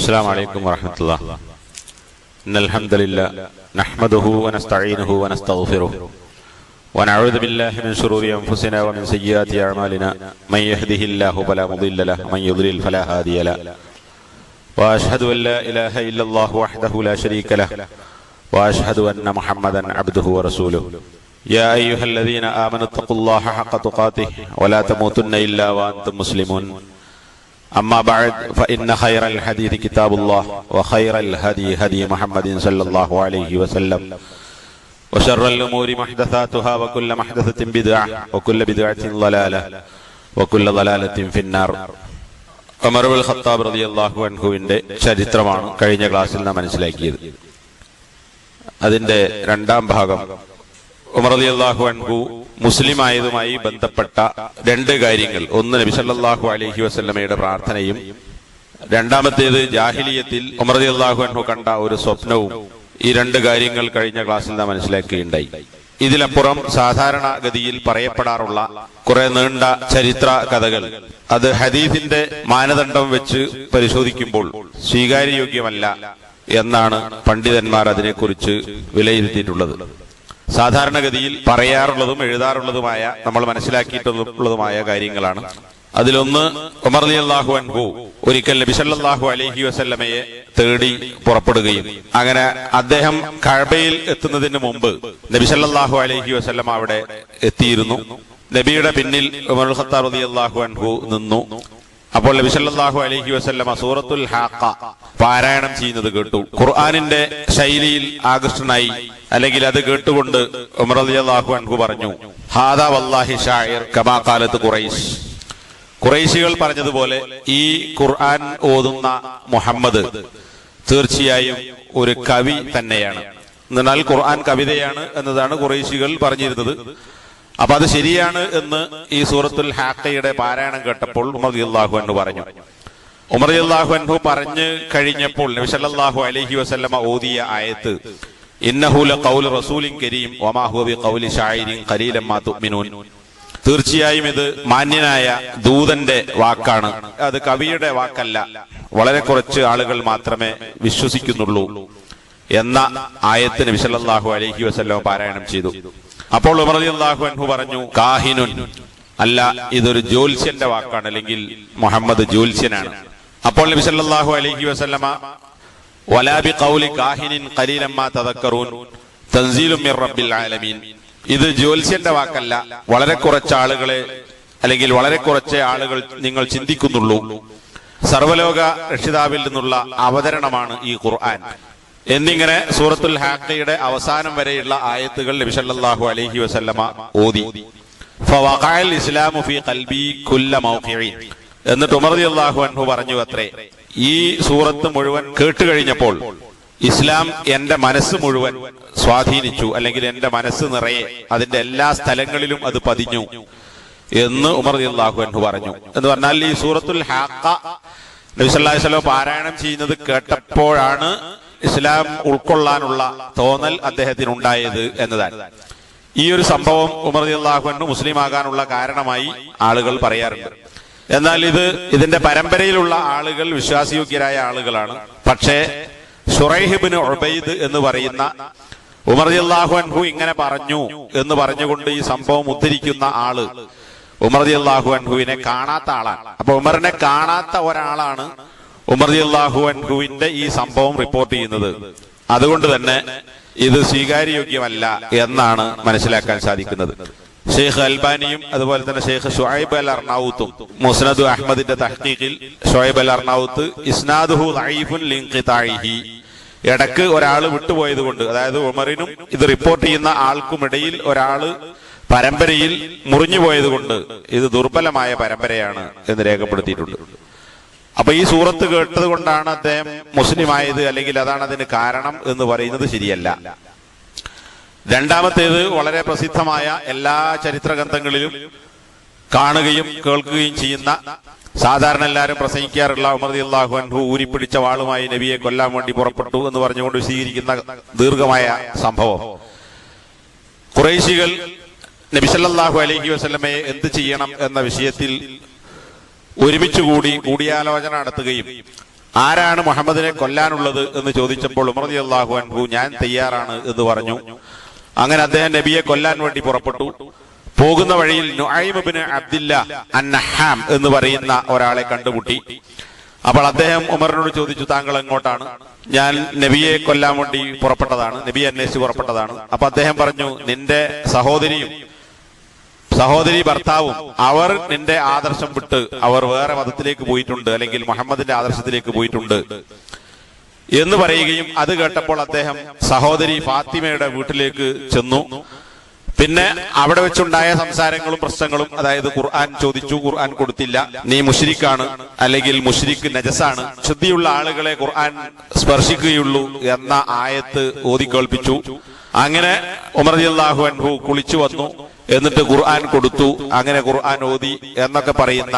السلام عليكم ورحمة الله. إن الحمد لله نحمده ونستعينه ونستغفره ونعوذ بالله من شرور أنفسنا ومن سيئات أعمالنا من يهده الله فلا مضل له ومن يضلل فلا هادي له وأشهد أن لا إله إلا الله وحده لا شريك له وأشهد أن محمدا عبده ورسوله. يا أيها الذين آمنوا اتقوا الله حق تقاته ولا تموتن إلا وأنتم مسلمون. أما بعد فإن خير الحديث كتاب الله وخير الهدي هدي محمد صلى الله عليه وسلم وشر الأمور محدثاتها وكل محدثة بدعة وكل بدعة ضلالة وكل ضلالة في النار. ഉമർ ഇബ്നുൽ Khattab റളിയല്ലാഹു അൻഹുവിന്റെ ചരിത്രമാണ് കഴിഞ്ഞ ക്ലാസ്സിൽ നാം മനസ്സിലാക്കിയത്. അതിന്റെ രണ്ടാം ഭാഗം ഉമർ റളിയല്ലാഹു അൻഹു മുസ്ലിം ആയതുമായി ബന്ധപ്പെട്ട രണ്ട് കാര്യങ്ങൾ, ഒന്ന് നബി സല്ലല്ലാഹു അലൈഹി വസല്ലമയുടെ പ്രാർത്ഥനയും രണ്ടാമത്തേത് ജാഹിലിയത്തിൽ ഉമർ റളിയല്ലാഹു അൻഹു കണ്ട ഒരു സ്വപ്നവും. ഈ രണ്ട് കാര്യങ്ങൾ കഴിഞ്ഞ ക്ലാസ്സിൽ നാം മനസ്സിലാക്കുകയുണ്ടായി. ഇതിലപ്പുറം സാധാരണഗതിയിൽ പറയപ്പെടാറുള്ള കുറെ നീണ്ട ചരിത്ര കഥകൾ അത് ഹദീസിന്റെ മാനദണ്ഡം വെച്ച് പരിശോധിക്കുമ്പോൾ സ്വീകാര്യയോഗ്യമല്ല എന്നാണ് പണ്ഡിതന്മാർ അതിനെക്കുറിച്ച് വിലയിരുത്തിയിട്ടുള്ളത്. സാധാരണഗതിയിൽ പറയാറുള്ളതും എഴുതാറുള്ളതുമായ നമ്മൾ മനസ്സിലാക്കിയിട്ടുള്ളതുമായ കാര്യങ്ങളാണ്. അതിലൊന്ന്, ഉമർ റളിയല്ലാഹു അൻഹു ഒരിക്കൽ നബി സല്ലല്ലാഹു അലൈഹി വസല്ലമയെ തേടി പുറപ്പെടുകയും അങ്ങനെ അദ്ദേഹം കഅബയിൽ എത്തുന്നതിന് മുമ്പ് നബി സല്ലല്ലാഹു അലൈഹി വസല്ലമ അവിടെ എത്തിയിരുന്നു. നബിയുടെ പിന്നിൽ ഉമർ ഖത്താബ് റളിയല്ലാഹു അൻഹു നിന്നു. അപ്പോൾ നബി സല്ലല്ലാഹു അലൈഹി വസല്ലമ സൂറത്തുൽ ഹാഖ പാരായണം ചെയ്യുന്നത് കേട്ടു. ഖുർആനിന്റെ ശൈലിയിൽ ആകൃഷ്ടനായി, അല്ലെങ്കിൽ അത് കേട്ടുകൊണ്ട് ഉമർ റളിയല്ലാഹു അൻഹു പറഞ്ഞു, ഹാദാ വല്ലാഹി ശാഇർ കമാ ഖാലത്ത് ഖുറൈശ്. ഖുറൈശികൾ പറഞ്ഞതുപോലെ ഈ ഖുർആൻ ഓതുന്ന മുഹമ്മദ് തീർച്ചയായും ഒരു കവി തന്നെയാണ്. എന്നാൽ ഖുർആൻ കവിതയാണ് എന്നതാണ് ഖുറൈശികൾ പറഞ്ഞിരുന്നത്. അപ്പൊ അത് ശരിയാണ് എന്ന് ഈ സൂറത്തുൽ ഹാഖയുടെ പാരായണം കേട്ടപ്പോൾ ഉമർ റളിയല്ലാഹു അൻഹു പറഞ്ഞു. ഉമർ റളിയല്ലാഹു അൻഹു പറഞ്ഞു കഴിഞ്ഞപ്പോൾ നബി സല്ലല്ലാഹു അലൈഹി വസല്ലമ ഓതിയ ആയത്ത്, ഇന്നഹു ലഖൗലു റസൂലിൻ കരീം വമാ ഹുവ ബിഖൗലി ശാഇരിൻ ഖലീലൻ മാ തുഅ്മിനൂൻ. തീർച്ചയായും ഇത് മാന്യനായ ദൂതന്റെ വാക്കാണ്, അത് കവിയുടെ വാക്കല്ല, വളരെ കുറച്ച് ആളുകൾ മാത്രമേ വിശ്വസിക്കുന്നുള്ളൂ എന്ന ആയത്ത് നബി സല്ലല്ലാഹു അലൈഹി വസല്ലം പാരായണം ചെയ്തു. അപ്പോൾ ഉമർ റളിയല്ലാഹു അൻഹു പറഞ്ഞു, കാഹിനുൻ, അല്ല, ഇതൊരു ജ്യോത്സ്യന്റെ വാക്കാണ്, അല്ലെങ്കിൽ മുഹമ്മദ് ജ്യോത്സ്യനാണ്. അപ്പോൾ നബി സല്ലല്ലാഹു അലൈഹി വസല്ലമ വലാ ബിഖൗലി കാഹിനിൻ ഖലീലൻ മാ തദക്കറൂൻ തൻസീലുൻ മിർ റബ്ബിൽ ആലമീൻ. ഇത് ജ്യോത്സ്യന്റെ വാക്കല്ല, വളരെ കുറച്ച് ആളുകളെ, അല്ലെങ്കിൽ വളരെ കുറച്ച് ആളുകൾ നിങ്ങൾ ചിന്തിക്കുന്നുള്ളൂ, സർവലോക രക്ഷിതാവിൽ നിന്നുള്ള അവതരണമാണ് ഈ ഖുർആൻ എന്നിങ്ങനെ സൂറത്തുൽ ഹാഖയുടെ അവസാനം വരെയുള്ള ആയത്തുകൾ നബി സല്ലല്ലാഹു അലൈഹി വസല്ലമ ഓതി. ഫവഖഅൽ ഇസ്ലാമു ഫീ ഖൽബി കുല്ല മൗഖിഇ. എന്നിട്ട് ഉമർ റളിയല്ലാഹു അൻഹു പറഞ്ഞു അത്രേ, ഈ സൂറത്ത് മുഴുവൻ കേട്ടുകഴിഞ്ഞപ്പോൾ ഇസ്ലാം എന്റെ മനസ്സ് മുഴുവൻ സ്വാധീനിച്ചു, അല്ലെങ്കിൽ എന്റെ മനസ്സ് നിറയെ അതിന്റെ എല്ലാ സ്ഥലങ്ങളിലും അത് പതിഞ്ഞു എന്ന് ഉമർ റളിയല്ലാഹു അൻഹു പറഞ്ഞു. എന്ന് പറഞ്ഞാൽ ഈ സൂറത്തുൽ ഹാഖ നബി സല്ലല്ലാഹു അലൈഹി വസല്ലം പാരായണം ചെയ്യുന്നത് കേട്ടപ്പോഴാണ് ഇസ്ലാം ഉൾക്കൊള്ളാനുള്ള തോന്നൽ അദ്ദേഹത്തിന് ഉണ്ടായത് എന്നതാണ്. ഈ ഒരു സംഭവം ഉമർ റളിയല്ലാഹു അൻഹു മുസ്ലിം ആകാനുള്ള കാരണമായി ആളുകൾ പറയാറുണ്ട്. എന്നാൽ ഇതിന്റെ പരമ്പരയിലുള്ള ആളുകൾ വിശ്വാസയോഗ്യരായ ആളുകളാണ്. പക്ഷേ ശുറൈഹ് ഇബ്നു ഉബൈദ് എന്ന് പറയുന്ന ഉമർ റളിയല്ലാഹു അൻഹു ഇങ്ങനെ പറഞ്ഞു എന്ന് പറഞ്ഞുകൊണ്ട് ഈ സംഭവം ഉദ്ധരിക്കുന്ന ആള് ഉമർ റളിയല്ലാഹു അൻഹുവിനെ കാണാത്ത ആളാണ്. അപ്പൊ ഉമറിനെ കാണാത്ത ഒരാളാണ് ഉമർ റളിയല്ലാഹു അൻഹുവിന്റെ ഈ സംഭവം റിപ്പോർട്ട് ചെയ്യുന്നത്. അതുകൊണ്ട് തന്നെ ഇത് സ്വീകാര്യയോഗ്യമല്ല എന്നാണ് മനസ്സിലാക്കാൻ സാധിക്കുന്നത്. ഷെയ്ഖ് അൽബാനിയും അതുപോലെ തന്നെ ഷെയ്ഖ് ഷുഐബ് അൽ അർനൗത്തും മുസ്നദ് അഹ്മദിന്റെ തഹ്ഖീഖിൽ ഷുഐബ് അൽ അർനൗത്ത് ഇസ്നാദുഹു ദഈഫുൻ ലിൻഖിതാഇഹി, ഇടക്ക് ഒരാൾ വിട്ടുപോയത് കൊണ്ട്, അതായത് ഉമറിനും ഇത് റിപ്പോർട്ട് ചെയ്യുന്ന ആൾക്കുമിടയിൽ ഒരാള് പരമ്പരയിൽ മുറിഞ്ഞുപോയത് കൊണ്ട് ഇത് ദുർബലമായ പരമ്പരയാണ് എന്ന് രേഖപ്പെടുത്തിയിട്ടുണ്ട്. അപ്പൊ ഈ സൂറത്ത് കേട്ടത് കൊണ്ടാണ് അദ്ദേഹം മുസ്ലിം ആയത്, അല്ലെങ്കിൽ അതാണ് അതിന് കാരണം എന്ന് പറയുന്നത് ശരിയല്ല. രണ്ടാമത്തേത്, വളരെ പ്രസിദ്ധമായ എല്ലാ ചരിത്ര ഗ്രന്ഥങ്ങളിലും കാണുകയും കേൾക്കുകയും ചെയ്യുന്ന, സാധാരണ എല്ലാവരും പ്രസംഗിക്കാറുള്ള ഉമർ റളിയല്ലാഹു അൻഹു ഊരിപ്പിടിച്ച വാളുമായി നബിയെ കൊല്ലാൻ വേണ്ടി പുറപ്പെട്ടു എന്ന് പറഞ്ഞുകൊണ്ട് വിശദീകരിക്കുന്ന ദീർഘമായ സംഭവം. ഖുറൈശികൾ നബി സല്ലല്ലാഹു അലൈഹി വസല്ലമയെ എന്ത് ചെയ്യണം എന്ന വിഷയത്തിൽ ഒരുമിച്ചുകൂടി കൂടിയാലോചന നടത്തുകയും ആരാണ് മുഹമ്മദിനെ കൊല്ലാനുള്ളത് എന്ന് ചോദിച്ചപ്പോൾ ഉമർ റളിയല്ലാഹു അൻഹു ഞാൻ തയ്യാറാണ് എന്ന് പറഞ്ഞു. അങ്ങനെ അദ്ദേഹം നബിയെ കൊല്ലാൻ വേണ്ടി പുറപ്പെട്ടു. പോകുന്ന വഴിയിൽ നുഐം ഇബ്നു അബ്ദില്ലാ അൻ-നഹാം എന്ന് പറയുന്ന ഒരാളെ കണ്ടുമുട്ടി. അപ്പോൾ അദ്ദേഹം ഉമറിനോട് ചോദിച്ചു, താങ്കൾ എങ്ങോട്ടാണ്? ഞാൻ നബിയെ കൊല്ലാൻ വേണ്ടി പുറപ്പെട്ടതാണ്, നബിയെ അന്വേഷിച്ച് പുറപ്പെട്ടതാണ്. അപ്പൊ അദ്ദേഹം പറഞ്ഞു, നിന്റെ സഹോദരി ഭർത്താവും അവർ നിന്റെ ആദർശം വിട്ട് അവർ വേറെ മതത്തിലേക്ക് പോയിട്ടുണ്ട്, അല്ലെങ്കിൽ മുഹമ്മദിന്റെ ആദർശത്തിലേക്ക് പോയിട്ടുണ്ട് എന്ന് പറയുകയും അത് കേട്ടപ്പോൾ അദ്ദേഹം സഹോദരി ഫാത്തിമയുടെ വീട്ടിലേക്ക് ചെന്നു. പിന്നെ അവിടെ വെച്ചുണ്ടായ സംസാരങ്ങളും പ്രശ്നങ്ങളും, അതായത് ഖുർആൻ ചോദിച്ചു, ഖുർആൻ കൊടുത്തില്ല, നീ മുശ്രിക്കാണ് അല്ലെങ്കിൽ മുശ്രിക്ക് നജസാണ്, ശുദ്ധിയുള്ള ആളുകളെ ഖുർആൻ സ്പർശിക്കുകയുള്ളൂ എന്ന ആയത്ത് ഓതിക്കേൾപ്പിച്ചു. അങ്ങനെ ഉമർ റളിയല്ലാഹു അൻഹു കുളിച്ചു വന്നു, എന്നിട്ട് ഖുർആൻ കൊടുത്തു, അങ്ങനെ ഖുർആൻ ഓതി എന്നൊക്കെ പറയുന്ന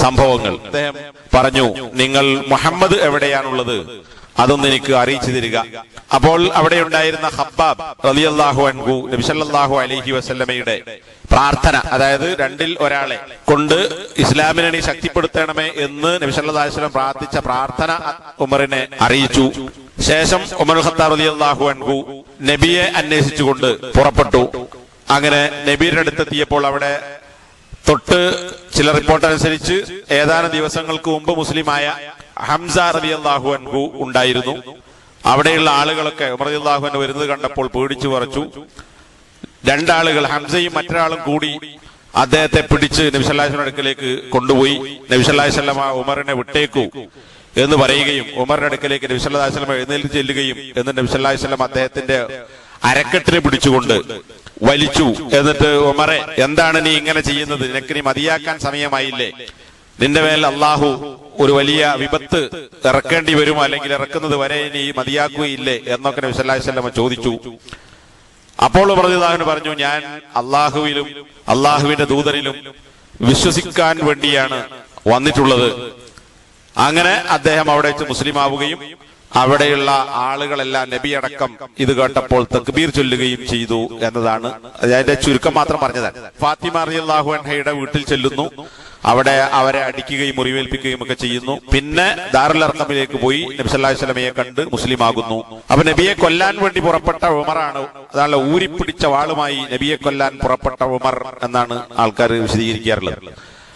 സംഭവങ്ങൾ. അദ്ദേഹം പറഞ്ഞു, നിങ്ങൾ മുഹമ്മദ് എവിടെയാണുള്ളത് അതൊന്ന് എനിക്ക് അറിയിച്ചു തരിക. അപ്പോൾ അവിടെ ഉണ്ടായിരുന്ന ഖബ്ബാബ് റളിയല്ലാഹു അൻഹു നബി സല്ലല്ലാഹു അലൈഹി വസല്ലമയുടെ പ്രാർത്ഥന, അതായത് രണ്ടിൽ ഒരാളെ കൊണ്ട് ഇസ്ലാമിനെ നീ ശക്തിപ്പെടുത്തണമേ എന്ന് നബി സല്ലല്ലാഹു അലൈഹി വസല്ലം പ്രാർത്ഥിച്ച പ്രാർത്ഥന ഉമറിനെ അറിയിച്ചു. ശേഷം ഉമർ ഖത്താബ് റളിയല്ലാഹു അൻഹു നബിയെ അന്വേഷിച്ചുകൊണ്ട് പുറപ്പെട്ടു. അങ്ങനെ നബിയുടെ അടുത്തെത്തിയപ്പോൾ അവിടെ തൊട്ട് ചില റിപ്പോർട്ട് അനുസരിച്ച് ഏതാനും ദിവസങ്ങൾക്ക് മുമ്പ് മുസ്ലിമായ ഹംസ റളിയല്ലാഹു അൻഹു ഉണ്ടായിരുന്നു. അവിടെയുള്ള ആളുകളൊക്കെ ഉമർ റളിയല്ലാഹു അൻഹു വരുന്നത് കണ്ടപ്പോൾ പേടിച്ചു വിറച്ചു. രണ്ടാളുകൾ, ഹംസയും മറ്റൊരാളും കൂടി അദ്ദേഹത്തെ പിടിച്ച് നബി സല്ലല്ലാഹു അലൈഹി വസല്ലം അടുക്കലേക്ക് കൊണ്ടുപോയി. നബി സല്ലല്ലാഹു അലൈഹി വസല്ലം ഉമറിനെ വിട്ടേക്കൂ എന്ന് പറയുകയും ഉമറിന്റെ അടുക്കലേക്ക് നബി സല്ലല്ലാഹു അലൈഹി വസല്ലം എഴുന്നേൽച്ച് ചെല്ലുകയും എന്നിട്ട് നബി സല്ലല്ലാഹു അലൈഹി വസല്ലം അദ്ദേഹത്തിന്റെ അരക്കെട്ടിനെ പിടിച്ചുകൊണ്ട് വലിച്ചു. എന്നിട്ട് ഉമറെ, എന്താണ് നീ ഇങ്ങനെ ചെയ്യുന്നത്? നിനക്ക് നീ മതിയാക്കാൻ സമയമായില്ലേ? നിന്റെ മേൽ അള്ളാഹു ഒരു വലിയ വിപത്ത് ഇറക്കേണ്ടി വരുമോ, അല്ലെങ്കിൽ ഇറക്കുന്നത് വരെ നീ മതിയാക്കുകയില്ലേ എന്നൊക്കെ നബി സല്ലല്ലാഹു അലൈഹി വസല്ലം ചോദിച്ചു. അപ്പോൾ ഉമർ റളിയല്ലാഹു അൻഹു പറഞ്ഞു, ഞാൻ അള്ളാഹുവിലും അള്ളാഹുവിന്റെ ദൂതനിലും വിശ്വസിക്കാൻ വേണ്ടിയാണ് വന്നിട്ടുള്ളത്. അങ്ങനെ അദ്ദേഹം അവിടെ വെച്ച് മുസ്ലിം ആവുകയും അവിടെയുള്ള ആളുകളെല്ലാം നബി അടക്കം ഇത് കേട്ടപ്പോൾ തക്ബീർ ചൊല്ലുകയും ചെയ്തു എന്നതാണ് അതിന്റെ ചുരുക്കം മാത്രം പറഞ്ഞതാണ്. ഫാത്തിമ റളിയല്ലാഹു അൻഹയുടെ വീട്ടിൽ ചെല്ലുന്നു. അവിടെ അവരെ അടിക്കുകയും മുറിവേൽപ്പിക്കുകയും ഒക്കെ ചെയ്യുന്നു. പിന്നെ ദാറുൽ അർഖമിലേക്ക് പോയി നബി സല്ലല്ലാഹു അലൈഹി വസല്ലമയെ കണ്ട് മുസ്ലിം ആകുന്നു. അപ്പൊ നബിയെ കൊല്ലാൻ വേണ്ടി പുറപ്പെട്ട ഉമറാണ്, അതാണ് ഊരിപ്പിടിച്ച വാളുമായി നബിയെ കൊല്ലാൻ പുറപ്പെട്ട ഉമർ എന്നാണ് ആൾക്കാർ വിശദീകരിക്കാറുള്ളത്.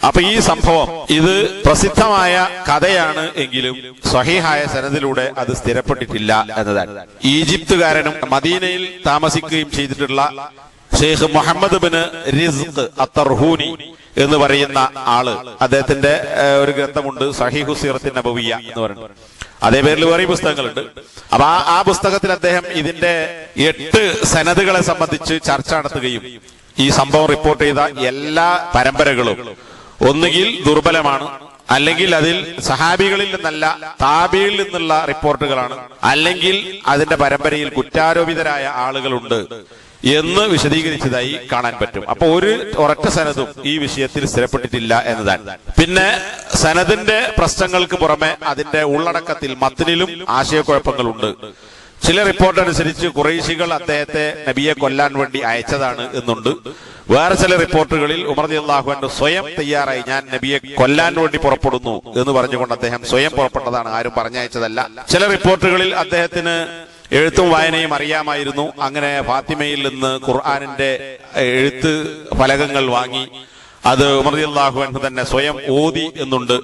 അപ്പൊ ഈ സംഭവം ഇത് പ്രസിദ്ധമായ കഥയാണ് എങ്കിലും സ്വഹീഹായ സനദിലൂടെ അത് സ്ഥിരപ്പെട്ടിട്ടില്ല എന്നതാണ്. ഈജിപ്തുകാരനും മദീനയിൽ താമസിക്കുകയും ചെയ്തിട്ടുള്ള ഷെയ്ഖ് മുഹമ്മദ് ബിൻ റിസ്ഖ് അത്തർഹൂനി എന്ന് പറയുന്ന ആള്, അദ്ദേഹത്തിന്റെ ഒരു ഗ്രന്ഥമുണ്ട് സഹീഹു സീറത്തിൻ നബവിയ്യ എന്ന് പറയുന്നത്. അതേ പേരിൽ വേറെ പുസ്തകങ്ങളുണ്ട്. അപ്പൊ ആ പുസ്തകത്തിൽ അദ്ദേഹം ഇതിന്റെ 8 സനദുകളെ സംബന്ധിച്ച് ചർച്ച നടത്തുകയും ഈ സംഭവം റിപ്പോർട്ട് ചെയ്ത എല്ലാ പരമ്പരകളും ഒന്നുകിൽ ദുർബലമാണ്, അല്ലെങ്കിൽ അതിൽ സഹാബികളിൽ നിന്നല്ല താബിയിൽ നിന്നുള്ള റിപ്പോർട്ടുകളാണ്, അല്ലെങ്കിൽ അതിന്റെ പരമ്പരയിൽ കുറ്റാരോപിതരായ ആളുകളുണ്ട് എന്ന് വിശദീകരിച്ചതായി കാണാൻ പറ്റും. അപ്പൊ ഒരൊറ്റ സനദും ഈ വിഷയത്തിൽ സ്ഥിരപ്പെട്ടിട്ടില്ല എന്നതാണ്. പിന്നെ സനദിന്റെ പ്രശ്നങ്ങൾക്ക് പുറമെ അതിന്റെ ഉള്ളടക്കത്തിൽ മത്നിലും ആശയക്കുഴപ്പങ്ങളുണ്ട്. ചില റിപ്പോർട്ട് അനുസരിച്ച് ഖുറൈശികൾ അദ്ദേഹത്തെ നബിയെ കൊല്ലാൻ വേണ്ടി അയച്ചതാണ് എന്നുണ്ട്. വേറെ ചില റിപ്പോർട്ടുകളിൽ ഉമർ റളിയല്ലാഹു അൻഹു സ്വയം തയ്യാറായി ഞാൻ നബിയെ കൊല്ലാൻ വേണ്ടി പുറപ്പെടുന്നു എന്ന് പറഞ്ഞുകൊണ്ട് അദ്ദേഹം സ്വയം പുറപ്പെട്ടതാണ്, ആരും പറഞ്ഞയച്ചതല്ല. ചില റിപ്പോർട്ടുകളിൽ അദ്ദേഹത്തിന് എഴുത്തും വായനയും അറിയാമായിരുന്നു. അങ്ങനെ ഫാത്തിമയിൽ നിന്ന് ഖുർആനിന്റെ എഴുത്ത് ഫലകങ്ങൾ വാങ്ങി അത് ഉമർ റളിയല്ലാഹു അൻഹു തന്നെ സ്വയം ഓതി എന്നുണ്ട്.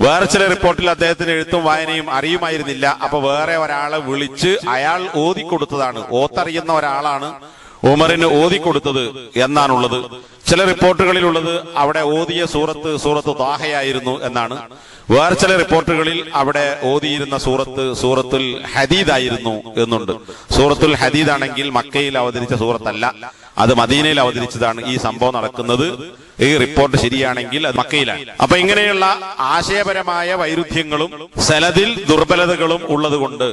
വേറെ ചില റിപ്പോർട്ടിൽ അദ്ദേഹത്തിന് എഴുത്തും വായനയും അറിയുമായിരുന്നില്ല. അപ്പൊ വേറെ ഒരാളെ വിളിച്ച് അയാൾ ഓതിക്കൊടുത്തതാണ്, ഓത്തറിയുന്ന ഒരാളാണ് ഉമറിന് ഓതിക്കൊടുത്തത് എന്നാണുള്ളത്. ചില റിപ്പോർട്ടുകളിലുള്ളത് അവിടെ ഓതിയ സൂറത്ത് ത്വാഹയായിരുന്നു എന്നാണ്. വേറെ ചില റിപ്പോർട്ടുകളിൽ അവിടെ ഓതിയിരുന്ന സൂറത്തുൽ ഹദീദ് ആയിരുന്നു എന്നുണ്ട്. സൂറത്തുൽ ഹദീദ് ആണെങ്കിൽ മക്കയിൽ അവതരിച്ച സൂറത്തല്ല, അത് മദീനയിൽ അവതരിച്ചതാണ്. ഈ സംഭവം നടക്കുന്നത്, ഈ റിപ്പോർട്ട് ശരിയാണെങ്കിൽ അത് മക്കയിലാണ്. അപ്പൊ ഇങ്ങനെയുള്ള ആശയപരമായ വൈരുദ്ധ്യങ്ങളും സനദിൽ ദുർബലതകളും ഉള്ളതുകൊണ്ട്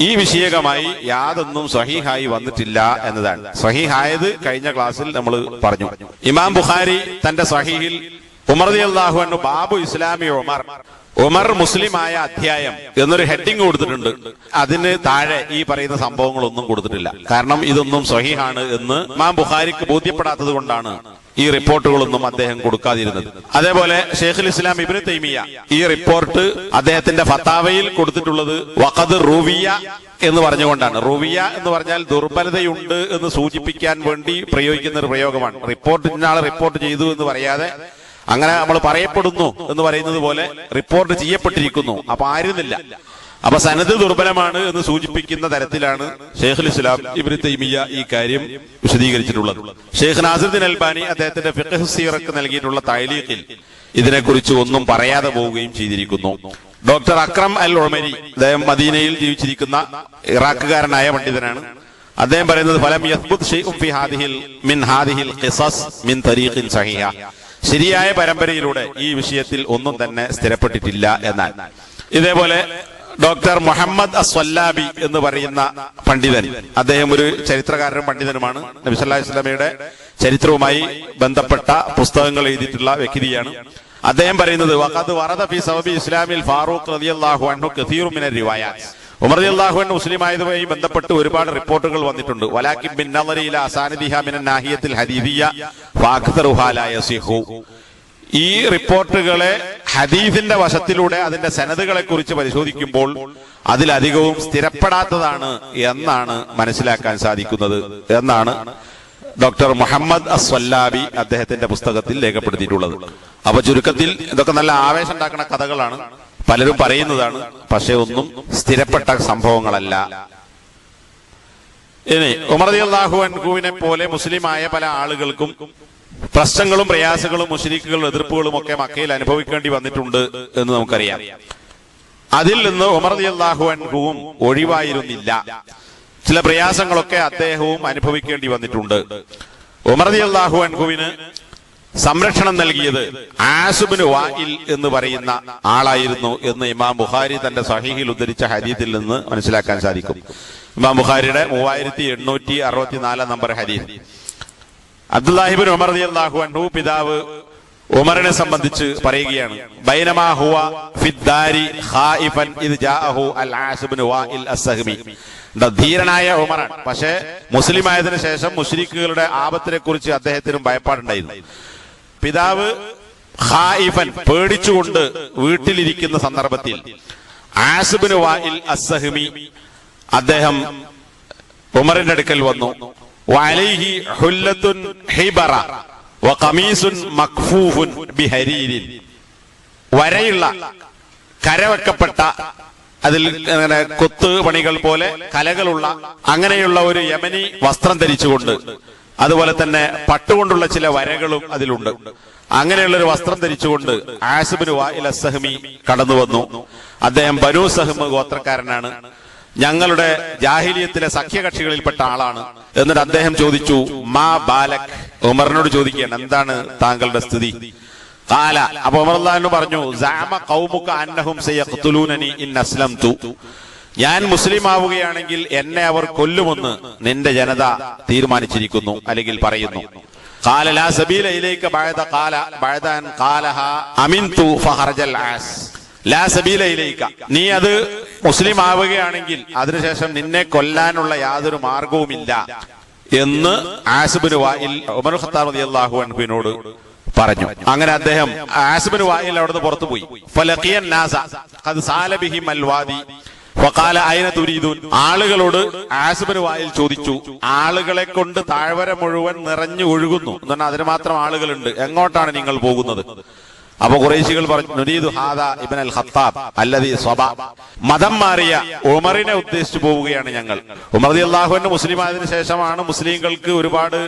ഈ വിഷയകമായി യാതൊന്നും സ്വഹീഹായി വന്നിട്ടില്ല എന്നതാണ്. സ്വഹീഹായത് കഴിഞ്ഞ ക്ലാസ്സിൽ നമ്മൾ പറഞ്ഞു. ഇമാം ബുഖാരി തന്റെ സ്വഹീഹിൽ ഉമർ റളിയല്ലാഹു അൻഹു ബാബു ഇസ്ലാമി ഉമർ മുസ്ലിമായ അധ്യായം എന്നൊരു ഹെഡിങ് കൊടുത്തിട്ടുണ്ട്. അതിന് താഴെ ഈ പറയുന്ന സംഭവങ്ങളൊന്നും കൊടുത്തിട്ടില്ല. കാരണം ഇതൊന്നും സ്വഹീഹാണ് എന്ന് ഇമാം ബുഖാരിക്ക് ബോധ്യപ്പെടാത്തത് കൊണ്ടാണ് ഈ റിപ്പോർട്ടുകളൊന്നും അദ്ദേഹം കൊടുക്കാതിരുന്നത്. അതേപോലെ ഷെയ്ഖുൽ ഇസ്ലാം ഇബ്നു തൈമിയ ഈ റിപ്പോർട്ട് അദ്ദേഹത്തിന്റെ ഫത്താവയിൽ കൊടുത്തിട്ടുള്ളത് വഖദ് റുവിയ എന്ന് പറഞ്ഞുകൊണ്ടാണ്. റുവിയ എന്ന് പറഞ്ഞാൽ ദുർബലതയുണ്ട് എന്ന് സൂചിപ്പിക്കാൻ വേണ്ടി പ്രയോഗിക്കുന്ന ഒരു പ്രയോഗമാണ്. ഇന്നാളെ റിപ്പോർട്ട് ചെയ്തു എന്ന് പറയാതെ അങ്ങനെ നമ്മൾ പറയപ്പെടുന്നു എന്ന് പറയുന്നത് പോലെ റിപ്പോർട്ട് ചെയ്യപ്പെട്ടിരിക്കുന്നു, അപ്പൊ ആയിരുന്നില്ല. അപ്പൊ സനദ് ദുർബലമാണ് എന്ന് സൂചിപ്പിക്കുന്ന തരത്തിലാണ് ഷെയ്ഖുൽ ഇസ്ലാം ഇബ്നു തൈമിയ ഈ കാര്യം വിശദീകരിച്ചിട്ടുള്ളത്. ഷെയ്ഖ് നാസിറുദ്ദീൻ അൽബാനി അദ്ദേഹത്തിന്റെ ഫിഖ്ഹ് സീറക്ക് നൽകിയിട്ടുള്ള തഅലീഖിൽ ഇതിനെക്കുറിച്ച് ഒന്നും പറയാതെ പോവുകയും ചെയ്തിരിക്കുന്നു. ഡോക്ടർ അക്രം അൽ ഉമരി, അദ്ദേഹം മദീനയിൽ ജീവിച്ചിരിക്കുന്ന ഇറാഖുകാരനായ പണ്ഡിതനാണ്. അദ്ദേഹം പറയുന്നത് ഫലം യസ്ബുത് ശൈഉൻ ഫി ഹാദിഹിൽ മിൻ ഹാദിഹിൽ ഖിസസ് മിൻ തരീഖിൻ സഹീഹ, ശരിയായ പരമ്പരയിലൂടെ ഈ വിഷയത്തിൽ ഒന്നും തന്നെ സ്ഥിരപ്പെട്ടിട്ടില്ല എന്നാൽ. ഇതേപോലെ ഡോക്ടർ മുഹമ്മദ് അസ്വല്ലാബി എന്ന് പറയുന്ന പണ്ഡിതൻ, അദ്ദേഹം ഒരു ചരിത്രകാരനും പണ്ഡിതനുമാണ്. നബി സല്ലല്ലാഹു അലൈഹി വസല്ലമയുടെ ചരിത്രവുമായി ബന്ധപ്പെട്ട പുസ്തകങ്ങൾ എഴുതിയിട്ടുള്ള വ്യക്തിയാണ്. അദ്ദേഹം പറയുന്നത് വഖദ് വറദ ഫീ സബബി ഇസ്ലാമിൽ ഫാറൂഖ് റളിയല്ലാഹു അൻഹു കസീറു മിനർ റിവായാത്ത്, ഉമർ റളിയല്ലാഹു അൻഹു മുസ്ലിം ആയതുമായി ബന്ധപ്പെട്ട് ഒരുപാട് റിപ്പോർട്ടുകൾ വന്നിട്ടുണ്ട്. വലാകിൻ ബിൻ നദരി ഇലാ അസാനിദിഹ മിനൻ നാഹിയത്തിൽ ഹദീദിയ ഫഅക്തറുഹാ ലാ യസിഹു, ഈ റിപ്പോർട്ടുകളെ ഹദീസിന്റെ വശത്തിലൂടെ അതിന്റെ സനദുകളെ കുറിച്ച് പരിശോധിക്കുമ്പോൾ അതിലധികവും സ്ഥിരപ്പെടാത്തതാണ് എന്നാണ് മനസ്സിലാക്കാൻ സാധിക്കുന്നത് എന്നാണ് ഡോക്ടർ മുഹമ്മദ് അസ്വല്ലാബി അദ്ദേഹത്തിന്റെ പുസ്തകത്തിൽ രേഖപ്പെടുത്തിയിട്ടുള്ളത്. അപ്പൊ ചുരുക്കത്തിൽ ഇതൊക്കെ നല്ല ആവേശം ഉണ്ടാക്കുന്ന കഥകളാണ്, പലരും പറയുന്നതാണ്, പക്ഷെ ഒന്നും സ്ഥിരപ്പെട്ട സംഭവങ്ങളല്ല. ഇനി ഉമർ റളിയല്ലാഹു അൻഹുവിനെ പോലെ മുസ്ലിമായ പല ആളുകൾക്കും പ്രശ്നങ്ങളും പ്രയാസങ്ങളും മുശ്രിക്കുകളും എതിർപ്പുകളും ഒക്കെ മക്കയിൽ അനുഭവിക്കേണ്ടി വന്നിട്ടുണ്ട് എന്ന് നമുക്കറിയാം. അതിൽ നിന്ന് ഉമർ റളിയല്ലാഹു അൻഹുവും ഒഴിവായിരുന്നില്ല. ചില പ്രയാസങ്ങളൊക്കെ അദ്ദേഹവും അനുഭവിക്കേണ്ടി വന്നിട്ടുണ്ട്. ഉമർ റളിയല്ലാഹു അൻഹുവിന് സംരക്ഷണം നൽകിയത് ആസ് ഇബ്നു വാഇൽ എന്ന് പറയുന്ന ആളായിരുന്നു എന്ന് ഇമാം ബുഖാരി തന്റെ സഹീഹിൽ ഉദ്ധരിച്ച ഹദീസിൽ നിന്ന് മനസ്സിലാക്കാൻ സാധിക്കും. ഇമാം ബുഖാരിയുടെ 3864 നമ്പർ ഹദീസ്. അബ്ദുല്ലാഹി ഇബ്നു ഉമർ റളിയല്ലാഹു അൻഹു പിതാവ് ഉമറിനെ സംബന്ധിച്ച് പറയുകയാണ്, ബൈനമാ ഹുവ ഫിദ്ദാരി ഖായിഫൻ ഇദ് ജാഅഹു അൽ ആസ് ഇബ്നു വാഇൽ അസ്സഹ്മി, ധീരനായ ഉമറാണ്, പക്ഷേ മുസ്ലിം ആയതിനു ശേഷം മുശ്രിക്കുകളുടെ ആപത്തിനെ കുറിച്ച് അദ്ദേഹത്തിനും ഭയപ്പാടുണ്ടായിരുന്നു. പിതാവ് ഖായിഫൻ പേടിച്ചുകൊണ്ട് വീട്ടിലിരിക്കുന്ന സന്ദർഭത്തിൽ ആസ് ഇബ്നു വാഇൽ അസ്സഹ്മി അദ്ദേഹം ഉമറിന്റെ അടുക്കൽ വന്നു. വഅലൈഹി ഹുല്ലത്തുൻ ഹിബറ വഖമീസുൻ മക്ഫൂഫുൻ ബിഹരീരിൻ, വരയുള്ള കരവെക്കപ്പെട്ട അതിൽ അങ്ങനെ കൊത്ത് പണികൾ പോലെ കലകളുള്ള അങ്ങനെയുള്ള ഒരു യമനി വസ്ത്രം ധരിച്ചുകൊണ്ട്, അതുപോലെ തന്നെ പട്ടുകൊണ്ടുള്ള ചില വരകളും അതിലുണ്ട്. അങ്ങനെയുള്ള ഒരു വസ്ത്രം ധരിച്ചുകൊണ്ട് ആസ് ഇബ്നു വാഇൽ അസ്സഹ്മി കടന്നു വന്നു. അദ്ദേഹം ബനൂ സഹ്മ് ഗോത്രക്കാരനാണ്, ഞങ്ങളുടെ ജാഹിലിയത്തിലെ സഖ്യകക്ഷികളിൽപ്പെട്ട ആളാണ്. എന്നിട്ട് അദ്ദേഹം ചോദിച്ചു, മാ ബാലക്, ഉമറിനോട് ചോദിക്കുകയാണ്, എന്താണ് താങ്കളുടെ സ്ഥിതി? ഖാല, അപ്പൊ ഉമർ റളിയല്ലാഹു പറഞ്ഞു, സഅമ ഖൗമുക അന്നഹും സയഖ്തുലൂനനി ഇൻ അസ്ലംതു, ഞാൻ മുസ്ലിം ആവുകയാണെങ്കിൽ എന്നെ അവർ കൊല്ലുമെന്ന് നിന്റെ ജനത തീരുമാനിച്ചിരിക്കുന്നു അല്ലെങ്കിൽ പറയുന്നു. ഖാല ലാ സബീല ഇലൈക ബഅദ അൻ ഖാലഹാ അമിൻതു ഫഖറജൽ ആസ് ലാ സബീല ഇലൈക, നീ അത് മുസ്ലിം ആവുകയാണെങ്കിൽ അതിനുശേഷം നിന്നെ കൊല്ലാനുള്ള യാതൊരു മാർഗവുമില്ല എന്ന് Aas ibn Wail Umar Khattab റളിയല്ലാഹു അൻഹുവിനോട് പറഞ്ഞു. അങ്ങനെ അദ്ദേഹം ആസ് ഇബ്നു വാഇൽ അവിടുന്ന് പുറത്തു പോയി. ഫലഖിയൻ നാസ ഖദ് സാല ബിഹിം അൽ വാദി വഖാല അയ്ന തുരീദൂൻ, ആളുകളോട് ആസ് ഇബ്നു വാഇൽ ചോദിച്ചു, ആളുകളെ കൊണ്ട് താഴ്വര മുഴുവൻ നിറഞ്ഞു ഒഴുകുന്നു എന്ന് പറഞ്ഞാൽ അതിന് മാത്രം ആളുകളുണ്ട്, എങ്ങോട്ടാണ് നിങ്ങൾ പോകുന്നത്? അപ്പൊ ഖുറൈശികൾ പറഞ്ഞു, നുരീദു ഹാദാ ഇബ്ൻ അൽ ഖത്താബ് അല്ലദീ സ്വബ, മതം മാറിയ ഉമറിനെ ഉദ്ദേശിച്ചു പോവുകയാണ് ഞങ്ങൾ. ഉമർ റളിയല്ലാഹു അൻഹു മുസ്ലിം ആയതിനു ശേഷമാണ് മുസ്ലിങ്ങൾക്ക് ഒരുപാട്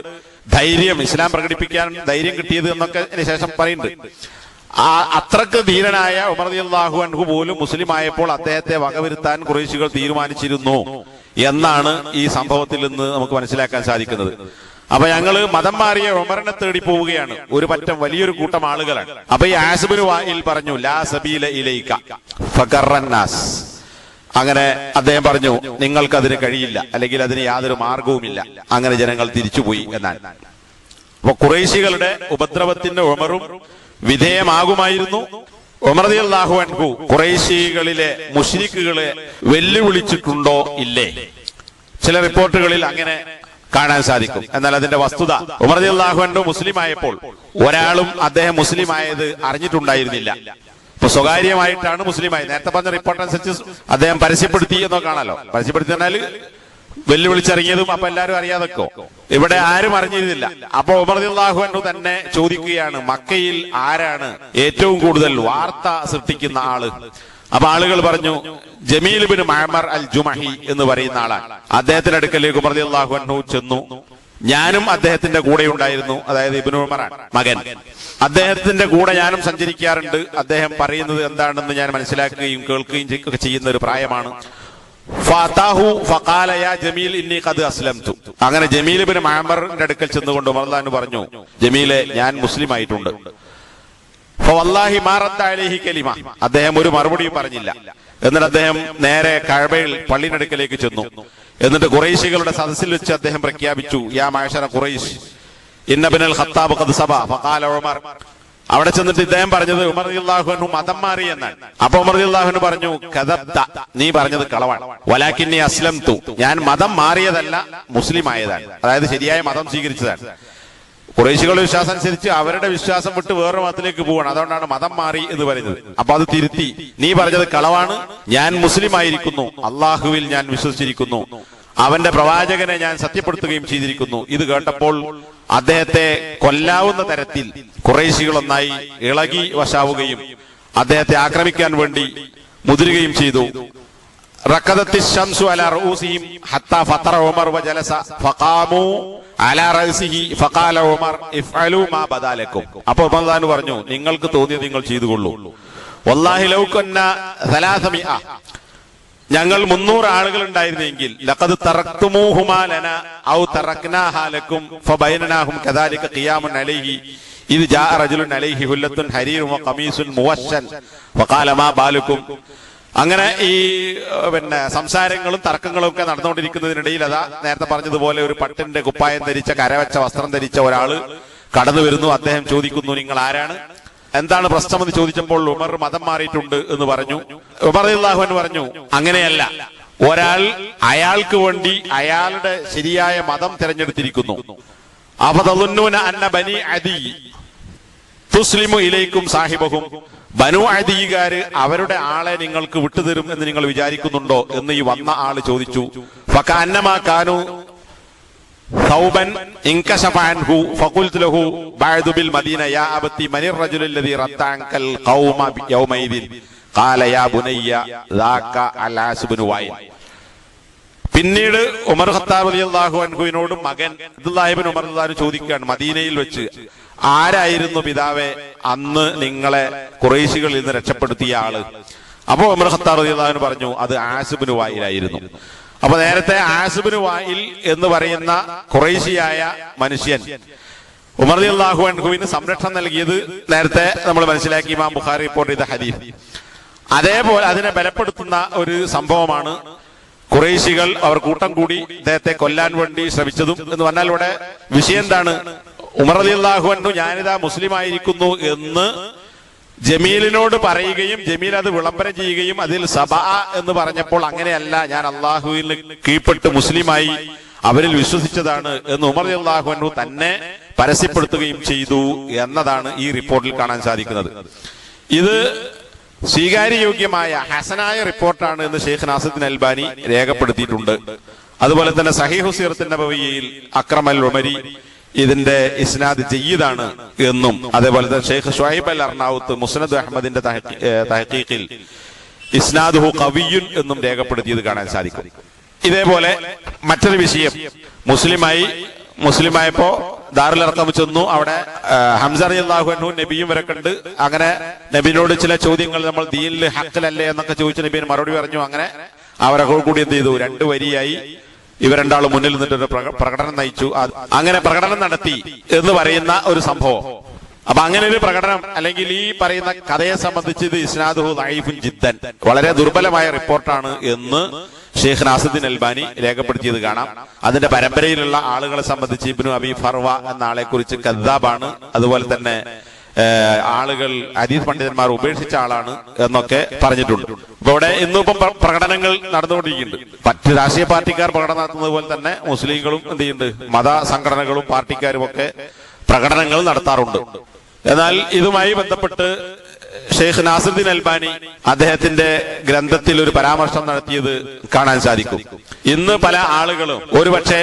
ധൈര്യം, ഇസ്ലാം പ്രകടിപ്പിക്കാൻ ധൈര്യം കിട്ടിയത് എന്നൊക്കെ ശേഷം പറയുന്നുണ്ട്. അത്രക്ക് ധീരനായ ഉമർ റളിയല്ലാഹു അൻഹു പോലും മുസ്ലിം ആയപ്പോൾ അദ്ദേഹത്തെ വകവരുത്താൻ ഖുറൈശികൾ തീരുമാനിച്ചിരുന്നു എന്നാണ് ഈ സംഭവത്തിൽ നിന്ന് നമുക്ക് മനസ്സിലാക്കാൻ സാധിക്കുന്നത്. അപ്പൊ ഞങ്ങള് മതം മാറിയ ഉമറിനെ തേടി പോവുകയാണ്, ഒരു പറ്റം വലിയൊരു കൂട്ടം ആളുകളാണ്. അപ്പൊ ഈ ആസ് ഇബ്നു വാഇൽ പറഞ്ഞു, ലാ സബീല ഇലൈക ഫഖറന്നാസ്, അങ്ങനെ അദ്ദേഹം പറഞ്ഞു, നിങ്ങൾക്കതിന് കഴിയില്ല, അല്ലെങ്കിൽ അതിന് യാതൊരു മാർഗവുമില്ല. അങ്ങനെ ജനങ്ങൾ തിരിച്ചുപോയി എന്നാണ്. അപ്പൊ ഖുറൈശികളുടെ ഉപദ്രവത്തിന് ഉമറും വിധേയമാകുമായിരുന്നു. ഉമർ റളിയല്ലാഹു അൻഹു ഖുറൈശികളിലെ മുശ്രിക്കുകളെ വെല്ലുവിളിച്ചിട്ടുണ്ടോ ഇല്ലേ? ചില റിപ്പോർട്ടുകളിൽ അങ്ങനെ കാണാൻ സാധിക്കും. എന്നാൽ അതിന്റെ വസ്തുത ഉമർ റളിയല്ലാഹു അൻഹു മുസ്ലിം ആയപ്പോൾ ഒരാളും അദ്ദേഹം മുസ്ലിം ആയത് അറിഞ്ഞിട്ടുണ്ടായിരുന്നില്ല. ഇപ്പൊ സ്വകാര്യമായിട്ടാണ് മുസ്ലിമായി. നേരത്തെ പറഞ്ഞ റിപ്പോർട്ട് അനുസരിച്ച് അദ്ദേഹം പരസ്യപ്പെടുത്തി എന്നോ കാണാലോ. പരസ്യപ്പെടുത്തിയാൽ വെല്ലുവിളിച്ചിറങ്ങിയതും അപ്പൊ എല്ലാവരും അറിയാതൊക്കെ. ഇവിടെ ആരും അറിഞ്ഞിരുന്നില്ല. അപ്പൊ ഉമർ റളിയല്ലാഹു അൻഹു തന്നെ ചോദിക്കുകയാണ്, മക്കയിൽ ആരാണ് ഏറ്റവും കൂടുതൽ വാർത്ത സൃഷ്ടിക്കുന്ന ആള്? അപ്പൊ ആളുകൾ പറഞ്ഞു, ജമീൽ ഇബ്നു മഅമർ അൽ ജുമഹി എന്ന് പറയുന്ന ആളാണ്. അദ്ദേഹത്തിന്റെ അടുക്കലേക്ക് ഉമർ റളിയല്ലാഹു അൻഹു ചെന്നു. ഞാനും അദ്ദേഹത്തിന്റെ കൂടെ ഉണ്ടായിരുന്നു. അതായത് ഇബ്നു ഉമറാണ് മകൻ. അദ്ദേഹത്തിന്റെ കൂടെ ഞാനും സഞ്ചരിക്കാറുണ്ട്. അദ്ദേഹം പറയുന്നത് എന്താണെന്ന് ഞാൻ മനസ്സിലാക്കുകയും കേൾക്കുകയും ചെയ്യുന്ന ഒരു പ്രായമാണ്. ഫഅതാഹു ഫഖാല യാ ജമീൽ ഇന്നി ഖദ് അസ്ലംതു. അങ്ങനെ ജമീൽ ഇബ്നു മഅമറിന്റെ അടുക്കൽ ചെന്നുകൊണ്ട് ഉമർ റളിയല്ലാഹു അൻഹു പറഞ്ഞു, ജമീലെ, ഞാൻ മുസ്ലിം ആയിട്ടുണ്ട്. ഫവല്ലാഹി മാ റദ്ദ അലൈഹി കലിമ. അദ്ദേഹം ഒരു മറുപടിയും പറഞ്ഞില്ല. എന്നിട്ട് അദ്ദേഹം നേരെ കഅബയിൽ പള്ളിയുടെ അടുക്കലേക്ക് ചെന്നു. എന്നിട്ട് ഖുറൈശികളുടെ സദസ്സിൽ വെച്ച് അദ്ദേഹം പ്രഖ്യാപിച്ചു, യാ മഅശറ ഖുറൈശ് ഇന്ന ഇബ്നുൽ ഖത്താബ് ഖദ് സബ ഫഖാല ഉമർ. അവിടെ ചെന്നിട്ട് ഇദ്ദേഹം പറഞ്ഞത് ഉമർ റളിയല്ലാഹു അൻഹു മതം മാറി എന്നാണ്. അപ്പൊ ഉമർ റളിയല്ലാഹു അൻഹു പറഞ്ഞു, കദബ്ത, നീ പറഞ്ഞത് കളവാണ്. വലാകിന്നി അസ്ലംതു, ഞാൻ മതം മാറിയതല്ല, മുസ്ലിം ആയതാണ്. അതായത് ശരിയായ മതം സ്വീകരിച്ചതാണ്. ഖുറൈശികളുടെ വിശ്വാസം അനുസരിച്ച് അവരുടെ വിശ്വാസം വിട്ട് വേറൊരു മതത്തിലേക്ക് പോവാണ്. അതുകൊണ്ടാണ് മതം മാറി എന്ന് പറയുന്നത്. അപ്പൊ അത് തിരുത്തി, നീ പറഞ്ഞത് കളവാണ്, ഞാൻ മുസ്ലിം ആയിരിക്കുന്നു, അള്ളാഹുവിൽ ഞാൻ വിശ്വസിച്ചിരിക്കുന്നു, അവന്റെ പ്രവാചകനെ ഞാൻ സത്യപ്പെടുത്തുകയും ചെയ്തിരിക്കുന്നു. ഇത് കേട്ടപ്പോൾ അദ്ദേഹത്തെ കൊല്ലാവുന്ന തരത്തിൽ ഖുറൈശികൾ ഒന്നായി ഇളകി വശാവുകയും അദ്ദേഹത്തെ ആക്രമിക്കാൻ വേണ്ടി മുതിരുകയും ചെയ്തു. റക്കദത്തി ശംസു അലാ റഊസിഹിം ഹത്താ ഫതറ ഉമർ വജലസ ഫഖാമു അലാ റഅസിഹി ഫഖാല ഉമർ ഇഫ്അലു മാ ബദാലക്കും. അപ്പോൾ ഉമർ റളിയല്ലാഹു പറഞ്ഞു, നിങ്ങൾക്ക് തോന്നിയത് നിങ്ങൾ ചെയ്തുകൊള്ളൂ. വല്ലാഹി ലൗ കുന്ന 300, ഞങ്ങൾ 300 ആളുകൾ ഉണ്ടായിരുന്നെങ്കിൽ ലഖദ് തറക്തുമൂഹുമാ ലനാ ഔ തറക്നാഹാ ലക്കും ഫബൈനനാഹും കദാലിക ഖിയാമുൻ അലൈഹി ഇദ് ജാഅ റജുലുൻ അലൈഹി ഹുല്ലത്തുൻ ഹരീറുൻ വഖമീസുൻ മുവശ്ശൻ ഫഖാല മാ ബാലുക്കും. അങ്ങനെ ഈ സംസാരങ്ങളും തർക്കങ്ങളും ഒക്കെ നടന്നുകൊണ്ടിരിക്കുന്നതിനിടയിൽ അതാ നേരത്തെ പറഞ്ഞതുപോലെ ഒരു പട്ടിന്റെ കുപ്പായം ധരിച്ച, കരവച്ച വസ്ത്രം ധരിച്ച ഒരാള് കടന്നു വരുന്നു. അദ്ദേഹം ചോദിക്കുന്നു, നിങ്ങൾ ആരാണ്, എന്താണ് പ്രശ്നമെന്ന് ചോദിച്ചപ്പോൾ ഉമർ മതം മാറിയിട്ടുണ്ട് എന്ന് പറഞ്ഞു. ഉമർ റളിയല്ലാഹു അൻഹു പറഞ്ഞു, അങ്ങനെയല്ല, ഒരാൾ അയാൾക്ക് വേണ്ടി അയാളുടെ ശരിയായ മതം തിരഞ്ഞെടുത്തിരിക്കുന്നു. അഫതളുന്നൂന അന്ന ബനി അദി തുസ്ലിമു ഇലൈക്കും സാഹിബഹും, ബനു അദീകാര് അവരുടെ ആളെ നിങ്ങൾക്ക് വിട്ടുതരും എന്ന് നിങ്ങൾ വിചാരിക്കുന്നുണ്ടോ എന്ന് ഈ വന്ന ആള് ചോദിച്ചു. ഫകഅന്നമാ കാനു ثوبا انكشف عنه فقلت له بعد بالمدينة يا أبتي من الرجل الذي رد عنك القوم يومئذ قال يا بني ذاك العاص بن وائل. പിന്നീട് ഉമർ ഖത്താബ് റളിയല്ലാഹു അൻഹുവിനോട് മകൻ അബ്ദുല്ലാഹി ഇബ്നു ഉമർ റളിയല്ലാഹു അൻഹു ചോദിക്കുകയാണ്, മദീനയിൽ വെച്ച് ആരായിരുന്നു പിതാവെ അന്ന് നിങ്ങളെ ഖുറൈശികളിൽ നിന്ന് രക്ഷപ്പെടുത്തിയ ആള്? അപ്പോ ഉമർ ഖത്താബ് റളിയല്ലാഹു അൻഹു പറഞ്ഞു, അത് ആസ് ഇബ്നു വായിൽ ആയിരുന്നു. അപ്പൊ നേരത്തെ ആസ് ഇബ്നു വായിൽ എന്ന് പറയുന്ന ഖുറൈശിയായ മനുഷ്യൻ ഉമർ റളിയല്ലാഹു അൻഹുവിന് സംരക്ഷണം നൽകിയത് നേരത്തെ നമ്മൾ മനസ്സിലാക്കി, ഇമാം ബുഖാരി റിപ്പോർട്ട് ചെയ്ത ഹദീസ്. അതേപോലെ അതിനെ ബലപ്പെടുത്തുന്ന ഒരു സംഭവമാണ് ഖുറൈശികൾ അവർ കൂട്ടം കൂടി അദ്ദേഹത്തെ കൊല്ലാൻ വേണ്ടി ശ്രമിച്ചതും എന്ന് പറഞ്ഞാൽ ഇവിടെ വിഷയം എന്താണ്? ഉമർ റളിയല്ലാഹു അൻഹു ഞാനിതാ മുസ്ലിം ആയിരിക്കുന്നു എന്ന് ജമീലിനോട് പറയുകയും ജമീൽ അത് വിളംബരം ചെയ്യുകയും അതിൽ സബഅ എന്ന് പറഞ്ഞപ്പോൾ അങ്ങനെയല്ല, ഞാൻ അള്ളാഹുവിൽ കീഴ്പ്പെട്ട് മുസ്ലിമായി അവരിൽ വിശ്വസിച്ചതാണ് എന്ന് ഉമർ റളിയല്ലാഹു അൻഹു തന്നെ പരസ്യപ്പെടുത്തുകയും ചെയ്തു എന്നതാണ് ഈ റിപ്പോർട്ടിൽ കാണാൻ സാധിക്കുന്നത്. ഇത് സ്വീകാര്യയോഗ്യമായ ഹസനായ റിപ്പോർട്ടാണ് എന്ന് ഷെയ്ഖ് നാസിറുദ്ദീൻ അൽബാനി രേഖപ്പെടുത്തിയിട്ടുണ്ട്. അതുപോലെ തന്നെ സഹീഹു സീറത്തുൻ നബവിയിൽ അക്രം അൽ ഉമരി ഇതിന്റെ ഇസ്നാദ് ജയ്യിദാണ് എന്നും, അതേപോലെ തന്നെ ഷെയ്ഖ് ഷുഐബ് അൽ അർനാവുത്ത് മുസ്നദ് അഹ്മദിന്റെ തഹ്ഖീഖിൽ ഇസ്നാദുഹു ഖവിയ്യുൻ എന്നും രേഖപ്പെടുത്തിയത് കാണാൻ സാധിക്കും. ഇതേപോലെ മറ്റൊരു വിഷയം, മുസ്ലിമായപ്പോ ദാറുൽ അർഖം ചെന്നു. അവിടെ ഹംസ റളിയല്ലാഹു അൻഹു നബിയും വരെ കണ്ട്. അങ്ങനെ നബിനോട് ചില ചോദ്യങ്ങൾ, നമ്മൾ ദീനിൽ ഹഖ്ലല്ലേ എന്നൊക്കെ ചോദിച്ച നബിന് മറുപടി പറഞ്ഞു. അങ്ങനെ അവരൊക്കെ കൂടി എന്ത് ചെയ്തു, 2 വരിയായി ഇവർ രണ്ടാളും മുന്നിൽ നിന്നിട്ട് ഒരു പ്രകടനം നയിച്ചു. അങ്ങനെ പ്രകടനം നടത്തി എന്ന് പറയുന്ന ഒരു സംഭവം. അപ്പൊ അങ്ങനെ ഒരു പ്രകടനം അല്ലെങ്കിൽ ഈ പറയുന്ന കഥയെ സംബന്ധിച്ച് ഇത് ഇസ്നാദുഹു ദഈഫുൻ ജിദ്ദൻ, വളരെ ദുർബലമായ റിപ്പോർട്ടാണ് എന്ന് ഷെയ്ഖ് നാസിറുദ്ദീൻ അൽബാനി രേഖപ്പെടുത്തിയത് കാണാം. അതിന്റെ പരമ്പരയിലുള്ള ആളുകളെ സംബന്ധിച്ച് ഇബ്നു അബി ഫർവ എന്ന ആളെ കുറിച്ച് കദ്ദാബാണ്, അതുപോലെ തന്നെ ആളുകൾ ഹദീസ് പണ്ഡിതന്മാർ ഉപേക്ഷിച്ച ആളാണ് എന്നൊക്കെ പറഞ്ഞിട്ടുണ്ട്. അപ്പൊ ഇവിടെ ഇന്നിപ്പം പ്രകടനങ്ങൾ നടന്നുകൊണ്ടിരിക്കുന്നുണ്ട്. മറ്റ് രാഷ്ട്രീയ പാർട്ടിക്കാർ പ്രകടനം നടത്തുന്നത് പോലെ തന്നെ മുസ്ലിങ്ങളും എന്ത് ചെയ്യുന്നുണ്ട്, മത സംഘടനകളും പാർട്ടിക്കാരും ഒക്കെ പ്രകടനങ്ങൾ നടത്താറുണ്ട്. എന്നാൽ ഇതുമായി ബന്ധപ്പെട്ട് ഷെയ്ഖ് നാസിറുദ്ദീൻ അൽബാനി അദ്ദേഹത്തിന്റെ ഗ്രന്ഥത്തിൽ ഒരു പരാമർശം നടത്തിയത് കാണാൻ സാധിക്കും. ഇന്ന് പല ആളുകളും ഒരുപക്ഷെ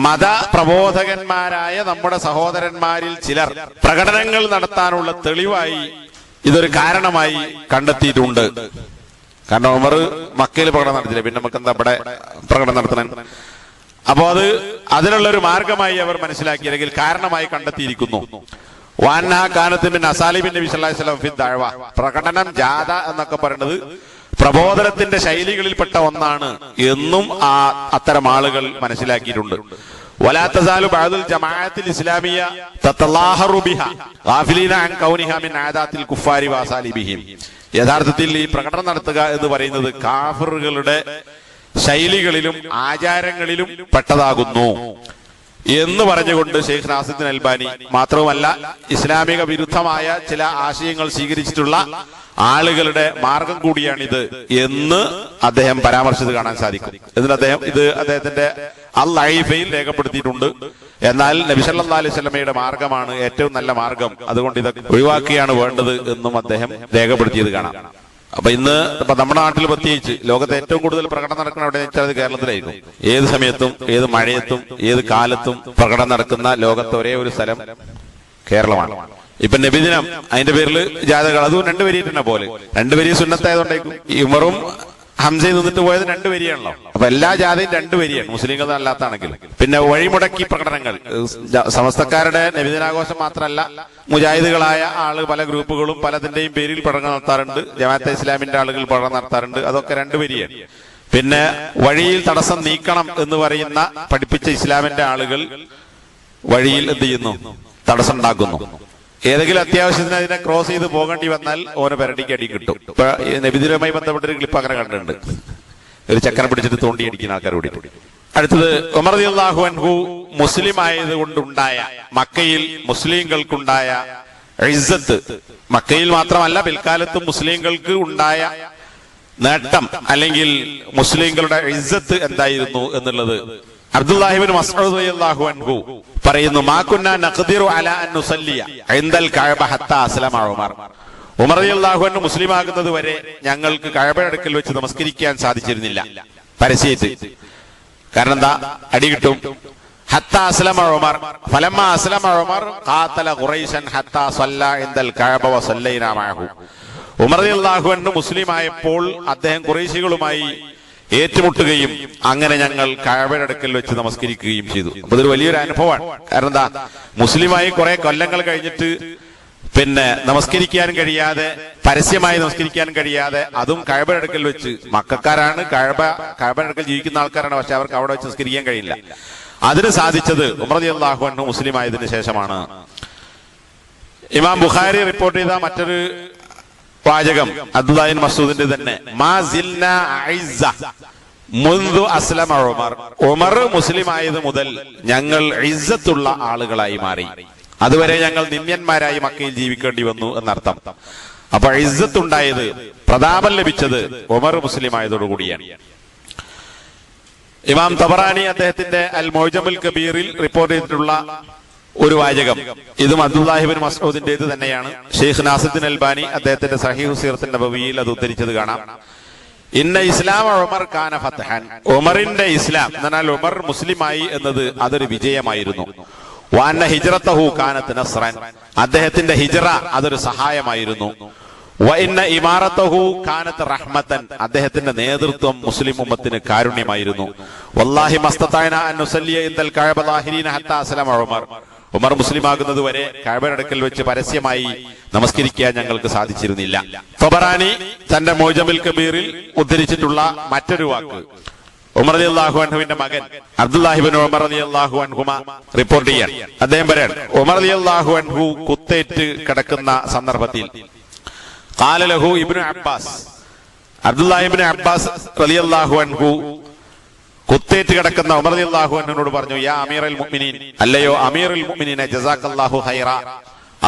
മതപ്രബോധകന്മാരായ നമ്മുടെ സഹോദരന്മാരിൽ ചിലർ പ്രകടനങ്ങൾ നടത്താനുള്ള തെളിവായി ഇതൊരു കാരണമായി കണ്ടെത്തിയിട്ടുണ്ട്. കാരണം ഉമർ മക്കയിൽ പ്രകടനം നടത്തില്ല, പിന്നെ നമുക്ക് എന്താ ഇവിടെ പ്രകടനം നടത്തണം. അപ്പോ അതിനുള്ളൊരു മാർഗമായി അവർ മനസ്സിലാക്കി, അല്ലെങ്കിൽ കാരണമായി കണ്ടെത്തിയിരിക്കുന്നു. പ്രകടനം, ജാഥ എന്നൊക്കെ പറയുന്നത് പ്രബോധനത്തിന്റെ ശൈലികളിൽപ്പെട്ട ഒന്നാണ് എന്നും അത്തരം ആളുകൾ മനസ്സിലാക്കിയിട്ടുണ്ട്. യഥാർത്ഥത്തിൽ ഈ പ്രകടനം നടത്തുക എന്ന് പറയുന്നത് കാഫിറുകളുടെ ശൈലികളിലും ആചാരങ്ങളിലും പെട്ടതാകുന്നു എന്ന് പറഞ്ഞുകൊണ്ട് ഷെയ്ഖ് നാസിറുദ്ദീൻ അൽബാനി മാത്രവുമല്ല, ഇസ്ലാമിക വിരുദ്ധമായ ചില ആശയങ്ങൾ സ്വീകരിച്ചിട്ടുള്ള ആളുകളുടെ മാർഗം കൂടിയാണിത് എന്ന് അദ്ദേഹം പരാമർശിച്ചത് കാണാൻ സാധിക്കും. എന്നിട്ട് അദ്ദേഹത്തിന്റെ അൽ-ലൈഫയിൽ രേഖപ്പെടുത്തിയിട്ടുണ്ട്. എന്നാൽ നബി സല്ലല്ലാഹു അലൈഹി വസല്ലമയുടെ മാർഗമാണ് ഏറ്റവും നല്ല മാർഗം, അതുകൊണ്ട് ഇതൊക്കെ ഒഴിവാക്കുകയാണ് വേണ്ടത് എന്നും അദ്ദേഹം രേഖപ്പെടുത്തിയത് കാണാം. അപ്പൊ ഇന്ന് നമ്മുടെ നാട്ടിൽ പ്രത്യേകിച്ച് ലോകത്തെ ഏറ്റവും കൂടുതൽ പ്രകടനം നടക്കുന്ന എവിടെ വെച്ചാൽ അത് കേരളത്തിലായിരിക്കും. ഏത് സമയത്തും ഏത് മഴയത്തും ഏത് കാലത്തും പ്രകടനം നടക്കുന്ന ലോകത്തെ ഒരേ ഒരു സ്ഥലം കേരളമാണ്. ഇപ്പൊ നബിദിനം അതിന്റെ പേരിൽ ജാഥകൾ, അതും രണ്ടുപേരിട്ട പോലെ, രണ്ടുപേരി സുന്നത്തായതുകൊണ്ടേക്കും. ഉമറും ഹംസയിൽ നിന്നിട്ട് പോയത് രണ്ടുപേരിയാണല്ലോ. അപ്പൊ എല്ലാ ജാഥയും രണ്ടുപേരിയാണ്, മുസ്ലിങ്ങൾ അല്ലാത്താണെങ്കിലും. പിന്നെ വഴിമുടക്കി പ്രകടനങ്ങൾ, സമസ്തക്കാരുടെ നബിദിനാഘോഷം മാത്രമല്ല, മുജാഹിദുകളായ പല ഗ്രൂപ്പുകളും പലതിന്റെയും പേരിൽ പ്രകടനം നടത്താറുണ്ട്. ജമാഅത്തെ ഇസ്ലാമിന്റെ ആളുകൾ പ്രകടനം നടത്താറുണ്ട്. അതൊക്കെ രണ്ടുപേരിയാണ്. പിന്നെ വഴിയിൽ തടസ്സം നീക്കണം എന്ന് പറയുന്ന പഠിപ്പിച്ച ഇസ്ലാമിന്റെ ആളുകൾ വഴിയിൽ എന്ത് ചെയ്യുന്നു, തടസ്സം ഉണ്ടാക്കുന്നു. ഏതെങ്കിലും അത്യാവശ്യത്തിന് അതിനെ ക്രോസ് ചെയ്ത് പോകേണ്ടി വന്നാൽ ഓരോ പെരടിക്ക് അടി കിട്ടും. ഇപ്പൊ നബിദിനവുമായി ബന്ധപ്പെട്ടൊരു ക്ലിപ്പ് അങ്ങനെ കണ്ടിട്ടുണ്ട്, ഒരു ചക്കരം പിടിച്ചിട്ട് തോണ്ടി അടിക്കുന്ന ആൾക്കാർ കൂടി. അടുത്തത് ഉമർ റളിയല്ലാഹു അൻഹു മുസ്ലിം ആയത് കൊണ്ടുണ്ടായ, മക്കയിൽ മുസ്ലിങ്ങൾക്കുണ്ടായ ഇസ്സത്ത്, മക്കയിൽ മാത്രമല്ല പിൽക്കാലത്തും മുസ്ലിങ്ങൾക്ക് ഉണ്ടായ നേട്ടം അല്ലെങ്കിൽ മുസ്ലിങ്ങളുടെ ഇസ്സത്ത് എന്തായിരുന്നു എന്നുള്ളത് അബ്ദുല്ലാഹി ഇബ്നു മസ്ഊദ് റളിയല്ലാഹു അൻഹു പറയുന്നു, മാ കുന്നാ നഖ്ദിറു അലാ അൻ നുസല്ലിയ ഇൻദൽ കഅബ ഹത്താ അസ്ലമ ഉമർ. ഉമർ റളിയല്ലാഹു അൻഹു മുസ്ലിം ആകുന്നത് വരെ ഞങ്ങൾക്ക് കഅബയുടെ അടുക്കൽ വെച്ച് നമസ്കരിക്കാൻ സാധിച്ചിരുന്നില്ല പരസ്യമായിട്ട്. കാരണം എന്താ, അടി കിട്ടും. ഹത്താ അസ്ലമ ഉമർ ഫലമ്മാ അസ്ലമ ഉമർ ഖാതല ഖുറൈശൻ ഹത്താ സല്ല ഇൻദൽ കഅബ വസല്ലൈനാ മഅഹു. ഉമർ റളിയല്ലാഹു അൻഹു മുസ്ലിം ആയപ്പോൾ അദ്ദേഹം ഖുറൈശികളുമായി ഏറ്റുമുട്ടുകയും അങ്ങനെ ഞങ്ങൾ കഅബയുടെ അടുക്കൽ വെച്ച് നമസ്കരിക്കുകയും ചെയ്തു. അപ്പൊ ഇതൊരു വലിയൊരു അനുഭവമാണ്. കാരണം എന്താ, മുസ്ലിമായി കുറെ കൊല്ലങ്ങൾ കഴിഞ്ഞിട്ട് പിന്നെ നമസ്കരിക്കാൻ കഴിയാതെ, പരസ്യമായി നമസ്കരിക്കാൻ കഴിയാതെ, അതും കഅബയുടെ അടുക്കൽ വെച്ച്, മക്കക്കാരാണ്, കഅബയുടെ അടുക്കൽ ജീവിക്കുന്ന ആൾക്കാരാണ്, പക്ഷെ അവർക്ക് അവിടെ വെച്ച് നമസ്കരിക്കാൻ കഴിയില്ല. അതിന് സാധിച്ചത് ഉമർ റളിയല്ലാഹു അൻഹു മുസ്ലിം ആയതിനു ശേഷമാണ്. ഇമാം ബുഖാരി റിപ്പോർട്ട് ചെയ്ത മറ്റൊരു വാചകം അബ്ദുല്ലാഹി ഇബ്നു മസ്ഊദിന്റെ തന്നെ, മാ സിൽനാ അഇസ്സ മുൻദു അസ്ലമ ഉമർ. ഉമർ മുസ്ലിം ആയത് മുതൽ ഞങ്ങൾ ഇസ്സത്തുള്ള ആളുകളായി മാറി. അതുവരെ ഞങ്ങൾ നിന്ദ്യന്മാരായി മക്കയിൽ ജീവിക്കേണ്ടി വന്നു എന്നർത്ഥം. അപ്പൊ ഇസ്സത്ത് ഉണ്ടായത്, പ്രതാപം ലഭിച്ചത് ഉമർ മുസ്ലിം ആയതോടുകൂടിയാണ്. ഇമാം തബറാനി അദ്ദേഹത്തിന്റെ അൽ മുഅ്ജമുൽ കബീറിൽ റിപ്പോർട്ട് ചെയ്തിട്ടുള്ള ഒരു വാചകം, ഇതും അബ്ദുല്ലാഹി ഇബ്നു മസ്ഊദിന്റേത് തന്നെയാണ്. ഷെയ്ഖ് നാസിറുദ്ദീൻ അൽബാനി അദ്ദേഹത്തിന്റെ സഹീഹ് സീറത്തുൻ നബവിയിൽ അത് ഉദ്ധരിച്ചത് കാണാം. ഇന്ന ഇസ്ലാം ഉമർ കാന ഫത്ഹൻ. ഉമറിന്റെ ഇസ്ലാം എന്നാൽ ഉമർ മുസ്ലിമായി എന്നത് അതൊരു വിജയമായിരുന്നു. വഅന്ന ഹിജ്റതഹു കാനത് നസ്റൻ. അദ്ദേഹത്തിന്റെ ഹിജ്റ അതൊരു സഹായമായിരുന്നു. വഇന്ന ഇമാറതഹു കാനത് റഹ്മതൻ. അദ്ദേഹത്തിന്റെ നേതൃത്വം മുസ്ലിം ഉമ്മത്തിന് കാരുണ്യമായിരുന്നു. വല്ലാഹി മസ്തതഅന അൻ നുസല്ലിയ ഇൻദൽ കഅബ ളാഹിരീന ഹത്താ അസ്ലമ ഉമർ. ഉമർ മുസ്ലിം ആകുന്നത് വരെ കഅബയുടെ അടുക്കൽ വെച്ച് പരസ്യമായി നമസ്കരിക്കാൻ ഞങ്ങൾക്ക് സാധിച്ചിരുന്നില്ല. തബറാനി തന്റെ മുഅ്ജമുൽ കബീറിൽ ഉദ്ധരിച്ചിട്ടുള്ള മറ്റൊരു വാക്ക് ഉമർ റളിയല്ലാഹു അൻഹുവിന്റെ മകൻ അബ്ദുല്ലാഹി ഇബ്നു ഉമർ റളിയല്ലാഹു അൻഹുമ റിപ്പോർട്ട് ചെയ്യാൻ. അദ്ദേഹം പറയാണ്, ഉമർ റളിയല്ലാഹു അൻഹു കുത്തേറ്റ് കിടക്കുന്ന സന്ദർഭത്തിൽ ഖാല ലഹു Ibn Abbas, Abdullahi Ibn Abbas റളിയല്ലാഹു അൻഹു കുത്തേറ്റ് കിടക്കുന്ന ഉമർ റളിയല്ലാഹു അൻഹുവിനോട് പറഞ്ഞു, യാ അമീറുൽ മുഅ്മിനീൻ, അല്ലയോ അമീറുൽ മുഅ്മിനീന, ജസാക്കല്ലാഹു ഖൈറ,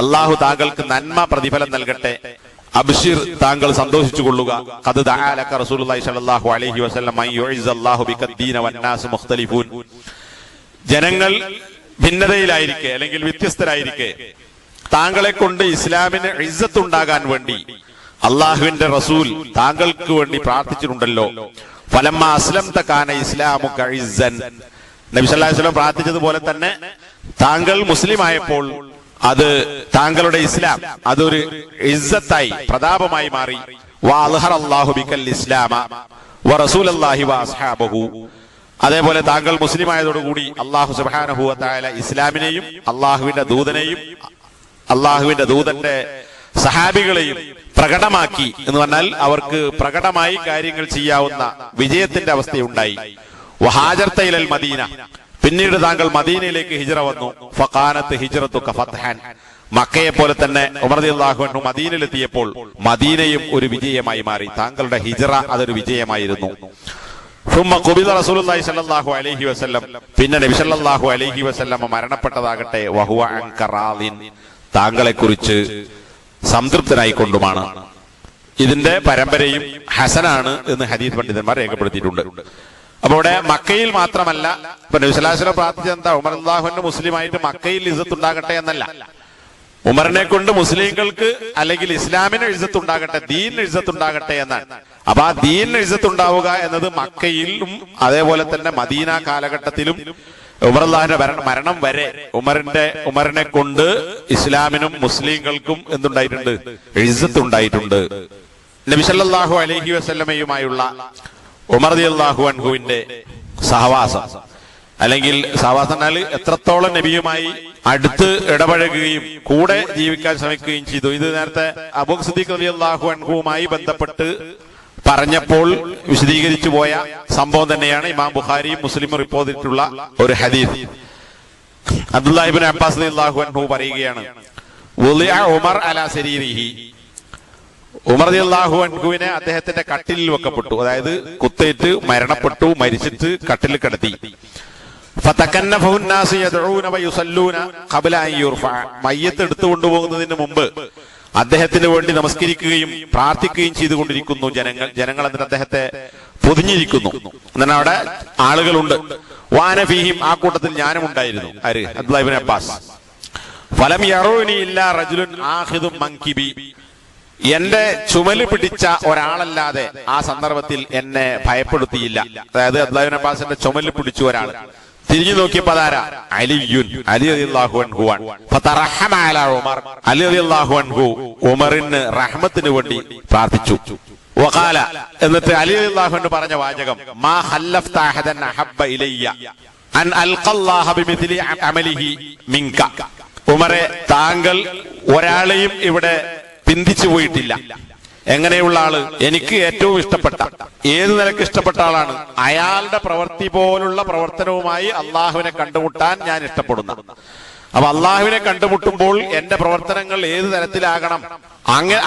അള്ളാഹു താങ്കൾക്ക് നന്മ പ്രതിഫലം നൽകട്ടെ, അബ്ശിർ താങ്കൾ സന്തോഷിച്ചു കൊള്ളുക. ഖദ് ദഅ ലക റസൂലുള്ളാഹി സ്വല്ലല്ലാഹു അലൈഹി വസല്ലം അൻ യുഇസ്സല്ലാഹു ബികദ്ദീന വന്നാസ് മുഖ്തലിഫൂൻ. ജനങ്ങൾ ഭിന്നതയിലായിരിക്കെ അല്ലെങ്കിൽ വ്യത്യസ്തരായിരിക്കെ താങ്കളെ കൊണ്ട് ഇസ്ലാമിന് ഇസ്സത്ത് ഉണ്ടാകാൻ വേണ്ടി അള്ളാഹുവിന്റെ റസൂൽ താങ്കൾക്ക് വേണ്ടി പ്രാർത്ഥിച്ചിട്ടുണ്ടല്ലോ. ഫലമ്മ അസ്ലംത കാന ഇസ്ലാമുക ഇസ്സൻ. നബി സല്ലല്ലാഹു അലൈഹി വസല്ലം പ്രാർത്ഥിച്ചതുപോലെ തന്നെ താങ്കൾ മുസ്ലിം ആയപ്പോൾ അത് താങ്കളുടെ ഇസ്ലാം അതൊരു ഇസ്സത്തായി പ്രതാപമായി മാറി. വഅൽഹറല്ലാഹു ബികൽ ഇസ്ലാമ വറസൂലുള്ളാഹി വഅസ്ഹാബഹു. അതേപോലെ താങ്കൾ മുസ്ലിം ആയതോടുകൂടി അല്ലാഹു സുബ്ഹാനഹു വ തആല ഇസ്ലാമിനെയും അള്ളാഹുവിന്റെ ദൂതനെയും അള്ളാഹുവിന്റെ ദൂതന്റെ സഹാബികളെയും പ്രകടമാക്കി എന്ന് പറഞ്ഞാൽ അവർക്ക് പ്രകടമായി കാര്യങ്ങൾ ചെയ്യാവുന്ന വിജയത്തിന്റെ അവസ്ഥയുണ്ടായി. വഹാജർത ഇലൽ മദീന. പിന്നീട് താങ്കൾ മദീനയിലേക്ക് ഹിജ്റ വന്നു. ഫഖാനത്ത് ഹിജ്റതുക ഫത്ഹാൻ. മക്കയെ പോലെ തന്നെ ഉമർ റളിയല്ലാഹു അൻഹു മദീനയിലെത്തിയപ്പോൾ മദീനയും ഒരു വിജയമായി മാറി. താങ്കളുടെ ഹിജ്റ അതൊരു വിജയമായിരുന്നു. ثم قبض رسول الله صلى الله عليه وسلم. പിന്നെ നബി സല്ലല്ലാഹു അലൈഹി വസല്ലം മരണപ്പെട്ടതാകട്ടെ വഹുവ അൻക റാദിൻ. താങ്കളെ കുറിച്ച് സംതൃപ്തനായിക്കൊണ്ടുമാണ്. ഇതിന്റെ പരമ്പരയും ഹസനാണ് എന്ന് ഹദീസ് പണ്ഡിതന്മാർ രേഖപ്പെടുത്തിയിട്ടുണ്ട്. അപ്പൊ ഇവിടെ മക്കയിൽ മാത്രമല്ല, ഇപ്പൊ നബി സല്ലല്ലാഹു അലൈഹി വസല്ലം പ്രാർത്ഥിച്ചത് എന്താ? ഉമർ റളിയല്ലാഹു അൻഹു മുസ്ലിമായിട്ട് മക്കയിൽ ഇസ്സത്ത് ഉണ്ടാകട്ടെ എന്നല്ല, ഉമറിനെ കൊണ്ട് മുസ്ലിങ്ങൾക്ക് അല്ലെങ്കിൽ ഇസ്ലാമിന് ഇസ്സത്ത് ഉണ്ടാകട്ടെ, ദീനിന് ഇസ്സത്ത് ഉണ്ടാകട്ടെ എന്നാണ്. അപ്പൊ ആ ദീനിന് ഇസ്സത്ത് ഉണ്ടാവുക എന്നത് മക്കയിലും അതേപോലെ തന്നെ മദീന കാലഘട്ടത്തിലും ഉമർ റളിയല്ലാഹുവിന്റെ മരണം വരെ ഉമറിനെ കൊണ്ട് ഇസ്ലാമിനും മുസ്ലിങ്ങൾക്കും എന്തുണ്ടായിട്ടുണ്ട്? ഇസ്സത്ത് ഉണ്ടായിട്ടുണ്ട്. നബി സല്ലല്ലാഹു അലൈഹി വസല്ലമയുമായുള്ള ഉമർ റളിയല്ലാഹു അൻഹുവിന്റെ സഹവാസം അല്ലെങ്കിൽ സഹവാസം എന്നാൽ എത്രത്തോളം നബിയുമായി അടുത്ത് ഇടപഴകുകയും കൂടെ ജീവിക്കാൻ ശ്രമിക്കുകയും ചെയ്തു. ഇത് നേരത്തെ അബൂബക്കർ സിദ്ദീഖ് റളിയല്ലാഹു അൻഹുവുമായി ബന്ധപ്പെട്ട് പറഞ്ഞപ്പോൾ വിശദീകരിച്ചു പോയ സംഭവം തന്നെയാണ് ഇമാം ബുഖാരിയും മുസ്ലിമും റിപ്പോർട്ട് ചെയ്തിട്ടുള്ള ഒരു ഹദീസ്. അബ്ദുല്ലാഹി ഇബ്നു അബ്ബാസ് റളിയല്ലാഹു അൻഹു പറയുകയാണ്, വുളിഅ ഉമർ അലാ സരീരിഹി. ഉമർ റളിയല്ലാഹു അൻഹുവിനെ അദ്ദേഹത്തിന്റെ കട്ടിലിൽ വെക്കപ്പെട്ടു. അതായത് കുത്തേറ്റ് മരണപ്പെട്ടു, മരിച്ചിട്ട് കട്ടിലിൽ കിടത്തി. ഫതകന്നഫഹു الناس يدعون ويصلون قبل ان يرفع. മയ്യത്ത് എടുത്തു കൊണ്ടുപോകുന്നതിന് മുമ്പ് അദ്ദേഹത്തിന് വേണ്ടി നമസ്കരിക്കുകയും പ്രാർത്ഥിക്കുകയും ചെയ്തുകൊണ്ടിരിക്കുന്നു ജനങ്ങൾ എന്നിട്ട് അദ്ദേഹത്തെ പൊതിഞ്ഞിരിക്കുന്നു. എന്നാൽ അവിടെ ആളുകളുണ്ട്. വാന ഫീഹിം. ആ കൂട്ടത്തിൽ ഞാനും ഉണ്ടായിരുന്നു. ആര്? Abdullahi Ibn Abbas. ഫലം യറൂനി ഇല്ലാ റജുലുൻ ആഖിദും മൻകിബി. എന്റെ ചുമല് പിടിച്ച ഒരാളല്ലാതെ ആ സന്ദർഭത്തിൽ എന്നെ ഭയപ്പെടുത്തിയില്ല. അതായത് അബ്ദുല്ലാഹി ഇബ്നു അബ്ബാസിന്റെ ചുമല് പിടിച്ചു ഒരാൾ. തിരിഞ്ഞു നോക്കിയപ്പോ അതാരാ? അലിയുൻ. അലി റളിയല്ലാഹു അൻഹു. ഫതറഹമ അലാ ഉമർ. അലി റളിയല്ലാഹു അൻഹു ഉമറിന് റഹ്മത്തിന് വേണ്ടി പ്രാർത്ഥിച്ചു. വഖാല. എന്നിട്ട് അലി റളിയല്ലാഹു അൻഹു പറഞ്ഞ വാചകം, മാ ഖല്ലഫ്ത അഹദൻ അഹബ്ബ ഇലയ്യ അൻ അൽഖല്ലാഹ ബിമിസ്ലി അമലിഹി മിൻക. ഉമറെ, താങ്കൾ ഒരാളെയും ഇവിടെ പിന്തിച്ചു പോയിട്ടില്ല. എങ്ങനെയുള്ള ആള്? എനിക്ക് ഏറ്റവും ഇഷ്ടപ്പെട്ട, ഏത് നിലക്ക് ഇഷ്ടപ്പെട്ട ആളാണ്? അയാളുടെ പ്രവൃത്തി പോലുള്ള പ്രവർത്തനവുമായി അള്ളാഹുവിനെ കണ്ടുമുട്ടാൻ ഞാൻ ഇഷ്ടപ്പെടുന്ന. അപ്പൊ അള്ളാഹുവിനെ കണ്ടുമുട്ടുമ്പോൾ എന്റെ പ്രവർത്തനങ്ങൾ ഏത് തരത്തിലാകണം,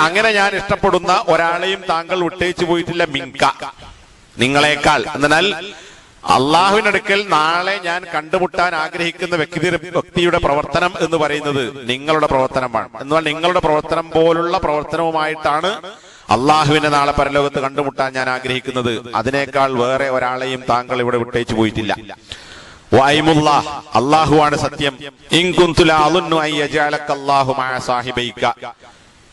അങ്ങനെ ഞാൻ ഇഷ്ടപ്പെടുന്ന ഒരാളെയും താങ്കൾ വിട്ടേച്ചു പോയിട്ടില്ല. മിൻക, നിങ്ങളെക്കാൾ. എന്നാൽ അള്ളാഹുവിനടുക്കൽ നാളെ ഞാൻ കണ്ടുമുട്ടാൻ ആഗ്രഹിക്കുന്ന വ്യക്തിയുടെ പ്രവർത്തനം എന്ന് പറയുന്നത് നിങ്ങളുടെ പ്രവർത്തനമാണ്. എന്നാൽ നിങ്ങളുടെ പ്രവർത്തനം പോലുള്ള പ്രവർത്തനവുമായിട്ടാണ് അള്ളാഹുവിനെ നാളെ പരലോകത്ത് കണ്ടുമുട്ടാൻ ഞാൻ ആഗ്രഹിക്കുന്നത്. അതിനേക്കാൾ വേറെ ഒരാളെയും താങ്കൾ ഇവിടെ വിട്ടേച്ചു പോയിട്ടില്ല. വഅയ്മുല്ലാഹ്, അള്ളാഹുവാണ് സത്യം. ഇൻ കുന്തു ലാ അളുന്നു അൻ യജഅലക അല്ലാഹു മഅ സാഹിബൈക.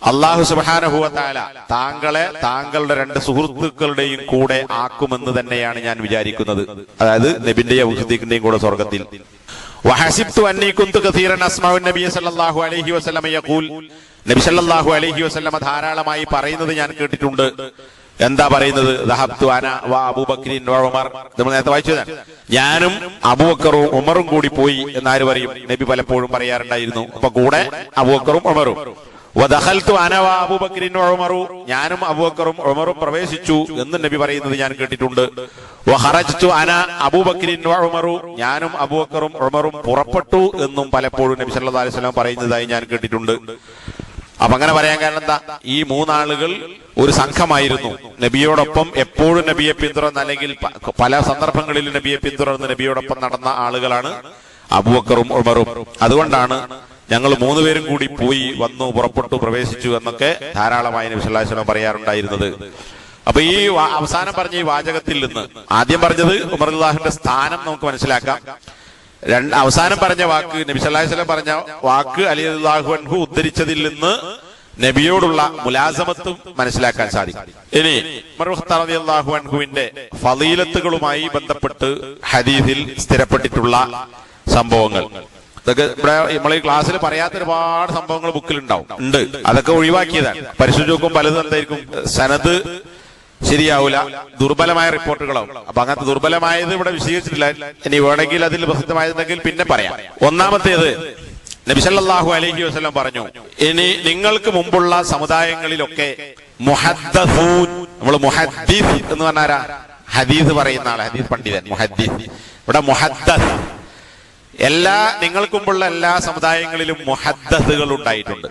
അള്ളാഹു സുബ്ഹാനഹു വ തആല താങ്കളെ താങ്കളുടെ രണ്ട് സുഹൃത്തുക്കളുടെയും കൂടെ ആക്കുമെന്ന് തന്നെയാണ് ഞാൻ വിചാരിക്കുന്നത്. അതായത് നബിന്റെയും സിദ്ദീഖിന്റെയും കൂടെ സ്വർഗ്ഗത്തിൽ. വഹസിബ്തു അന്നി കുന്തു കസീറൻ അസ്മഉ നബി സല്ലല്ലാഹു അലൈഹി വസല്ലം യഖൂൽ. നബി സല്ലല്ലാഹു അലൈഹി വസല്ലം ധാരാളമായി പറയുന്നത് ഞാൻ കേട്ടിട്ടുണ്ട്. എന്താ പറയുന്നത്? ദഹബ്തു അന വ അബൂബക്രിൻ വ ഉമർ. നമ്മൾ നേരത്തെ വായിച്ചതാണ്. ഞാനും അബൂബക്കറും ഉമറും കൂടി പോയി എന്നാര് പറയും? നബി പലപ്പോഴും പറയാറുണ്ടായിരുന്നു. അപ്പൊ കൂടെ അബൂബക്കറും ഉമറും. വദഖൽതു അന വ അബൂബക്രിൻ വ ഉമറു. ഞാനും അബൂബക്കറും ഉമറും പ്രവേശിച്ചു എന്ന് നബി പറയുന്നത് ഞാൻ കേട്ടിട്ടുണ്ട്. വഖറജ്തു അന അബൂബക്രിൻ വ ഉമറു. ഞാനും അബൂബക്കറും ഉമറും പുറപ്പെട്ടു എന്നും പലപ്പോഴും നബി സല്ലല്ലാഹു അലൈഹി വസല്ലം പറയുന്നതായി ഞാൻ കേട്ടിട്ടുണ്ട്. അപ്പൊ അങ്ങനെ പറയാൻ കാരണം എന്താ? ഈ മൂന്നാളുകൾ ഒരു സംഘമായിരുന്നു. നബിയോടൊപ്പം എപ്പോഴും നബിയെ പിന്തുടർന്ന് അല്ലെങ്കിൽ പല സന്ദർഭങ്ങളിലും നബിയെ പിന്തുടർന്ന് നബിയോടൊപ്പം നടന്ന ആളുകളാണ് അബൂബക്കറും ഉമറും. അതുകൊണ്ടാണ് ഞങ്ങൾ 3 പേരും കൂടി പോയി വന്നു, പുറപ്പെട്ടു, പ്രവേശിച്ചു എന്നൊക്കെ ധാരാളമായി നബി സല്ലല്ലാഹു അലൈഹി വസല്ലം പറയാറുണ്ടായിരുന്നത്. അപ്പൊ ഈ അവസാനം പറഞ്ഞ ഈ വാചകത്തിൽ നിന്ന് ആദ്യം പറഞ്ഞത് ഉമർ റളിയല്ലാഹുവിന്റെ സ്ഥാനം നമുക്ക് മനസ്സിലാക്കാം. അവസാനം പറഞ്ഞ വാക്ക്, നബി സല്ലല്ലാഹു അലൈഹി വസല്ലം പറഞ്ഞ വാക്ക് അലി റളിയല്ലാഹു അൻഹു ഉദ്ധരിച്ചതിൽ നിന്ന് നബിയോടുള്ള മുലാസമത്തും മനസ്സിലാക്കാൻ സാധിക്കും. ഇനി ഉമർ റളിയല്ലാഹു അൻഹുവിന്റെ ഫളീലത്തുകളുമായി ബന്ധപ്പെട്ട് ഹദീസിൽ സ്ഥിരപ്പെട്ടിട്ടുള്ള സംഭവങ്ങൾ, ഇതൊക്കെ ഇവിടെ നമ്മൾ ഈ ക്ലാസ്സിൽ പറയാത്ത ഒരുപാട് സംഭവങ്ങൾ ബുക്കിലുണ്ടാവും, ഉണ്ട്. അതൊക്കെ ഒഴിവാക്കിയതാണ്. പരിശോധിച്ച് നോക്കും പലതും എന്തായിരിക്കും, സനദ് ശരിയാവൂല, ദുർബലമായ റിപ്പോർട്ടുകളാവും. അപ്പൊ അങ്ങനത്തെ ദുർബലമായത് ഇവിടെ വിശദീകരിച്ചിട്ടില്ല. ഇനി വേണമെങ്കിൽ അതിൽ പ്രസിദ്ധമായതെങ്കിൽ പിന്നെ പറയാം. ഒന്നാമത്തേത്, നബി സല്ലല്ലാഹു അലൈഹി വസല്ലം പറഞ്ഞു, ഇനി നിങ്ങൾക്ക് മുമ്പുള്ള സമുദായങ്ങളിലൊക്കെ മുഹദ്ദസൂൻ, നമ്മൾ മുഹദ്ദിസ് എന്ന് പറഞ്ഞാരാ, ഹദീസ് പറയുന്ന ആള്, ഹദീസ് പണ്ഡിതൻ, മുഹദ്ദിസ്. ഇവിടെ മുഹദ്ദസ്, നിങ്ങൾക്ക് മുമ്പുള്ള എല്ലാ സമുദായങ്ങളിലും മുഹദ്ദസുകൾ ഉണ്ടായിട്ടുണ്ട്.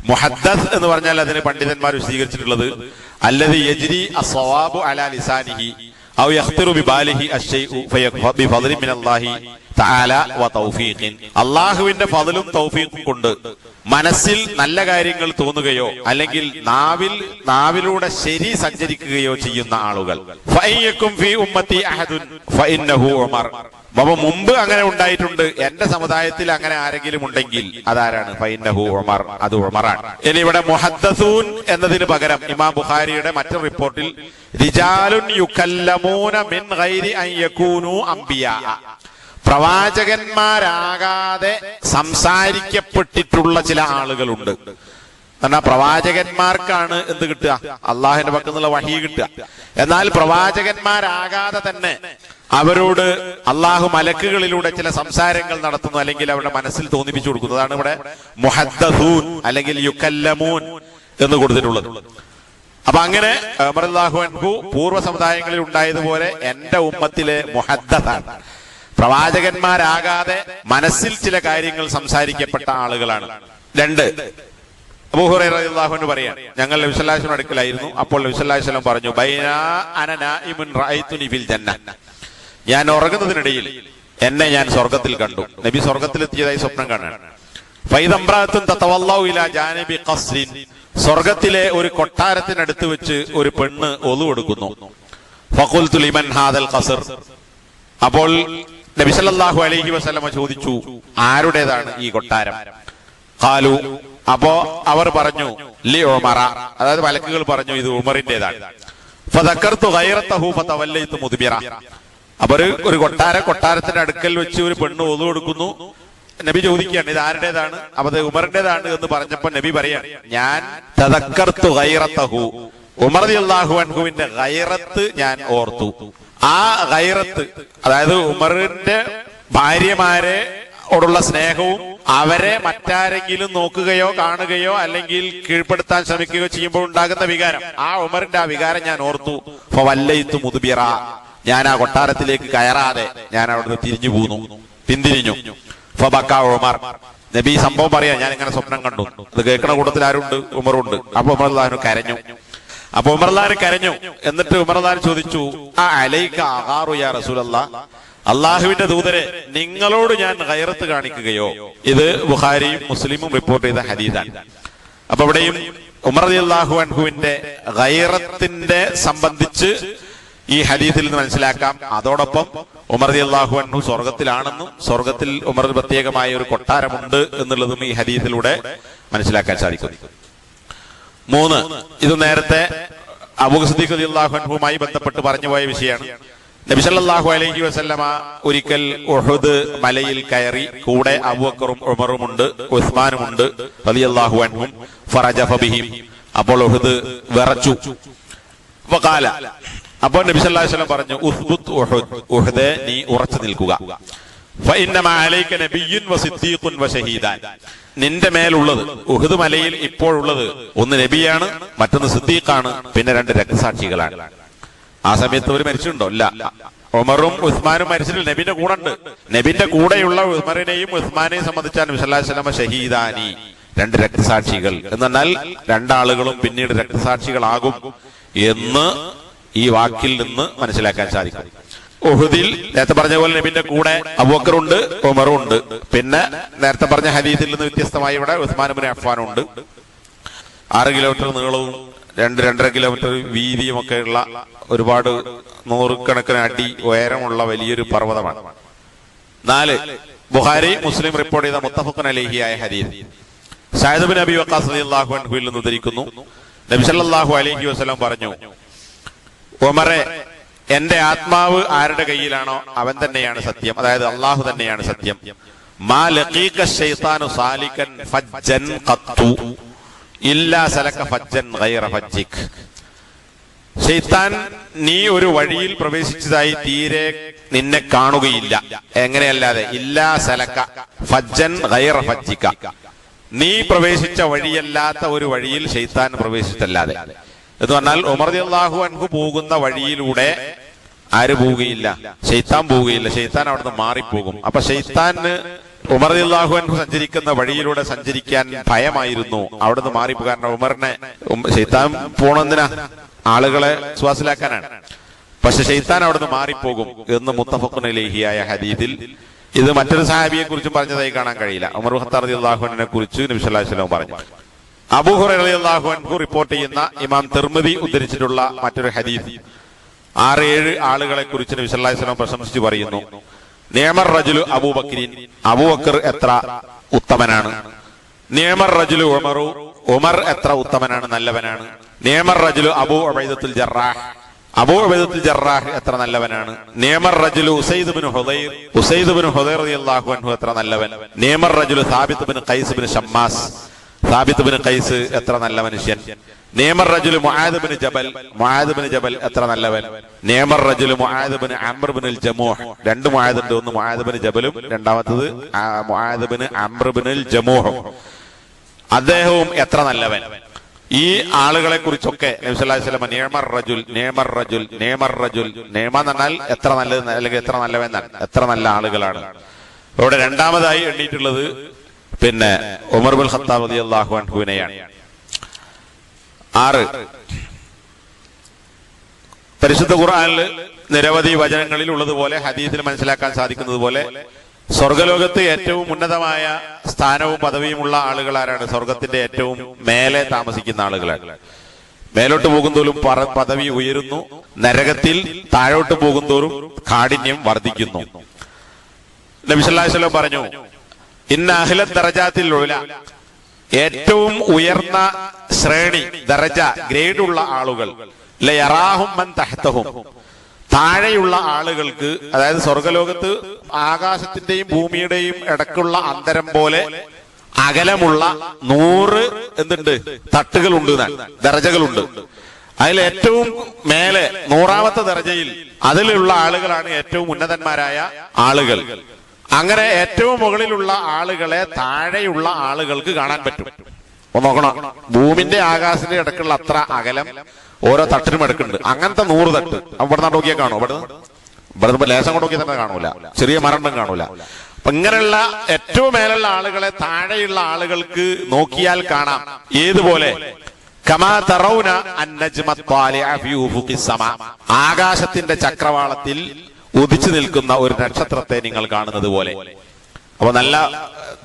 മുഹദ്ദസ് എന്ന് പറഞ്ഞാൽ അതിന് പണ്ഡിതന്മാർ വിശദീകരിച്ചിട്ടുള്ളത് അല്ലദീ യജ്രി അസ്സവാബു അലാ ലിസാനിഹി ഔ യഖ്തിറു ബിബാലിഹി അശ്ശൈഉ ബിഫദ്ലിൻ മിനല്ലാഹി തആല വ തൗഫീഖിൻ. അല്ലാഹുവിന്റെ ഫദ്ലും തൗഫീഖും കൊണ്ട് മനസ്സിൽ നല്ല കാര്യങ്ങൾ തോന്നുകയോ അല്ലെങ്കിൽ നാവിലൂടെ ശരി സഞ്ചരിക്കുകയോ ചെയ്യുന്ന ആളുകൾ. ഫഇയകും ഫീ ഉമ്മത്തി അഹദുൻ ഫഇന്നഹു ഉമർ. അപ്പൊ മുമ്പ് അങ്ങനെ ഉണ്ടായിട്ടുണ്ട്, എന്റെ സമുദായത്തിൽ അങ്ങനെ ആരെങ്കിലും ഉണ്ടെങ്കിൽ അതാരാണ്? ഫഇന്നഹു ഉമർ, അത് ഉമറാണ്. ഇനി ഇവിടെ മുഹദ്ദസൂൻ എന്നതിന് പകരം ഇമാം ബുഖാരിയുടെ മറ്റൊരു റിപ്പോർട്ടിൽ റിജാലുൻ യുകല്ലമൂന മിൻ ഗൈരി അൻ യകൂനു അംബിയാ, പ്രവാചകന്മാരാകാതെ സംസാരിക്കപ്പെട്ടിട്ടുള്ള ചില ആളുകളുണ്ട്. കാരണം പ്രവാചകന്മാർക്കാണ് എന്ത് കിട്ടുക? അള്ളാഹുവിന്റെ പക്കൽ നിന്നുള്ള വഹി കിട്ടുക. എന്നാൽ പ്രവാചകന്മാരാകാതെ തന്നെ അവരോട് അള്ളാഹു മലക്കുകളിലൂടെ ചില സംസാരങ്ങൾ നടത്തുന്നു, അല്ലെങ്കിൽ അവരുടെ മനസ്സിൽ തോന്നിപ്പിച്ചു കൊടുക്കുന്നു. അതാണ് ഇവിടെ മുഹദ്ദസൂൻ അല്ലെങ്കിൽ യുകല്ലമൂൻ എന്ന് കൊടുത്തിട്ടുള്ളത്. അപ്പൊ അങ്ങനെ ഉമർ റളിയല്ലാഹു അൻഹു പൂർവ്വ സമുദായങ്ങളിൽ ഉണ്ടായതുപോലെ എന്റെ ഉമ്മത്തിലെ മുഹദ്ദസാണ്, പ്രവാചകന്മാരാകാതെ മനസ്സിൽ ചില കാര്യങ്ങൾ സംസാരിക്കപ്പെട്ട ആളുകളാണ്. 2, അബൂ ഹുറൈറ റളിയല്ലാഹു അൻഹു പറയാൻ, ഞങ്ങൾ നബി സല്ലല്ലാഹു അലൈഹി വസല്ലം അടുക്കലായിരുന്നു. അപ്പോൾ നബി സല്ലല്ലാഹു അലൈഹി വസല്ലം പറഞ്ഞു, ബൈനാ അന നായിമുൻ റഅയ്തുനി ഫിൽ ജന്ന, ഞാൻ ഉറങ്ങുന്നതിനിടയിൽ എന്നെ ഞാൻ സ്വർഗത്തിൽ കണ്ടു. നബി സ്വർഗത്തിലെത്തിയതായി സ്വപ്നം കാണാൻ. ഫൈദംറാത്തുൻ തതവല്ലഉ ഇലാ ജാനിബി ഖസ്രിൻ, സ്വർഗത്തിലെ ഒരു കൊട്ടാരത്തിനടുത്ത് വെച്ച് ഒരു പെണ്ണ് ഒളു എടുക്കുന്നു. ഫഖുൽതു ലിമൻ ഹാദൽ ഖസ്ർ, അപ്പോൾ നബി സല്ലല്ലാഹു അലൈഹി വസല്ലം ചോദിച്ചു, ആരുടേതാണ് ഈ കൊട്ടാരം? ഖാലു, അപ്പോ അവർ പറഞ്ഞു, ലി ഉമറ, അതായത് മലക്കുകൾ പറഞ്ഞു ഇത് ഉമറിന്റേതാണ്. ഫദക്കർതു ഗൈറതഹു ഫതവല്ലൈതു മുദ്ബിറ, അപ്പൊ ഒരു കൊട്ടാരത്തിന്റെ അടുക്കൽ വെച്ച് ഒരു പെണ്ണ് ഒളു കൊടുക്കുന്നു. നബി ചോദിക്കുകയാണ് ഇത് ആരുടേതാണ്? അപ്പൊ അത് ഉമറിന്റേതാണ് എന്ന് പറഞ്ഞപ്പോ നബി പറയാണ്, ഞാൻ തദക്കർതു ഗൈറതഹു, ഉമർ റളിയല്ലാഹു അൻഹുവിന്റെ ഗൈറത്ത് ഞാൻ ഓർത്തു. ആ ഗൈറത്ത്, അതായത് ഉമറിന്റെ ഭാര്യമാരെ ഓടുള്ള സ്നേഹവും അവരെ മറ്റാരെങ്കിലും നോക്കുകയോ കാണുകയോ അല്ലെങ്കിൽ കീഴ്പ്പെടുത്താൻ ശ്രമിക്കുകയോ ചെയ്യുമ്പോൾ ഉണ്ടാകുന്ന വികാരം, ആ ഉമറിന്റെ ആ വികാരം ഞാൻ ഓർത്തു. ഫവല്ലൈതു മുദ്ബിറ, ഞാൻ ആ കൊട്ടാരത്തിലേക്ക് കയറാതെ ഞാൻ അവിടുന്ന് തിരിഞ്ഞു പോന്നു, പിന്തിരിഞ്ഞു. ഫബക്ക ഉമർ, നബി സംഭവം പറയാ, ഞാൻ ഇങ്ങനെ സ്വപ്നം കണ്ടു. അത് കേൾക്കണ കൂട്ടത്തിൽ ആരുണ്ട്? ഉമറുണ്ട്. അപ്പൊ ഉമർ റളിയല്ലാഹു കരഞ്ഞു. അപ്പൊ ഉമർ റളിയല്ലാഹു കരഞ്ഞു. എന്നിട്ട് ഉമർ റളിയല്ലാഹു ചോദിച്ചു, ആ അലൈക അഗാറു യാ റസൂലല്ലാഹ്, അള്ളാഹുവിന്റെ ദൂതരെ, നിങ്ങളോട് ഞാൻ ഗൈറത്ത് കാണിക്കുകയോ? ഇത് ബുഖാരിയും മുസ്ലിമും റിപ്പോർട്ട് ചെയ്ത ഹദീസാണ്. അപ്പൊ ഇവിടെയും ഉമർ റളിയല്ലാഹു അൻഹുവിന്റെ ഗൈറത്തിന്റെ സംബന്ധിച്ച് ഈ ഹദീസിൽ നിന്ന് മനസ്സിലാക്കാം. അതോടൊപ്പം ഉമർ റളിയല്ലാഹു അൻഹു സ്വർഗത്തിലാണെന്നും സ്വർഗത്തിൽ ഉമർ പ്രത്യേകമായ ഒരു കൊട്ടാരമുണ്ട് എന്നുള്ളതും ഈ ഹദീസിലൂടെ മനസ്സിലാക്കാൻ സാധിക്കും. 3, ഇത് നേരത്തെ അബൂ സിദ്ദീഖ് റളിയല്ലാഹു അൻഹുമായി ബന്ധപ്പെട്ട് പറഞ്ഞുപോയ വിഷയമാണ്. നബി സല്ലല്ലാഹു അലൈഹി വസല്ലമ ഒരിക്കൽ ഉഹുദ് മലയിൽ കയറി. കൂടെ അബൂബക്കറും ഉമറുമുണ്ട്, ഉസ്മാനുമുണ്ട് റളിയല്ലാഹു അൻഹും. ഫറജഫ ബിഹിം, അപ്പോൾ ഉഹുദ് വിറച്ചു. വഖാല, അപ്പോൾ നബി സല്ലല്ലാഹു അലൈഹി വസല്ലം പറഞ്ഞു, ഉസ്ബുത് ഉഹുദ്, ഉഹുദേ നീ ഉറച്ചു നിൽക്കുക. ഫഇന്നമ അലൈക നബിയ്യുൻ വസിദ്ദീഖുൻ വശഹീദാൻ, നിന്റെ മേലുള്ളത്, ഉഹുദ് മലയിൽ ഇപ്പോഴുള്ളത് ഒന്ന് നബിയാണ്, മറ്റൊന്ന് സിദ്ദീഖാണ്, പിന്നെ 2 രക്തസാക്ഷികളാണ്. ആ സമയത്ത് അവർ മരിച്ചിട്ടുണ്ടോ? ഇല്ല. ഉമറും ഉസ്മാനും മരിച്ചിട്ടില്ല, നബിന്റെ കൂടെ ഉണ്ട്. നബിന്റെ കൂടെയുള്ള ഉമറിനെയും ഉസ്മാനെയും സംബന്ധിച്ചാണ് നബി സല്ലല്ലാഹു അലൈഹി വസല്ലം ഷഹീദാനി, 2 രക്തസാക്ഷികൾ എന്നാൽ 2 ആളുകളും പിന്നീട് രക്തസാക്ഷികളാകും എന്ന് ഈ വാക്കിൽ നിന്ന് മനസ്സിലാക്കാൻ സാധിക്കും. ഉഹുദിൽ നേരത്തെ പറഞ്ഞ പോലെ നബിന്റെ കൂടെ അബൂബക്കറുണ്ട്, ഉമറും ഉണ്ട്. പിന്നെ നേരത്തെ പറഞ്ഞ ഹദീസിൽ നിന്ന് വ്യത്യസ്തമായി ഇവിടെ ഉസ്മാൻ ഇബ്നു അഫ്ഫാനും ഉണ്ട്. 6 കിലോമീറ്റർ നീളവും 2-2.5 കിലോമീറ്റർ വീതിയും ഒക്കെയുള്ള ഒരുപാട് നൂറുകണക്കിന് അടി ഉയരമുള്ള വലിയൊരു പർവ്വതമാണ്. 4 ബുഖാരി മുസ്ലിം റിപ്പോർട്ട് ചെയ്ത മുത്തഫഖുൻ അലൈഹിയായ ഹദീസ് സഅദ് ബിൻ അബി വഖാസ് റളിയല്ലാഹു അൻഹുവിൽ നിന്ന് ഉദ്ധരിക്കുന്നു. നബി സല്ലല്ലാഹു അലൈഹി വസല്ലം പറഞ്ഞു, ഉമറെ, എന്റെ ആത്മാവ് ആരുടെ കയ്യിലാണോ അവൻ തന്നെയാണ് സത്യം, അതായത് അള്ളാഹു തന്നെയാണ് സത്യം. മാ ലഖീക ശൈത്താനു സാലികൻ ഫജ്ജൻ ഖത്തു ഇല്ലാ സലക ഫജ്ജൻ ഗൈറ ഫജ്ജിക്. ശൈത്താൻ നീ ഒരു വഴിയിൽ പ്രവേശിച്ചതായി തീരെ നിന്നെ കാണുകയില്ല, എങ്ങനെയല്ലാതെ ഇല്ലാ സലക ഫജ്ജൻ ഗൈറ ഫജ്ജിക, നീ പ്രവേശിച്ച വഴിയല്ലാത്ത ഒരു വഴിയിൽ ശൈത്താൻ പ്രവേശിച്ചല്ലാതെ. എന്ന് പറഞ്ഞാൽ ഉമർ റളിയല്ലാഹു അൻഹു പോകുന്ന വഴിയിലൂടെ ആര് പോവുകയില്ല? ശൈത്താൻ പോവുകയില്ല. ശൈത്താൻ അവിടുന്ന് മാറിപ്പോകും. അപ്പൊ ശൈത്താന് ഉമർ റളിയല്ലാഹു അൻഹു സഞ്ചരിക്കുന്ന വഴിയിലൂടെ സഞ്ചരിക്കാൻ ഭയമായിരുന്നു, അവിടുന്ന് മാറിപ്പോ. കാരണം ഉമറിനെ ശൈത്താൻ പോണെന്തിനാ? ആളുകളെ സ്വാസിലാക്കാനാണ്. പക്ഷെ ശൈത്താൻ അവിടുന്ന് മാറിപ്പോകും എന്ന് മുത്തഫഖുൻ അലൈഹിയായ ഹദീസിൽ ഇത് മറ്റൊരു സഹാബിയെ കുറിച്ചും പറഞ്ഞതായി കാണാൻ കഴിയില്ല. ഉമർ ഖത്താബ് റളിയല്ലാഹു അൻഹുവിനെ കുറിച്ച് നബി സല്ലല്ലാഹു അലൈഹി വസല്ലം പറഞ്ഞു. അബൂ ഹുറൈറ റളിയല്ലാഹു അൻഹു റിപ്പോർട്ട് ചെയ്യുന്ന ഇമാം തിർമിദി ഉദ്ധരിച്ചിട്ടുള്ള മറ്റൊരു ഹദീസ് 6-7 ആളുകളെ കുറിച്ച് നബി സല്ലല്ലാഹു അലൈഹി വസല്ലം പ്രശംസിച്ച് പറയുന്നു. നിഅമർ റജുലു അബൂബക്കറിൻ, അബൂബക്കർ എത്ര ഉത്തമനാണ്. നിഅമർ റജുലു ഉമറു, ഉമർ എത്ര ഉത്തമനാണ്, നല്ലവനാണ്. നിഅമർ റജുലു അബൂ ഉബൈദത്തുൽ ജറാഹ്, അബൂ ഉബൈദത്തുൽ ജറാഹ് എത്ര നല്ലവനാണ്. നിഅമർ റജുലു ഉസൈദ് ഇബ്നു ഹുദൈർ, ഉസൈദ് ഇബ്നു ഹുദൈർ റളിയല്ലാഹു അൻഹു എത്ര നല്ലവൻ. നിഅമർ റജുലു സാബിത്ത് ഇബ്നു ഖൈസ് ഇബ്നു ഷമ്മാസ്, സാബിത്ത് ഇബ്നു ഖൈസ് എത്ര നല്ല മനുഷ്യൻ. നിഅമർ റജുലു മുആദ് ഇബ്നു ജബൽ, മുആദ് ഇബ്നു ജബൽ എത്ര നല്ലവൻ. നിഅമർ റജുലു മുആദ് ഇബ്നു അംർ ഇബ്നുൽ ജമൂഹ്, 2 മുആദ് ഉണ്ട്, ഒന്ന് മുആദ് ഇബ്നു ജബലും രണ്ടാമത്തത് മുആദ് ഇബ്നു അംർ ഇബ്നുൽ ജമൂഹ്, അദ്ദേഹവും എത്ര നല്ലവൻ. ഈ ആളുകളെ കുറിച്ചൊക്കെ നബി സല്ലല്ലാഹു അലൈഹി വസല്ലം നിഅമർ റജുൽ, നിഅമർ റജുൽ, നിഅമർ റജുൽ, നിഅമ എന്ന് പറഞ്ഞാൽ എത്ര നല്ലത്, അല്ലെങ്കിൽ എത്ര നല്ലവൻ, എത്ര നല്ല ആളുകളാണ്. ഇവിടെ രണ്ടാമതായി എണ്ണിയിട്ടുള്ളത് പിന്നെ ഉമർ ഇബ്നുൽ ഖത്താബ് റളിയല്ലാഹു അൻഹുവിനെയാണ്. 6 പരിശുദ്ധ ഖുർആനിൽ നിരവധി വചനങ്ങളിൽ ഉള്ളതുപോലെ ഹദീസിൽ മനസ്സിലാക്കാൻ സാധിക്കുന്നത് പോലെ സ്വർഗലോകത്ത് ഏറ്റവും ഉന്നതമായ സ്ഥാനവും പദവിയുമുള്ള ആളുകൾ ആരാണ്? സ്വർഗത്തിന്റെ ഏറ്റവും മേലെ താമസിക്കുന്ന ആളുകളാണ്. മേലോട്ട് പോകുന്തോറും പദവി ഉയരുന്നു, നരകത്തിൽ താഴോട്ട് പോകുന്തോറും കാഠിന്യം വർദ്ധിക്കുന്നു. നബി സല്ലല്ലാഹു അലൈഹി വസല്ലം പറഞ്ഞു, ഇന്ന അഹ്ലദ് ദറജാത്തിൽ ഉല, ഏറ്റവും ഉയർന്ന ശ്രേണി, ദറജ, ഗ്രേഡുള്ള ആളുകൾ, ലയറാഹും മൻ തഹ്തഹും, താഴെയുള്ള ആളുകൾക്ക്, അതായത് സ്വർഗലോകത്ത് ആകാശത്തിന്റെയും ഭൂമിയുടെയും ഇടക്കുള്ള അന്തരം പോലെ അകലമുള്ള 100 എന്തുണ്ട്, തട്ടുകളുണ്ട്, ദറജകളുണ്ട്. അതിൽ ഏറ്റവും മേലെ 100ാമത്തെ ദറജയിൽ അതിലുള്ള ആളുകളാണ് ഏറ്റവും ഉന്നതന്മാരായ ആളുകൾ. അങ്ങനെ ഏറ്റവും മുകളിലുള്ള ആളുകളെ താഴെയുള്ള ആളുകൾക്ക് കാണാൻ പറ്റും. ഒന്ന് നോക്കണം, ഭൂമിന്റെ ആകാശത്തിന്റെ ഇടക്കുള്ള അത്ര അകലം ഓരോ തട്ടിനും എടുക്കുന്നുണ്ട്. അങ്ങനത്തെ 100 തട്ട് അവിടെ നോക്കിയാൽ കാണും. ഇവിടെ ലേശം കൊണ്ട് നോക്കിയാൽ തന്നെ കാണൂല, ചെറിയ മരണം കാണൂല. അപ്പൊ ഇങ്ങനെയുള്ള ഏറ്റവും മേലുള്ള ആളുകളെ താഴെയുള്ള ആളുകൾക്ക് നോക്കിയാൽ കാണാം. ഏതുപോലെ? കമാ തറൗന അന്നജ്മ ത്വാലിഅ ഫീ ഉഫുഖിസ് സമാ, ആകാശത്തിന്റെ ചക്രവാളത്തിൽ ഉദിച്ചു നിൽക്കുന്ന ഒരു നക്ഷത്രത്തെ നിങ്ങൾ കാണുന്നത് പോലെ. അപ്പൊ നല്ല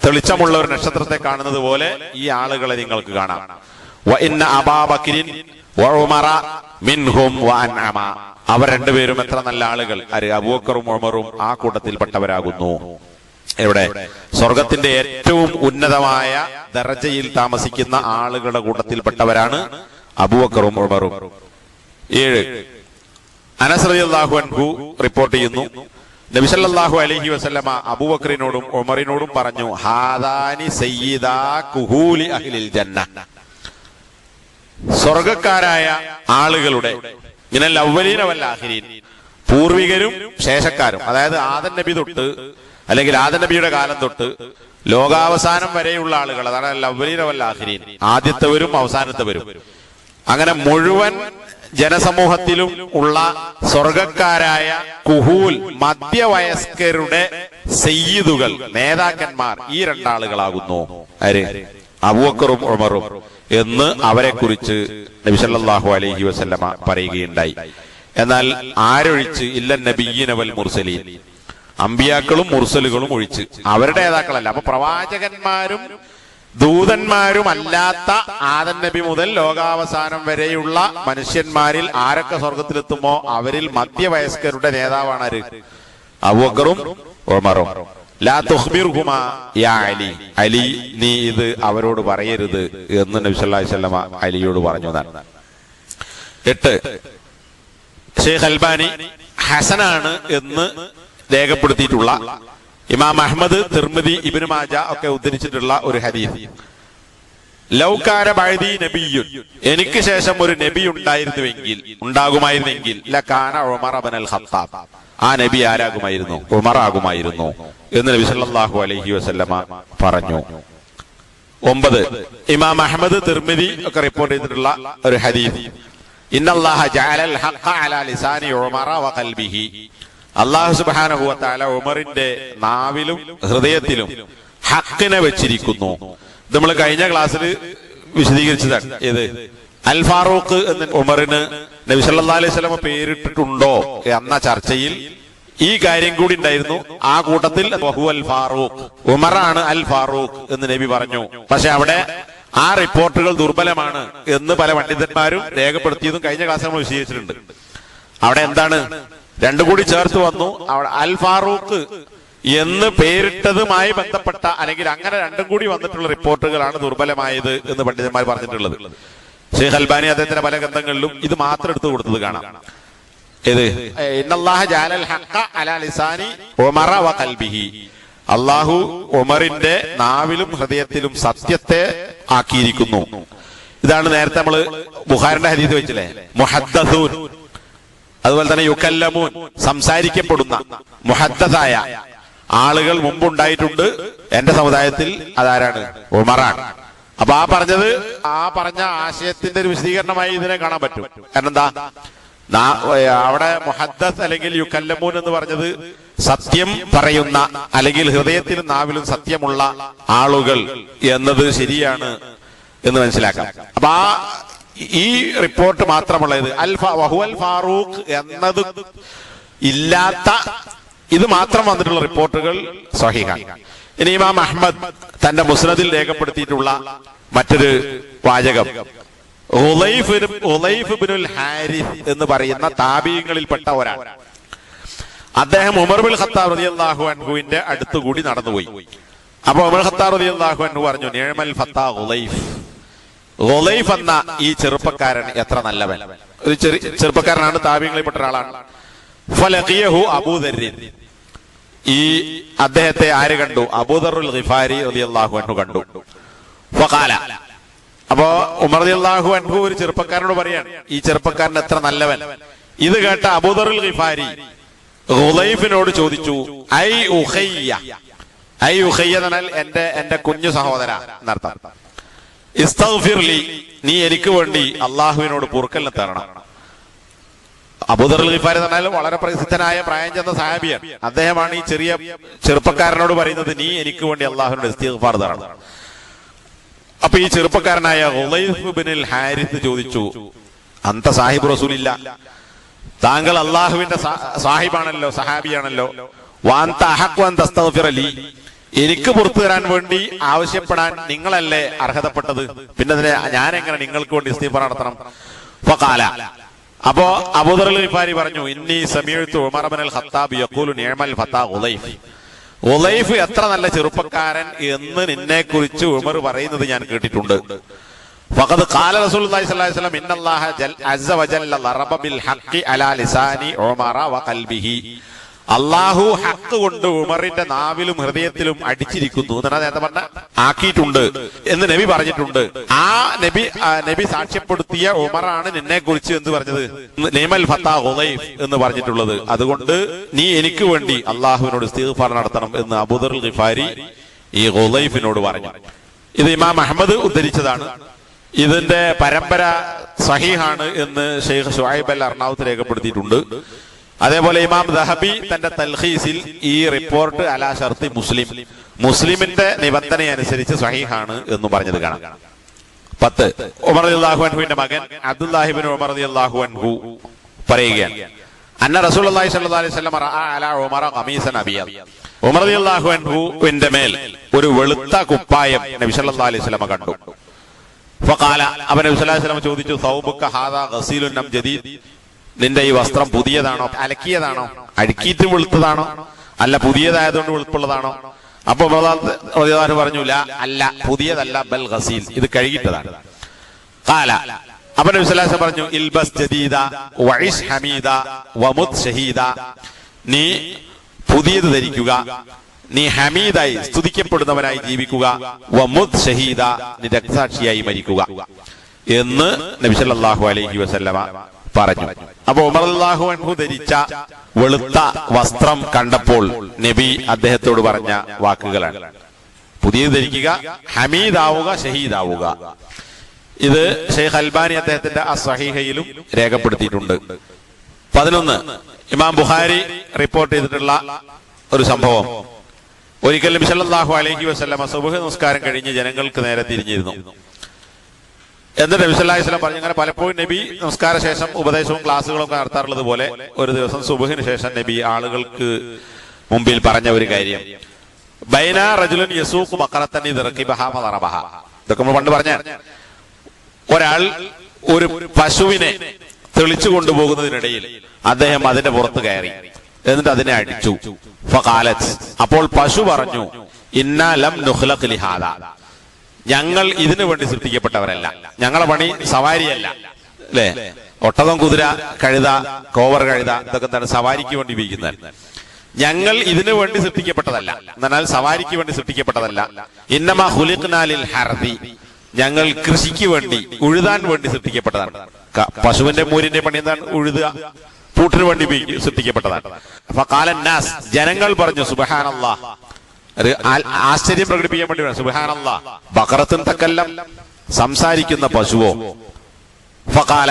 തെളിച്ചമുള്ള ഒരു നക്ഷത്രത്തെ കാണുന്നത് പോലെ ഈ ആളുകളെ നിങ്ങൾക്ക് കാണാം. വ ഇന്ന അബൂബക്കറിൻ വ ഉമറ മിൻഹും വ അൻഅമ, അവർ രണ്ടുപേരും എത്ര നല്ല ആളുകൾ. അബൂബക്കറും ഉമറും ആ കൂട്ടത്തിൽപ്പെട്ടവരാകുന്നു. എവിടെ? സ്വർഗത്തിന്റെ ഏറ്റവും ഉന്നതമായ ദറജയിൽ താമസിക്കുന്ന ആളുകളുടെ കൂട്ടത്തിൽപ്പെട്ടവരാണ് അബൂബക്കറും ഉമറും. 7 അനസ് റളിയല്ലാഹു അൻഹു റിപ്പോർട്ട് ചെയ്യുന്നു, നബി സല്ലല്ലാഹു അലൈഹി വസല്ലമ അബൂബക്കറിനോടും ഉമറിനോടും പറഞ്ഞു, ഹാദാനി സയ്യിദാ കുഹൂലി അഹ്ലിൽ ജന്ന, സ്വർഗക്കാരായ ആളുകളുടെ മിനൽ അവ്വലീന വൽ ആഖിരീൻ, പൂർവികരും ശേഷക്കാരും, അതായത് ആദം നബി തൊട്ട് അല്ലെങ്കിൽ ആദം നബിയുടെ കാലം തൊട്ട് ലോകാവസാനം വരെയുള്ള ആളുകൾ, അതാണ് അൽ അവ്വലീന വൽ ആഖിരീൻ, ആദ്യത്തെവരും അവസാനത്തെവരും. അങ്ങനെ മുഴുവൻ ജനസമൂഹത്തിലും ഉള്ള സ്വർഗക്കാരായ കുഹൂൽ, മധ്യവയസ്കരുടെ സയ്യിദുകൾ, നേതാക്കന്മാർ ഈ 2 ആളുകളാകുന്നു. ആര്? അബൂബക്കറും ഉമറും എന്ന് അവരെ കുറിച്ച് നബി സല്ലല്ലാഹു അലൈഹി വസല്ലമ പറയുകയുണ്ടായി. എന്നാൽ ആരൊഴിച്ച് ഇല്ല നബിയ്യിന വൽ മുർസലീൻ, അമ്പിയാക്കളും മുർസലുകളും ഒഴിച്ച്, അവരുടെ നേതാക്കളല്ല. അപ്പൊ പ്രവാചകന്മാരും ദൂതന്മാരും അല്ലാത്ത ആദം നബി മുതൽ ലോകാവസാനം വരെയുള്ള മനുഷ്യന്മാരിൽ ആരൊക്കെ സ്വർഗത്തിലെത്തുമോ അവരിൽ മധ്യവയസ്കരുടെ നേതാവാണ് ആര്? അബൂബക്കറും ഉമറും. ലാ തുഖ്ബിർഹുമാ യാ അലി, അലി നീ ഇത് അവരോട് പറയരുത് എന്ന് നബി സല്ലല്ലാഹു അലൈഹി വസല്ലമ അലിയോട് പറഞ്ഞു. 8 ഷെയ്ഖ് അൽബാനി ഹസനാണ് എന്ന് രേഖപ്പെടുത്തിയിട്ടുള്ള ഇമാം അഹ്മദ്, തിർമിദി, ഇബ്നു മാജ ഒക്കെ ഉദ്ധരിച്ചിട്ടുള്ള ഒരു ഹദീസ്. ലൗകാന ബഅദി നബിയ്യുൻ, എനിക്ക് ശേഷം ഒരു നബി ഉണ്ടാകുമായിരുന്നെങ്കിൽ ലകാന ഉമർ ഇബ്നുൽ ഖത്താബ്, ആ നബി ആരാകുമായിരുന്നു? ഉമർ ആകുമായിരുന്നു എന്ന് നബി സല്ലല്ലാഹു അലൈഹി വസല്ലമ പറഞ്ഞു. 9 ഇമാം അഹ്മദ്, തിർമിദി ഒക്കെ റിപ്പോർട്ട് ചെയ്തിട്ടുള്ള ഒരു ഹദീസ്. ഇന്നല്ലാഹ ജഅലൽ ഹഖ്ഖ അലാ ലിസാനി ഉമറ വ ഖൽബിഹി, അല്ലാഹു സുബ്ഹാനഹു വ തആല ഉമറിന്റെ നാവിലും ഹൃദയത്തിലും ഹഖിനെ വെച്ചിരിക്കുന്നു. നമ്മൾ കഴിഞ്ഞ ക്ലാസ്സിൽ വിശദീകരിച്ചതാണ്. ഏത്? അൽ ഫാറൂഖ് എന്ന് ഉമറിന് നബി സല്ലല്ലാഹു അലൈഹി വസല്ലം പേരിട്ടിട്ടുണ്ടോ എന്ന ചർച്ചയിൽ ഈ കാര്യം കൂടി ഉണ്ടായിരുന്നു. ആ കൂട്ടത്തിൽ വഹുവൽ ഫാറൂഖ്, ഉമറാണ് അൽ ഫാറൂഖ് എന്ന് നബി പറഞ്ഞു. പക്ഷെ അവിടെ ആ റിപ്പോർട്ടുകൾ ദുർബലമാണ് എന്ന് പല പണ്ഡിതന്മാരും രേഖപ്പെടുത്തിയതും കഴിഞ്ഞ ക്ലാസ് നമ്മൾ വിശദീകരിച്ചിട്ടുണ്ട്. അവിടെ എന്താണ്? രണ്ടു കൂടി ചേർത്ത് വന്നു. അവിടെ അൽ ഫാറൂഖ് എന്ന് പേരിട്ടതുമായി ബന്ധപ്പെട്ട അല്ലെങ്കിൽ അങ്ങനെ രണ്ടും കൂടി വന്നിട്ടുള്ള റിപ്പോർട്ടുകളാണ് ദുർബലമായത് എന്ന് പണ്ഡിതന്മാർ പറഞ്ഞിട്ടുള്ളത്. ഷെയ്ഖ് അൽബാനി അദ്ദേഹത്തിന്റെ പല ഗ്രന്ഥങ്ങളിലും ഇത് മാത്രം എടുത്തു കൊടുത്തത് കാണാം. ഇത് ഇന്നല്ലാഹ ജഅലൽ ഹഖ്ഖ അലാ ലിസാനി ഉമറ വ ഖൽബിഹി, അല്ലാഹു ഉമറിന്റെ നാവിലും ഹൃദയത്തിലും സത്യത്തെ ആക്കിയിരിക്കുന്നു. ഇതാണ് നേരത്തെ നമ്മള് ബുഖാരിന്റെ ഹദീസ് വെച്ചില്ലേ, മുഹദ്ദസൂൻ, അതുപോലെ തന്നെ യുക്കല്ലമൂൻ, സംസാരിക്കപ്പെടുന്ന മുഹദ്ദസായ ആളുകൾ മുമ്പുണ്ടായിട്ടുണ്ട് എന്റെ സമുദായത്തിൽ. അതാരാണ്? ഉമറാണ്. അപ്പൊ ആ പറഞ്ഞ ആശയത്തിന്റെ ഒരു വിശദീകരണമായി ഇതിനെ കാണാൻ പറ്റും. കാരണം എന്താ, അവിടെ മുഹദ്ദസ് അല്ലെങ്കിൽ യുക്കല്ലമൂൻ എന്ന് പറഞ്ഞത് സത്യം പറയുന്ന അല്ലെങ്കിൽ ഹൃദയത്തിലും നാവിലും സത്യമുള്ള ആളുകൾ എന്നത് ശരിയാണ് എന്ന് മനസ്സിലാക്കാം. അപ്പൊ ഈ റിപ്പോർട്ട് മാത്രമുള്ളത് വഹുവൽ ഫാറൂഖ് എന്നത് ഇല്ലാത്ത ഇത് മാത്രം വന്നിട്ടുള്ള റിപ്പോർട്ടുകൾ സ്വഹീഹാണ്. ഇനി ഇമാം അഹ്മദ് തന്റെ മുസ്നദിൽ രേഖപ്പെടുത്തിയിട്ടുള്ള മറ്റൊരു വാചകം, ഉളൈഫ് ഇബ്നുൽ ഹാരിസ് എന്ന് പറയുന്ന താബീങ്ങളിൽപ്പെട്ട ഒരാൾ, അദ്ദേഹം ഉമർ ബിൻ ഖത്താബ് റളിയല്ലാഹു അൻഹുവിന്റെ അടുത്തുകൂടി നടന്നുപോയി. അപ്പൊ ഉമർ ഖത്താബ് റളിയല്ലാഹു അൻഹു പറഞ്ഞു, നിഅമൽ ഫത്താ ഉളൈഫ് എന്ന ഈ ചെറുപ്പക്കാരൻ എത്ര നല്ലവൻ. ഒരു ചെറുപ്പക്കാരനാണ്, താബീങ്ങളിൽപ്പെട്ട ഒരാളാണ്. ഫലഖിയഹു അബൂദർരിൻ, ഈ അദ്ദേഹത്തെ ആര് കണ്ടു? അബൂദറുൽ ഗിഫാരി റളിയല്ലാഹു അൻഹു കണ്ടു. ഫഖാല, അപ്പോ ഉമർ റളിയല്ലാഹു അൻഹു ഒരു ചെറുപ്പക്കാരനോട് പറയാണ്, ഈ ചെറുപ്പക്കാരൻ എത്ര നല്ലവൻ. ഇത് കേട്ട അബൂദറുൽ ഗിഫാരി ഉളൈഫിനോട് ചോദിച്ചു, ഐ ഉഖയ്യ എന്നാൽ എന്റെ കുഞ്ഞു സഹോദര എന്നർത്ഥം. ഇസ്തഗ്ഫിർ ലി, നീ എനിക്ക് വേണ്ടി അള്ളാഹുവിനോട് പൊറുക്കലിനെ തരണം. അബൂദറുൽ ഗിഫാരി എന്ന് പറഞ്ഞാൽ വളരെ പ്രസിദ്ധനായ പ്രായം ചെന്ന സഹാബിയാണ്. അദ്ദേഹമാണ് ഈ ചെറുപ്പക്കാരനോട് പറയുന്നത്, നീ എനിക്ക് വേണ്ടി അള്ളാഹുവിനോട് ഇസ്തിഗ്ഫാർ തരണം. അപ്പൊ ഈ ചെറുപ്പക്കാരനായ ഉളൈഫ് ഇബ്നുൽ ഹാരിസ് ചോദിച്ചു, അന്ത സാഹിബ് റസൂലില്ല, താങ്കൾ അള്ളാഹുവിന്റെ സാഹിബാണല്ലോ, സഹാബിയാണല്ലോ. വാന്ത അഹഖു അൻ തസ്തഗ്ഫിറ ലി, എനിക്ക് പുറത്തു തരാൻ വേണ്ടി ആവശ്യപ്പെടാൻ നിങ്ങളല്ലേ അർഹതപ്പെട്ടത്, പിന്നെ ഞാൻ എങ്ങനെ നിങ്ങൾക്ക് വേണ്ടി ഇസ്തിഗ്ഫാർ നടത്തണം? ഫഖാല, അപ്പോ അബൂദറുൽ ഗിഫാരി പറഞ്ഞു, ഇന്നി സമീഅതു ഉമർ ഇബ്നുൽ ഖത്താബ് യഖൂലു നിഅമൽ ഫത്താ ഉളൈഫ് എത്ര നല്ല ചെറുപ്പക്കാരൻ എന്ന് നിന്നെ കുറിച്ച് ഉമർ പറയുന്നത് ഞാൻ കേട്ടിട്ടുണ്ട്. ഫഖദ് ഖാല റസൂലുള്ളാഹി സ്വല്ലല്ലാഹു അലൈഹി വസല്ലം ഇന്നല്ലാഹ അസ്സ വജല്ല ളറബ ബിൽ ഹഖ്ഖി അലാ ലിസാനി ഉമറ വ ഖൽബിഹി, അല്ലാഹു ഹഖ് കൊണ്ട് ഉമറിന്റെ നാവിലും ഹൃദയത്തിലും അടിച്ചിരിക്കുന്നു എന്നാണ് നേരത്തെ പറഞ്ഞ ആക്കിയിട്ടുണ്ട് എന്ന് നബി പറഞ്ഞിട്ടുണ്ട്. ആ നബി സാക്ഷ്യപ്പെടുത്തിയ ഉമറാണ് നിന്നെ കുറിച്ച് എന്ന് പറഞ്ഞത് നിഅമൽ ഫത്താ ഉളൈഫ് എന്ന് പറഞ്ഞിട്ടുള്ളത്. അതുകൊണ്ട് നീ എനിക്ക് വേണ്ടി അള്ളാഹുവിനോട് ഇസ്തിഗ്ഫാർ നടത്തണം എന്ന് അബൂദറുൽ ഗിഫാരി ഈ ഉളൈഫിനോട് പറഞ്ഞു. ഇത് ഇമാം അഹ്മദ് ഉദ്ധരിച്ചതാണ്. ഇതിന്റെ പരമ്പര സഹീഹാണ് എന്ന് ഷെയ്ഖ് ശുഐബ് അൽ അർണൗത്ത് രേഖപ്പെടുത്തിയിട്ടുണ്ട്. അതേപോലെ ഇമാം ദഹബി തന്റെ തൽഖീസിൽ ഈ റിപ്പോർട്ട് അലാ ഷർത്തി മുസ്ലിമിന്റെ നിബന്ധന അനുസരിച്ച് സഹീഹാണ് എന്ന് പറഞ്ഞത് കാണാം. 10 ഉമർ റളിയല്ലാഹു അൻഹുവിന്റെ മകൻ അബ്ദുല്ലാഹി ഇബ്നു ഉമർ റളിയല്ലാഹു അൻഹു പറയുകയാണ്. അന്ന റസൂലുള്ളാഹി സ്വല്ലല്ലാഹു അലൈഹി വസല്ലം റഅ അലാ ഉമറ ഖമീസൻ അബിയദ്. ഉമർ റളിയല്ലാഹു അൻഹുവിന്റെ മേൽ ഒരു വെളുത്ത കുപ്പായം നബി സല്ലല്ലാഹു അലൈഹി വസല്ലം കണ്ടു. ഫഖാല, അപ്പോൾ നബി സല്ലല്ലാഹു അലൈഹി വസല്ലം ചോദിച്ചു, സൗബുക ഹാദാ ഗസീലുൻ അം ജദീദ്? നിന്റെ ഈ വസ്ത്രം പുതിയതാണോ, അലക്കിയതാണോ, അഴുക്കിയിട്ട് വെളുത്തതാണോ, അല്ല പുതിയതായതുകൊണ്ട് വെളുപ്പുള്ളതാണോ? അപ്പൊ റളിയല്ലാഹു പറഞ്ഞു, ലാ, അല്ല, പുതിയതല്ല, ബൽ ഗസീൽ, ഇത് കഴുകിയിട്ടതാണ്. ഖാല, അപ്പോൾ നബി സല്ലല്ലാഹു അലൈഹി വസല്ലം പറഞ്ഞു, ഇൽബസ് ജദീദ വഇസ് ഹമീദ വമുത് ഷഹീദ. നീ പുതിയത് ധരിക്കുക, നീ ഹമീദായി സ്തുതിക്കപ്പെടുന്നവനായി ജീവിക്കുക, വമുത് ഷഹീദ, നീ രക്തസാക്ഷിയായി മരിക്കുക എന്ന് നബി സല്ലല്ലാഹു അലൈഹി വസല്ലമ പറഞ്ഞു. അപ്പൊ ഉമർ റളിയല്ലാഹു അൻഹു ധരിച്ച വെളുത്ത വസ്ത്രം കണ്ടപ്പോൾ നബി അദ്ദേഹത്തോട് പറഞ്ഞ വാക്കുകളാണ്: പുതിയത് ധരിക്കുക, ഹമീദാവുക, ഷഹീദാവുക. ഇത് ഷെയ്ഖ് അൽബാനി അദ്ദേഹത്തിന്റെ അസ്സഹീഹയിലും രേഖപ്പെടുത്തിയിട്ടുണ്ട്. 11, ഇമാം ബുഖാരി റിപ്പോർട്ട് ചെയ്തിട്ടുള്ള ഒരു സംഭവം. ഒരിക്കൽ നബി സല്ലല്ലാഹു അലൈഹി വസല്ലമ സുബ്ഹ് നമസ്കാരം കഴിഞ്ഞ് ജനങ്ങൾക്ക് നേരെ തിരിഞ്ഞിരുന്നു. എന്നിട്ട് നബി സല്ലല്ലാഹു അലൈഹി വസല്ലം പറഞ്ഞു, അങ്ങനെ പലപ്പോഴും നബി നമസ്കാര ശേഷം ഉപദേശവും ക്ലാസ്സുകളും ഒക്കെ നടത്താറുള്ളത് പോലെ ഒരു ദിവസം സുബ്ഹിന് ശേഷം നബി ആളുകൾക്ക് മുമ്പിൽ പറഞ്ഞ ഒരു കാര്യം: ബൈന റജുലുൻ യസൂഖു ബഖറത്തൻ ഇദ്റഖിബഹ ഫദറബഹ. ഇതൊക്കെ നമ്മൾ പണ്ട് പറഞ്ഞ ഒരാൾ ഒരു പശുവിനെ തെളിച്ചു കൊണ്ടുപോകുന്നതിനിടയിൽ അദ്ദേഹം അതിന്റെ പുറത്ത് കയറി, എന്നിട്ട് അതിനെ അടിച്ചു. ഫഖാലത്ത്, അപ്പോൾ പശു പറഞ്ഞു, ഇന്നാ ലം നുഖ്ലഖ് ലിഹാദാ, ഞങ്ങൾ ഇതിനു വേണ്ടി സൃഷ്ടിക്കപ്പെട്ടവരല്ല, ഞങ്ങളെ പണി സവാരിയല്ല, അല്ലെ? ഒട്ടകം, കുതിര, കഴുത, കോവർ കഴുത, ഇതൊക്കെ എന്താണ് സവാരിക്ക് വേണ്ടി ഉപയോഗിക്കുന്നത്. ഞങ്ങൾ ഇതിനു വേണ്ടി സൃഷ്ടിക്കപ്പെട്ടതല്ല, എന്നാൽ സവാരിക്ക് വേണ്ടി സൃഷ്ടിക്കപ്പെട്ടതല്ല. ഇന്നമാ ഖുലിഖ്നാ ലിൽ ഹർദി, ഞങ്ങൾ കൃഷിക്ക് വേണ്ടി, ഉഴുതാൻ വേണ്ടി സൃഷ്ടിക്കപ്പെട്ടതാണ്. പശുവിന്റെ മൂരിന്റെ പണി എന്താണ്? ഉഴുതുക, പൂട്ടിന് വേണ്ടി സൃഷ്ടിക്കപ്പെട്ടതാണ്. ഫഖാലൻ നാസ്, ജനങ്ങൾ പറഞ്ഞു, സുബ്ഹാനല്ലാഹ്, ആശ്ചര്യം പ്രകടിപ്പിക്കാൻ വേണ്ടി സുബ്ഹാനല്ലാഹ്, ബഖറത്തുൻ തകല്ലം, സംസാരിക്കുന്ന പശുവോ? ഫഖാല,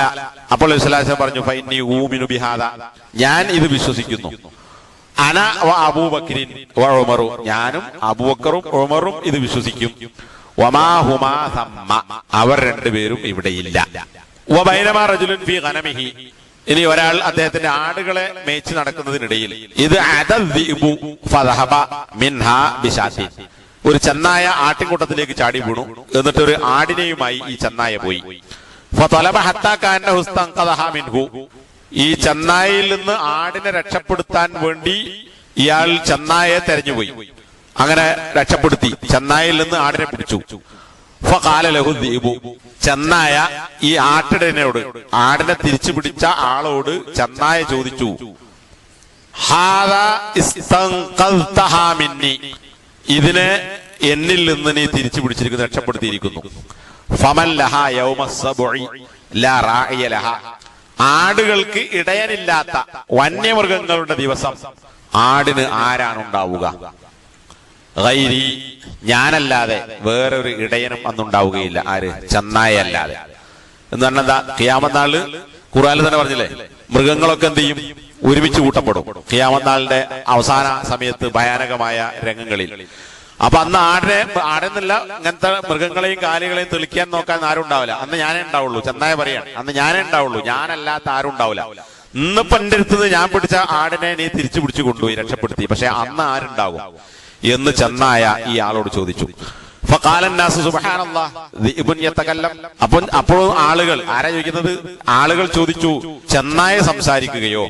അപ്പോൾ നബി സല്ലല്ലാഹു അലൈഹി വസല്ലം പറഞ്ഞു, ഫഇന്നി ഊമിനു ബിഹാദാ, ഞാൻ ഇത് വിശ്വസിക്കുന്നു. അന വ അബൂബക്രിൻ വ ഉമറു, ഞാനും അബൂബക്കറും ഉമറും ഇത് വിശ്വസിക്കും. വമാ ഹുമാ സമ്മ, അവർ രണ്ടുപേരും ഇവിടെയില്ല. വ ബൈനമാ റജുലുൻ ഫീ ഗനമിഹി, ഇനി ഒരാൾ അദ്ദേഹത്തിന്റെ ആടുകളെ മേച്ച് നടക്കുന്നതിനിടയിൽ ഇത് അദദ്ദിബു ഫദഹബ മിൻഹാ ബിശാത്തിൻ, ഒരു ചെന്നായ ആട്ടിൻകൂട്ടത്തിലേക്ക് ചാടി വീണു. എന്നിട്ട് ഒരു ആടിനെയുമായി ഈ ചെന്നായ പോയി. ഫതലബ ഹത്താ കാന്നഹു ഇസ്തൻഖദഹ മിൻഹു, ഈ ചെന്നായയിൽ നിന്ന് ആടിനെ രക്ഷപ്പെടുത്താൻ വേണ്ടി ഇയാൾ ചെന്നായയെ തെരഞ്ഞുപോയി. അങ്ങനെ രക്ഷപ്പെടുത്തി, ചെന്നായയിൽ നിന്ന് ആടിനെ പിടിച്ചു. ഫഖാല ലഹു ദീബു, ചെന്നായ ഈ ആട്ടിടനോട്, ആടിനെ തിരിച്ചു പിടിച്ച ആളോട് ചെന്നായ ചോദിച്ചു, ഹാദാ ഇസ്തൻഖദ്തഹാ മിന്നി, ഇതിനെ എന്നിൽ നിന്ന് നീ തിരിച്ചു പിടിച്ചിരിക്കുന്നു, രക്ഷപ്പെടുത്തിയിരിക്കുന്നു. ഫമൻ ലഹാ യൗമസ്സബുഇ ലാ റാഇയ ലഹാ, ആടുകൾക്ക് ഇടയനില്ലാത്ത വന്യമൃഗങ്ങളുടെ ദിവസം ആടിന് ആരാണുണ്ടാവുക? ഗൈരി, ഞാനല്ലാതെ വേറൊരു ഇടയനും അന്നുണ്ടാവുകയില്ല. ആര്? ചെന്നായ അല്ലാതെ. എന്ന് പറഞ്ഞാ ഖിയാമത്ത് നാളില് ഖുർആനിൽ തന്നെ പറഞ്ഞില്ലേ, മൃഗങ്ങളൊക്കെ എന്ത് ചെയ്യും? ഒരുമിച്ച് കൂട്ടപ്പെടും ഖിയാമത്ത് നാളിന്റെ അവസാന സമയത്ത് ഭയാനകമായ രംഗങ്ങളിൽ. അപ്പൊ അന്ന് ആടെന്നല്ല, ഇങ്ങനത്തെ മൃഗങ്ങളെയും കാലികളെയും തെളിക്കാൻ നോക്കാൻ ആരും ഉണ്ടാവില്ല. അന്ന് ഞാനേ ഉണ്ടാവുള്ളൂ. ചെന്നായ പറയാണ്, അന്ന് ഞാനേ ഉണ്ടാവുള്ളൂ, ഞാനല്ലാത്ത ആരും ഉണ്ടാവില്ല. ഇന്നിപ്പോ എന്റെ അടുത്ത് ഞാൻ പിടിച്ച ആടിനെ നീ തിരിച്ചു പിടിച്ചു കൊണ്ടുപോയി, രക്ഷപ്പെടുത്തി, പക്ഷെ അന്ന് ആരുണ്ടാകും എന്ന് ചെന്നായ ഈ ആളോട് ചോദിച്ചു. ഫഖാലന്നാസു സുബ്ഹാനല്ലാഹ് ദിബ്ഉൻ യതകല്ലം, അപ്പോഴും ആളുകൾ, ആരാ ചോദിക്കുന്നത്? ആളുകൾ ചോദിച്ചു, ചെന്നായ സംസാരിക്കുകയോ?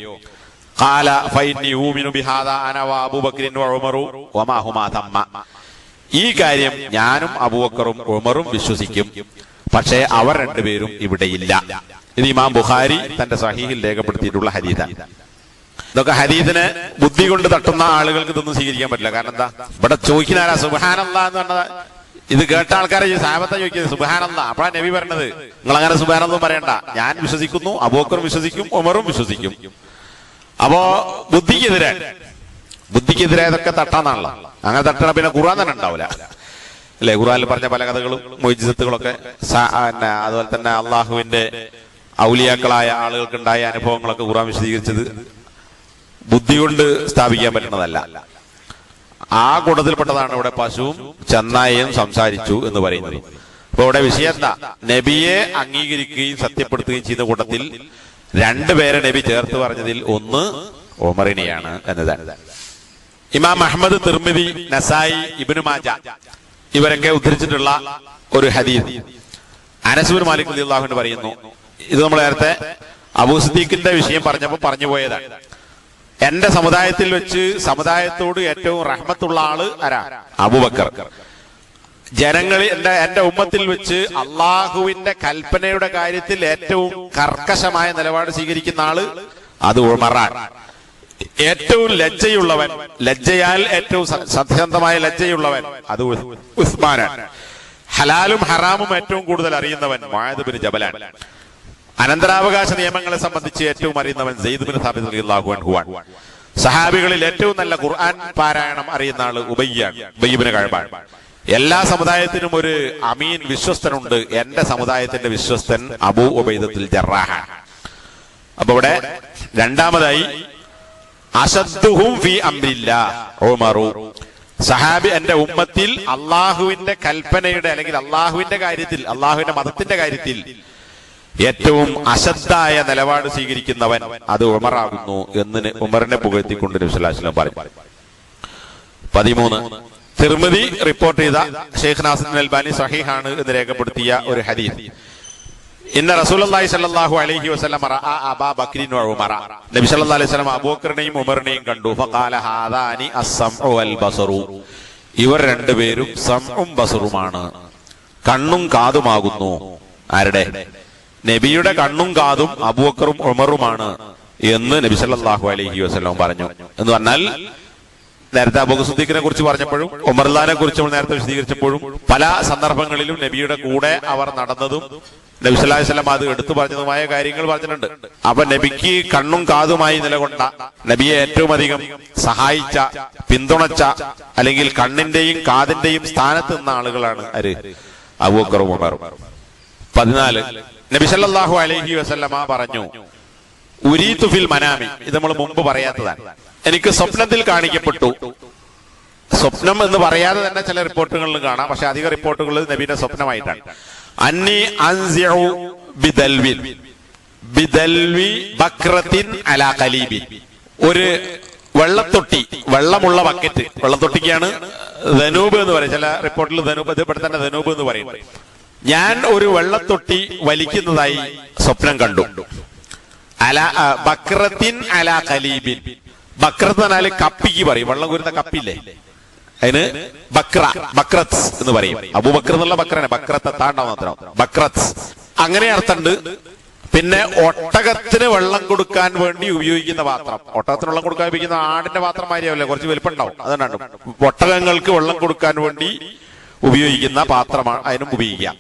ഖാല ഫഇന്നി ഊമിനു ബിഹാദാ അന വ അബൂബക്രിൻ വ ഉമറു വമാ ഹുമാ തമ്മ, ഈ കാര്യം ഞാനും അബൂബക്കറും ഉമറും വിശ്വസിക്കും, പക്ഷേ അവർ രണ്ടുപേരും ഇവിടെയില്ല. ഇത് ഇമാം ബുഖാരി തന്റെ സഹീഹിൽ രേഖപ്പെടുത്തിയിട്ടുള്ള ഹദീസാണ്. ഇതൊക്കെ ഹദീസിനെ ബുദ്ധി കൊണ്ട് തട്ടുന്ന ആളുകൾക്ക് ഇതൊന്നും സ്വീകരിക്കാൻ പറ്റില്ല. കാരണം എന്താ? ഇവിടെ ചോദിക്കുന്ന ആരാ? സുബ്ഹാനല്ലാഹ് എന്ന് പറഞ്ഞത്. ഇത് കേട്ട ആൾക്കാരെ സാഹബത്തെ ചോദിക്കുന്നത് സുബ്ഹാനല്ലാഹ്. അപ്പോഴാണ് നബി പറഞ്ഞത്, നിങ്ങൾ അങ്ങനെ സുബ്ഹാനല്ലാഹ് പറയണ്ട, ഞാൻ വിശ്വസിക്കുന്നു, അബൂബക്കറും വിശ്വസിക്കും, ഉമറും വിശ്വസിക്കും. അപ്പോ ബുദ്ധിക്കെതിരായതൊക്കെ തട്ടാന്നാണല്ലോ. അങ്ങനെ തട്ടണ പിന്നെ ഖുർആൻ തന്നെ ഉണ്ടാവില്ല, അല്ലെ? ഖുർആനിൽ പറഞ്ഞ പല കഥകളും മുഅ്ജിസത്തുകളൊക്കെ, അതുപോലെ തന്നെ അള്ളാഹുവിന്റെ ഔലിയാക്കളായ ആളുകൾക്കുണ്ടായ അനുഭവങ്ങളൊക്കെ ഖുർആൻ വിശദീകരിച്ചത് ബുദ്ധി കൊണ്ട് സ്ഥാപിക്കാൻ പറ്റുന്നതല്ല. ആ കൂട്ടത്തിൽപ്പെട്ടതാണ് ഇവിടെ പശുവും ചെന്നായയും സംസാരിച്ചു എന്ന് പറയുന്നത്. അപ്പൊ ഇവിടെ വിഷയം എന്താ? നബിയെ അംഗീകരിക്കുകയും സത്യപ്പെടുത്തുകയും ചെയ്ത കൂട്ടത്തിൽ രണ്ടുപേരെ നബി ചേർത്ത് പറഞ്ഞതിൽ ഒന്ന് ഉമറിനെയാണ് എന്നതാണ്. ഇമാം അഹ്മദ്, തിർമിദി, നസായി, ഇബ്നു മാജ ഇവരൊക്കെ ഉദ്ധരിച്ചിട്ടുള്ള ഒരു ഹദീസ് അനസ് ബിൻ മാലിക് റളിയല്ലാഹു അൻഹു പറയുന്നു. ഇത് നമ്മൾ നേരത്തെ അബൂ സിദ്ദീഖിന്റെ വിഷയം പറഞ്ഞപ്പോൾ പറഞ്ഞു പോയതാണ്. എന്റെ സമുദായത്തിൽ വെച്ച് സമുദായത്തോട് ഏറ്റവും റഹ്മത്തുള്ള ആള് ആരാ? അബൂബക്കർ. ജനങ്ങളിൽ എന്റെ ഉമ്മത്തിൽ വെച്ച് അള്ളാഹുവിന്റെ കൽപ്പനയുടെ കാര്യത്തിൽ ഏറ്റവും കർക്കശമായ നിലപാട് സ്വീകരിക്കുന്ന ആള് അത് ഉമറാണ്. ഏറ്റവും ലജ്ജയുള്ളവൻ, ലജ്ജയാൽ ഏറ്റവും സത്യസന്ധമായ ലജ്ജയുള്ളവൻ അത് ഉസ്മാനാണ്. ഹലാലും ഹറാമും ഏറ്റവും കൂടുതൽ അറിയുന്നവൻ മുആദ് ബിൻ ജബലാണ്. അനന്തരാവകാശ നിയമങ്ങളെ സംബന്ധിച്ച് ഏറ്റവും അറിയുന്നവൻ സെയ്ദ് ബിൻ സാബിത് റളിയല്ലാഹു അൻഹുവാണ്. സഹാബികളിൽ ഏറ്റവും നല്ല ഖുർആൻ പാരായണം അറിയുന്ന ആള് ഉബയ്യാണ്, ഉബയ്യ് ബിൻ കഅബാണ്. എല്ലാ സമുദായത്തിനും ഒരു അമീൻ, വിശ്വസ്തനുണ്ട്. എന്റെ സമുദായത്തിന്റെ വിശ്വസ്തൻ അബൂ ഉബൈദത്തുൽ ജറാഹാണ്. അപ്പൊ ഇവിടെ രണ്ടാമതായി അശദ്ദുഹും ഫീ അംരില്ലാഹ് ഉമറു. സഹാബി എന്റെ ഉമ്മത്തിൽ അള്ളാഹുവിന്റെ കൽപ്പനയുടെ അല്ലെങ്കിൽ അള്ളാഹുവിന്റെ കാര്യത്തിൽ, അള്ളാഹുവിന്റെ മതത്തിന്റെ കാര്യത്തിൽ ഏറ്റവും അശദ്ധായ നിലപാട് സ്വീകരിക്കുന്നവൻ അത് ഉമറാകുന്നു എന്ന് ഉമറിനെ പുകഴ്ത്തിക്കൊണ്ട് നബി സല്ലല്ലാഹു അലൈഹി വസല്ലം പറഞ്ഞു. 13 തിർമിദി റിപ്പോർട്ട് ചെയ്ത ഷെയ്ഖ് നാസിറുദ്ദീൻ അൽബാനി സഹീഹാണ് എന്ന് രേഖപ്പെടുത്തിയ ഒരു ഹദീസ്. ഇന്ന റസൂലുള്ളാഹി സ്വല്ലല്ലാഹു അലൈഹി വസല്ലം റഅ അബാ ബക്രിൻ വ ഉമറ. നബി സല്ലല്ലാഹു അലൈഹി വസല്ലം അബൂബക്കറിനെയും ഉമറിനെയും കണ്ടു. ഫഖാല ഹാദാനി അസ്സംഉ വൽ ബസറു. ഇവർ രണ്ടുപേരും സംഉം ബസറുമാണ്, കണ്ണും കാതുമാകുന്നു. ആരുടെ? നബിയുടെ കണ്ണും കാതും അബൂബക്കറും ഉമറുമാണ് എന്ന് നബി സല്ലല്ലാഹു അലൈഹി വസല്ലം പറഞ്ഞു. എന്ന് പറഞ്ഞാൽ നേരത്തെ അബൂ സിദ്ദീഖിനെ കുറിച്ച് പറഞ്ഞപ്പോഴും ഉമർലാനെ കുറിച്ച് നേരത്തെ വിശദീകരിച്ചപ്പോഴും പല സന്ദർഭങ്ങളിലും നബിയുടെ കൂടെ അവർ നടന്നതും നബി സല്ലല്ലാഹു അലൈഹി വസല്ലം അത് എടുത്തു പറഞ്ഞതുമായ കാര്യങ്ങൾ പറഞ്ഞിട്ടുണ്ട്. അപ്പൊ നബിക്ക് കണ്ണും കാതുമായി നിലകൊണ്ട, നബിയെ ഏറ്റവും അധികം സഹായിച്ച, പിന്തുണച്ച, അല്ലെങ്കിൽ കണ്ണിന്റെയും കാതിന്റെയും സ്ഥാനത്ത് നിന്ന ആളുകളാണ് ആര്? അബൂബക്കറും ഉമറും. 14 നബി സല്ലല്ലാഹു അലൈഹി വസല്ലമ പറഞ്ഞു, ഉരീതു ഫിൽ മനാമി. ഇത് നമ്മൾ മുമ്പ് പറയാത്തതാണ്. എനിക്ക് സ്വപ്നത്തിൽ കാണിക്കപ്പെട്ടു. സ്വപ്നം എന്ന് പറയാതെ തന്നെ ചില റിപ്പോർട്ടുകളിലും കാണാം, പക്ഷെ അധിക റിപ്പോർട്ടുകളിൽ നബിയുടെ സ്വപ്നമായിട്ടാണ്. അന്നി അൻസിഉ ബിദൽവി ബക്രത്തിൻ അലാ ഖലീബി. ഒരു വെള്ളത്തൊട്ടി, വെള്ളമുള്ള ബക്കറ്റ്, വെള്ളത്തൊട്ടിക്കാണ് ധനൂബ് എന്ന് പറയും. ചില റിപ്പോർട്ടിൽ ധനൂബ്, ഇവിടെ തന്നെ ധനൂബ് എന്ന് പറയുന്നത്. ഞാൻ ഒരു വെള്ളത്തൊട്ടി വലിക്കുന്നതായി സ്വപ്നം കണ്ടു. ബക്രത്തിൻ അലാ ഖലീബിൻ. ബക്രത്ത് എന്നാല് കപ്പിക്ക് പറയും, വെള്ളം കോരുന്ന കപ്പില്ലേ, അതിന് ബക്രത്ത് എന്ന് പറയും. അബൂബക്കർ എന്നുള്ള ബക്രാണ്, ബക്രത്ത് താണ്ടാവും മാത്രം, ബക്രത്ത് അങ്ങനെ അർത്ഥമുണ്ട്. പിന്നെ ഒട്ടകത്തിന് വെള്ളം കൊടുക്കാൻ വേണ്ടി ഉപയോഗിക്കുന്ന പാത്രം, ഒട്ടകത്തിന് വെള്ളം കൊടുക്കാൻ ഉപയോഗിക്കുന്ന ആടിന്റെ പാത്രം മാതിരിയാവില്ലേ, കുറച്ച് വലിപ്പം ഉണ്ടാവും. അതുകൊണ്ടാണ് ഒട്ടകങ്ങൾക്ക് വെള്ളം കൊടുക്കാൻ വേണ്ടി ഉപയോഗിക്കുന്ന പാത്രമാണ്, അതിനും ഉപയോഗിക്കാം.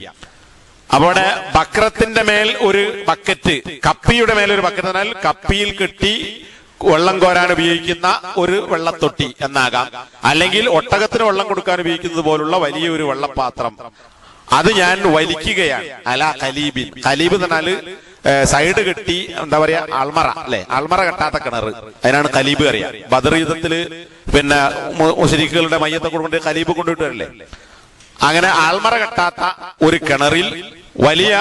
അവിടെ ബക്രത്തിന്റെ മേൽ ഒരു ബക്കറ്റ്, കപ്പിയുടെ മേലൊരു ബക്കറ്റ് എന്നാൽ കപ്പിയിൽ കെട്ടി വെള്ളം കോരാൻ ഉപയോഗിക്കുന്ന ഒരു വെള്ളത്തൊട്ടി എന്നാകാം, അല്ലെങ്കിൽ ഒട്ടകത്തിന് വെള്ളം കൊടുക്കാൻ ഉപയോഗിക്കുന്നത് പോലുള്ള വലിയൊരു വെള്ളപ്പാത്രം. അത് ഞാൻ വലിക്കുകയാണ്. അലാ ഖലീബിൻ. ഖലീബ് എന്ന് പറഞ്ഞാല് സൈഡ് കെട്ടി, എന്താ പറയാ, അൾമറ അല്ലെ, അൾമറ കെട്ടാത്ത കിണർ, അതിനാണ് ഖലീബ് അറിയാം. ബദർ യുദ്ധത്തില് പിന്നെ മുശ്രിക്കുകളുടെ മയ്യത്തെ കൊണ്ട് ഖലീബ് കൊണ്ടുവിട്ടല്ലേ. അങ്ങനെ ആൾമറ കെട്ടാത്ത ഒരു കിണറിൽ വലിയ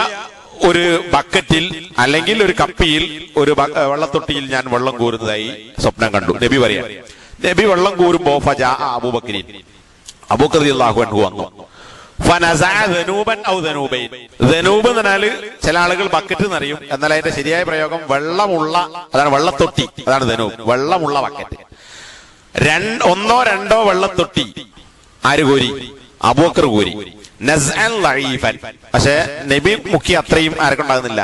ഒരു ബക്കറ്റിൽ അല്ലെങ്കിൽ ഒരു കപ്പിയിൽ ഒരു വെള്ളത്തൊട്ടിയിൽ ഞാൻ വെള്ളം കോരുന്നതായി സ്വപ്നം കണ്ടു. നബി പറയാം, നബി വെള്ളം കോരുമ്പോ ഫജാ അബൂബക്കർ, അബൂബക്കർ റളിയല്ലാഹു അൻഹു വന്നു. ഫനസഅ ദനൂബൻ ഔ ദനൂബൈൻ. ദനൂബ് എന്ന് പറഞ്ഞാല് ചില ആളുകൾ ബക്കറ്റ് എന്നറിയും, എന്നാൽ അതിന്റെ ശരിയായ പ്രയോഗം വെള്ളമുള്ള, അതാണ് വെള്ളത്തൊട്ടി, അതാണ് ദനൂബ്, വെള്ളമുള്ള ബക്കറ്റ്. ഒന്നോ രണ്ടോ വെള്ളത്തൊട്ടി ആര് കോരി? അബൂബക്കർ കോരി. നസ്അൻ ലഈഫൻ. പക്ഷെ നബി മുക്കി അത്രയും ആർക്കുണ്ടാകുന്നില്ല.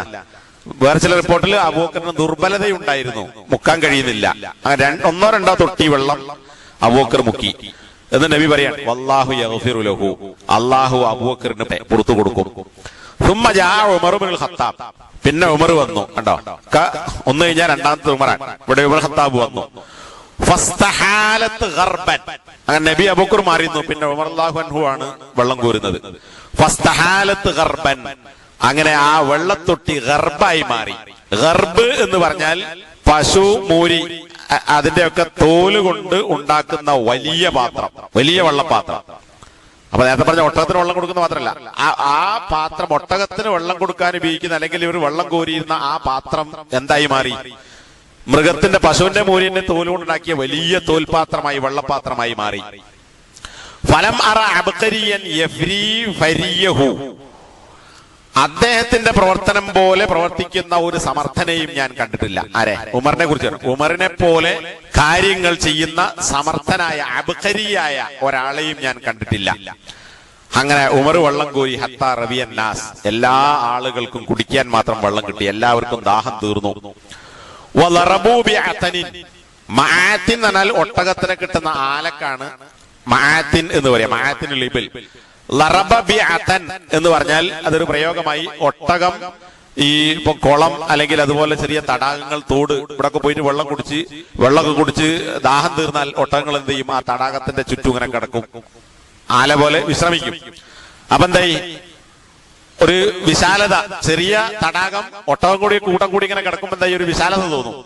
വേറെ ചില റിപ്പോർട്ടിൽ അബൂബക്കറിന് ദുർബലതയുണ്ടായിരുന്നു, മുക്കാൻ കഴിയുന്നില്ല. ഒന്നോ രണ്ടോ തൊട്ടി വെള്ളം അബൂബക്കർ മുക്കി എന്ന് നബി പറയാൻ. വല്ലാഹു യഗ്ഫിറു ലഹു. അല്ലാഹു അബൂബക്കറിന് പുറത്തു കൊടുക്കും. സുമ്മ ജാഅ ഉമർ ഇബ്നുൽ ഖത്താബ്. പിന്നെ ഉമർ വന്നു. കണ്ടോ, ഒന്ന് കഴിഞ്ഞാൽ രണ്ടാമത്തെ ഉമറാണ്. ഇവിടെ ഉമർ ഖത്താബ് വന്നു. ഫസ്തഹാലത്ത് ഗർബൻ. അങ്ങനെ നബി അബൂബക്കർ മാറിയിരുന്നു. പിന്നെ ഉമർ റളിയല്ലാഹു അൻഹു ആണ് വെള്ളം കോരുന്നത്. ഫസ്തഹാലത്ത് ഗർബൻ. അങ്ങനെ ആ വെള്ളത്തൊട്ടി ഗർബായി മാറി. ഗർബ് എന്ന് പറഞ്ഞാൽ പശു, മൂരി, അതിന്റെയൊക്കെ തോല് കൊണ്ട് ഉണ്ടാക്കുന്ന വലിയ പാത്രം, വലിയ വെള്ളപ്പാത്രം. അപ്പൊ നേരത്തെ പറഞ്ഞ ഒട്ടകത്തിന് വെള്ളം കൊടുക്കുന്ന മാത്രമല്ല, ആ പാത്രം ഒട്ടകത്തിന് വെള്ളം കൊടുക്കാൻ ഉപയോഗിക്കുന്ന അല്ലെങ്കിൽ ഇവർ വെള്ളം കോരിയിരുന്ന ആ പാത്രം എന്തായി മാറി? മൃഗത്തിന്റെ പശുവിന്റെ മൂര്യന്റെ തോലുകൊണ്ടുണ്ടാക്കിയ വലിയ തോൽപാത്രമായി, വെള്ളപാത്രമായി മാറി. ഫലം അറ അബ്ഖരിയൻ യഫ്രി ഫരിയഹു, അദ്ദേഹത്തിന്റെ പ്രവർത്തനം പോലെ പ്രവർത്തിക്കുന്ന ഒരു സമർത്ഥനെയും ഞാൻ കണ്ടിട്ടില്ല. ആരെ? ഉമറിനെ കുറിച്ചാണ്. ഉമറിനെ പോലെ കാര്യങ്ങൾ ചെയ്യുന്ന സമർത്ഥനായ അബ്ഖരിയായ ഒരാളെയും ഞാൻ കണ്ടിട്ടില്ല. അങ്ങനെ ഉമർ വെള്ളം കോരി ഹത്താ റവിയൻ നാസ്, എല്ലാ ആളുകൾക്കും കുടിക്കാൻ മാത്രം വെള്ളം കിട്ടി, എല്ലാവർക്കും ദാഹം തീർന്നു. വലറബൂ ബിഅതനിൻ, മആത്തിൻ എന്നാൽ ഒട്ടകത്തിന് കിട്ടുന്ന ആലക്കാണ് മആത്തിൻ എന്ന് പറയാം. മആത്തിൻ ലിബിൽ. ലറബ ബിഅതൻ എന്ന് പറഞ്ഞാൽ അതൊരു പ്രയോഗമായി. ഒട്ടകം ഈ ഇപ്പൊ കുളം അല്ലെങ്കിൽ അതുപോലെ ചെറിയ തടാകങ്ങൾ, തോട്, ഇവിടൊക്കെ പോയിട്ട് വെള്ളമൊക്കെ കുടിച്ച് ദാഹം തീർന്നാൽ ഒട്ടകങ്ങൾ എന്ത് ചെയ്യും? ആ തടാകത്തിന്റെ ചുറ്റും ഇങ്ങനെ കിടക്കും, ആല പോലെ വിശ്രമിക്കും. അപ്പൊ എന്തായി? ഒരു വിശാലത, ചെറിയ തടാകം, ഒട്ടകം കൂടി കൂട്ടം കൂടി ഇങ്ങനെ കിടക്കുമ്പോ എന്തായി? ഒരു വിശാലത തോന്നും.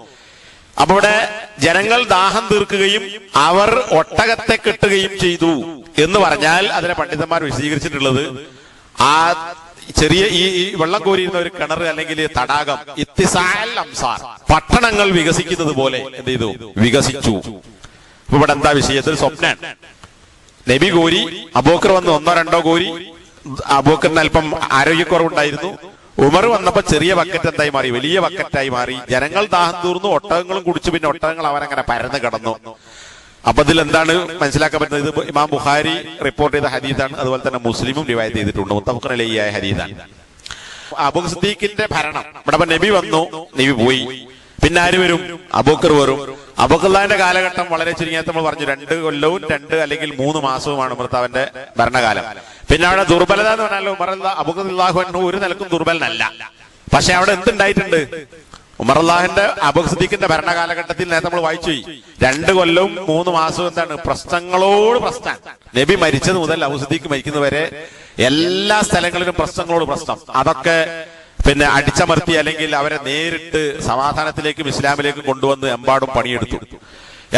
അപ്പൊ ഇവിടെ ജനങ്ങൾ ദാഹം തീർക്കുകയും അവർ ഒട്ടകത്തെ കെട്ടുകയും ചെയ്തു എന്ന് പറഞ്ഞാൽ അതിനെ പണ്ഡിതന്മാർ വിശദീകരിച്ചിട്ടുള്ളത്, ആ ചെറിയ ഈ വെള്ളം കോരിയിരുന്ന ഒരു കിണർ അല്ലെങ്കിൽ തടാകം ഇത്തിസാൽ അംസാർ, പട്ടണങ്ങൾ വികസിക്കുന്നത് പോലെ എന്ത് ചെയ്തു? വികസിച്ചു. അപ്പൊ ഇവിടെ എന്താ വിഷയം? ഇതൊരു സ്വപ്നാണ്. നബി കോരി, അബൂബക്കർ വന്ന് ഒന്നോ രണ്ടോ കോരി. അബൂബക്കറിന് അല്പം ആരോഗ്യക്കുറവുണ്ടായിരുന്നു. ഉമർ വന്നപ്പോ ചെറിയ ബക്കറ്റ് എന്തായി മാറി? വലിയ ബക്കറ്റായി മാറി. ജനങ്ങൾ ദാഹം തീർന്നു, ഒട്ടകങ്ങളും കുടിച്ചു. പിന്നെ ഒട്ടകങ്ങൾ അവരങ്ങനെ പരന്ന് കിടന്നു. അപ്പൊ ഇതിൽ എന്താണ് മനസ്സിലാക്കാൻ പറ്റുന്നത്? ഇത് ഇമാം ബുഖാരി റിപ്പോർട്ട് ചെയ്ത ഹദീസാണ്, അതുപോലെ തന്നെ മുസ്ലിമും റിവായത്ത് ചെയ്തിട്ടുണ്ട്. മുത്തഫഖുൻ അലൈഹിയായ ഹദീസാണ്. അബൂബക്കർ സിദ്ദീഖിന്റെ ഭരണം ഇവിടെ നബി വന്നു, നബി പോയി. പിന്നെ ആര് വരും? അബൂബക്കർ വരും. അബൂബക്കറിന്റെ കാലഘട്ടം വളരെ ചുരുങ്ങിയ, നമ്മൾ പറഞ്ഞു 2 കൊല്ലവും 2 അല്ലെങ്കിൽ 3 മാസവുമാണ് ഭർത്താവിന്റെ ഭരണകാലം. പിന്നെ അവിടെ ദുർബലത എന്ന് പറഞ്ഞാൽ അബൂബക്കർ റളിയല്ലാഹു അൻഹു ഒരു നിലക്കും ദുർബലനല്ല. പക്ഷെ അവിടെ എന്തുണ്ടായിട്ടുണ്ട്? ഉമർ അള്ളാഹിന്റെ അബൂബക്കർ സിദ്ദീഖിന്റെ ഭരണകാലഘട്ടത്തിൽ നേരത്തെ നമ്മൾ വായിച്ചു, 2 കൊല്ലവും 3 മാസവും എന്താണ്? പ്രശ്നങ്ങളോട് പ്രശ്നം. നബി മരിച്ചത് മുതൽ അബൂബക്കർ സിദ്ദീഖ് മരിക്കുന്നവരെ എല്ലാ സ്ഥലങ്ങളിലും പ്രശ്നങ്ങളോട് പ്രശ്നം. അതൊക്കെ പിന്നെ അടിച്ചമർത്തി അല്ലെങ്കിൽ അവരെ നേരിട്ട് സമാധാനത്തിലേക്കും ഇസ്ലാമിലേക്കും കൊണ്ടുവന്ന് എമ്പാടും പണിയെടുത്തു.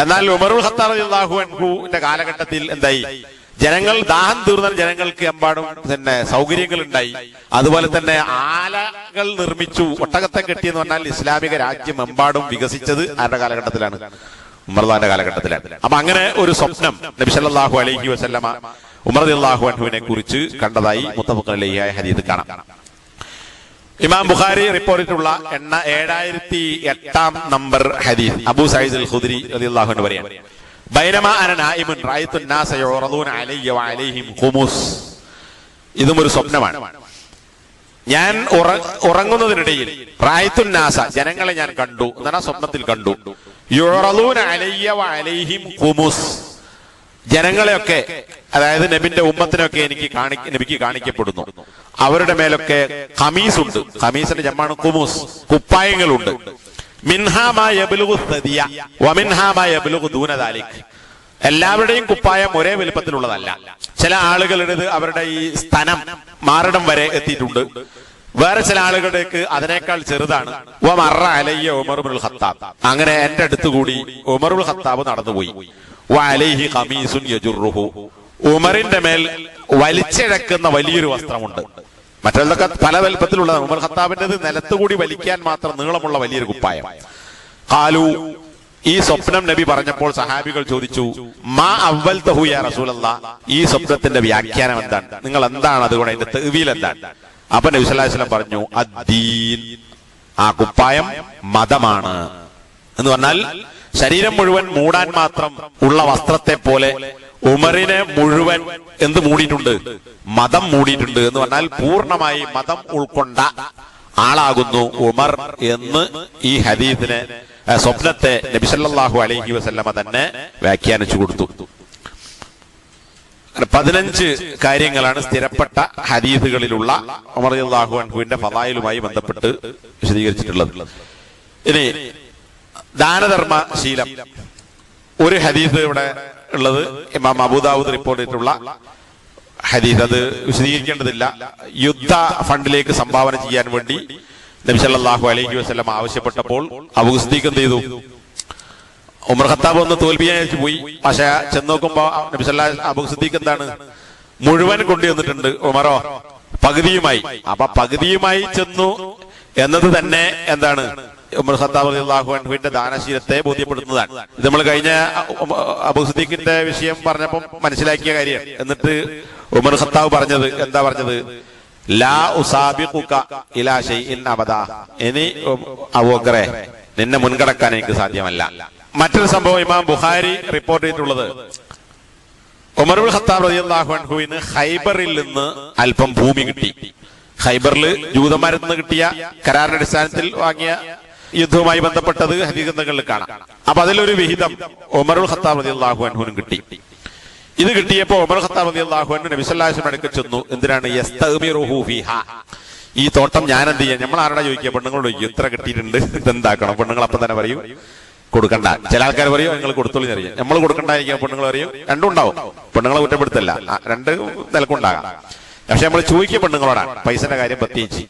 എന്നാൽ ഉമറുൽ ഖത്താബ് റളിയല്ലാഹു അൻഹുവിന്റെ കാലഘട്ടത്തിൽ എന്തായി? ജനങ്ങൾ ദാഹം തീർന്ന ജനങ്ങൾക്ക് എമ്പാടും തന്നെ സൗകര്യങ്ങൾ ഉണ്ടായി. അതുപോലെ തന്നെ ആലകൾ നിർമ്മിച്ചു, ഒട്ടകത്തെ കെട്ടിയെന്ന് പറഞ്ഞാൽ ഇസ്ലാമിക രാജ്യം എമ്പാടും വികസിച്ചത് ആരുടെ കാലഘട്ടത്തിലാണ്? ഉമർലാന്റെ കാലഘട്ടത്തിലാണ്. അപ്പൊ അങ്ങനെ ഒരു സ്വപ്നം നബി സല്ലല്ലാഹു അലൈഹി വസല്ലമ ഉമർ റളിയല്ലാഹു അൻഹുവിനെ കുറിച്ച് കണ്ടതായി മുത്തഫഖുൻ അലൈഹിയായ ഹദീസ് കാണാം. ഇമാം ബുഖാരി റിപ്പോർട്ട് ചെയ്തിട്ടുള്ള 7008 നമ്പർ ഹദീസ് അബൂ സഈദ് അൽ ഖുദ്രി റളിയല്ലാഹു അൻഹു പറയാണ്, ബൈനമാ അന നായിമുൻ റഅയ്തു അന്നാസ യുറദൂന അലയ്യ വഅലൈഹിം ഖുമുസ്. ഇതും ഒരു സ്വപ്നമാണ്. ഞാൻ ഉറങ്ങുന്നതിനിടയിൽ റഅയ്തു അന്നാസ, ജനങ്ങളെ ഞാൻ കണ്ടു എന്നാണ് സ്വപ്നത്തിൽ കണ്ടു. യുറദൂന അലയ്യ വഅലൈഹിം ഖുമുസ്, ജനങ്ങളെയൊക്കെ, അതായത് നബിന്റെ ഉമ്മത്തിനൊക്കെ നബിക്ക് കാണിക്കപ്പെടുന്നു. അവരുടെ മേലൊക്കെ ഖമീസ് ഉണ്ട്. ഖമീസിന്റെ ജമ്മാണ് ഖുമുസ്, കുപ്പായങ്ങളുണ്ട്. മിൻഹാ മാ യബ്ലുഗു സദിയ വമിൻഹാ മാ യബ്ലുഗു ദൂന ദാലിക്. എല്ലാവരുടെയും കുപ്പായം ഒരേ വലുപ്പത്തിലുള്ളതല്ല. ചില ആളുകളുടേത് അവരുടെ ഈ സ്തനം മാറിടം വരെ എത്തിയിട്ടുണ്ട്. വേറെ ചില ആളുകളുടേക്ക് അതിനേക്കാൾ ചെറുതാണ്. വമറ അലയ്യ ഉമറുൽ ഖത്താബ്, അങ്ങനെ എന്റെ അടുത്തുകൂടി ഉമറുൽ ഖത്താബ് നടന്നുപോയി. വഅലൈഹി ഖമീസുൻ യജുറുഹു, ഉമറിന്റെ മേൽ വലിച്ചിഴക്കുന്ന വലിയൊരു വസ്ത്രമുണ്ട്. മറ്റുള്ളതൊക്കെ പല വലുപ്പത്തിലുള്ളതാണ്. ഉമർ ഖത്താബിന്റേത് നിലത്തുകൂടി വലിക്കാൻ മാത്രം നീളമുള്ള വലിയൊരു കുപ്പായം. ഖാലു, ഈ സ്വപ്നം നബി പറഞ്ഞപ്പോൾ സഹാബികൾ ചോദിച്ചു, മാ അവ്വൽതഹു യാ റസൂലല്ലാഹ്, ഈ സ്വപ്നത്തിന്റെ വ്യാഖ്യാനം എന്താണ്? നിങ്ങൾ എന്താണ് അതുകൊണ്ട് അതിന്റെ തഅ്വീൽ എന്താണ്? അപ്പൊ നബി സല്ലല്ലാഹു അലൈഹി വസല്ലം പറഞ്ഞു, അദ്ദീൻ, ആ കുപ്പായം മതമാണ് എന്ന് പറഞ്ഞാൽ ശരീരം മുഴുവൻ മൂടാൻ മാത്രം ഉള്ള വസ്ത്രത്തെ പോലെ ഉമറിനെ മുഴുവൻ എന്ത് മൂടിയിട്ടുണ്ട്? മതം മൂടിയിട്ടുണ്ട് എന്ന് പറഞ്ഞാൽ പൂർണ്ണമായി മതം ഉൾക്കൊണ്ട ആളാകുന്നു ഉമർ എന്ന് ഈ ഹദീസിനെ, സ്വപ്നത്തെ നബി സല്ലല്ലാഹു അലൈഹി വസല്ലമ തന്നെ വ്യാഖ്യാനിച്ചു കൊടുത്തു. 15 കാര്യങ്ങളാണ് സ്ഥിരപ്പെട്ട ഹദീസുകളിലുള്ള ഉമർ റളിയല്ലാഹു അൻഹുവിന്റെ ഫളായിലുമായി ബന്ധപ്പെട്ട് വിശദീകരിച്ചിട്ടുള്ളത്. ഇനി ദാനധർമ്മ ശീലം, ഒരു ഹദീസ് ഇവിടെ ഉള്ളത് ഇമാം അബൂദാവൂദ് റിപ്പോർട്ട് ചെയ്തിട്ടുള്ള ഹദീസ്, അത് വിശദീകരിക്കേണ്ടതില്ല. യുദ്ധ ഫണ്ടിലേക്ക് സംഭാവന ചെയ്യാൻ വേണ്ടി നബി സല്ലല്ലാഹു അലൈഹി വസല്ലം ആവശ്യപ്പെട്ടപ്പോൾ അബൂ സിദ്ദീഖ് എന്ത് ചെയ്തു? ഉമർ ഖത്താബ് ഒന്ന് തോൽപ്പിക്കാൻ പോയി. പക്ഷെ ചെന്ന് നോക്കുമ്പോ നബി സല്ലല്ലാഹു അബൂ സിദ്ദീഖ് എന്താണ്? മുഴുവൻ കൊണ്ടുവന്നിട്ടുണ്ട്. ഉമറോ പകുതിയുമായി. അപ്പൊ പകുതിയുമായി ചെന്നു എന്നത് തന്നെ എന്താണ് ഉമർ ഖത്താബ് റളിയല്ലാഹു അൻഹുവിന്റെ ദാനശീലത്തെ ബോധ്യപ്പെടുത്തുന്നതാണ്. ഇത് നമ്മൾ കഴിഞ്ഞ അബൂ സിദ്ദീഖിന്റെ വിഷയം പറഞ്ഞപ്പോൾ മനസ്സിലാക്കിയ കാര്യമാണ്. എന്നിട്ട് ഉമർ ഖത്താബ് പറഞ്ഞത് എന്താ പറഞ്ഞത്? ലാ ഉസാബിഖുക ഇലാ ശൈഇൻ അബദാ. ഇനി അബൂബക്കറെ നിന്നെ മുൻകടക്കാൻ എനിക്ക് സാധ്യമല്ല. മറ്റൊരു സംഭവം ഇമാം ബുഖാരി റിപ്പോർട്ട് ചെയ്തിട്ടുള്ളത്, ഉമർ ഇബ്നുൽ ഖത്താബ് റളിയല്ലാഹു അൻഹുവിന് ഖൈബറിൽ നിന്ന് അല്പം ഭൂമി കിട്ടി. ഖൈബറിൽ ജൂതന്മാരിൽ നിന്ന് കിട്ടിയ കരാറിന്റെ അടിസ്ഥാനത്തിൽ വാങ്ങിയ യുദ്ധവുമായി ബന്ധപ്പെട്ടത് ഹദീസ് ഗ്രന്ഥങ്ങളിൽ കാണാം. അപ്പൊ അതിലൊരു വിഹിതം ഉമർ ഇബ്നുൽ ഖത്താബ് റളിയല്ലാഹു അൻഹുവിനും കിട്ടി. ഇത് കിട്ടിയപ്പോ ഉമർ ഖത്താബ് റളിയല്ലാഹു അൻഹു നബി സല്ലല്ലാഹു അലൈഹി വസല്ലം അടുക്കൽ ചെന്നു. എന്തിനാണ്? യസ്തഗ്മിറുഹു ഫീഹാ, ഈ തോട്ടം ഞാൻ എന്ത് ചെയ്യാം? നമ്മൾ ആരോടാ ചോദിക്കുക? പെണ്ണുങ്ങളോട് ചോദിക്കും, ഇത്ര കിട്ടിയിട്ടുണ്ട്, ഇതെന്താക്കണം? പെണ്ണുങ്ങൾ അപ്പം തന്നെ പറയും കൊടുക്കണ്ട. ചില ആൾക്കാർ പറയും നിങ്ങൾ കൊടുത്തോളൂ അറിയാം. നമ്മൾ കൊടുക്കണ്ടായിരിക്കും, പെണ്ണുങ്ങൾ പറയും. രണ്ടും ഉണ്ടാവും. പെണ്ണുങ്ങളെ കുറ്റപ്പെടുത്തല്ല, രണ്ട് നിലക്കുണ്ടാകാം. പക്ഷെ നമ്മൾ ചോദിക്കുക പെണ്ണുങ്ങളോടാണ്, പൈസന്റെ കാര്യം പ്രത്യേകിച്ച്.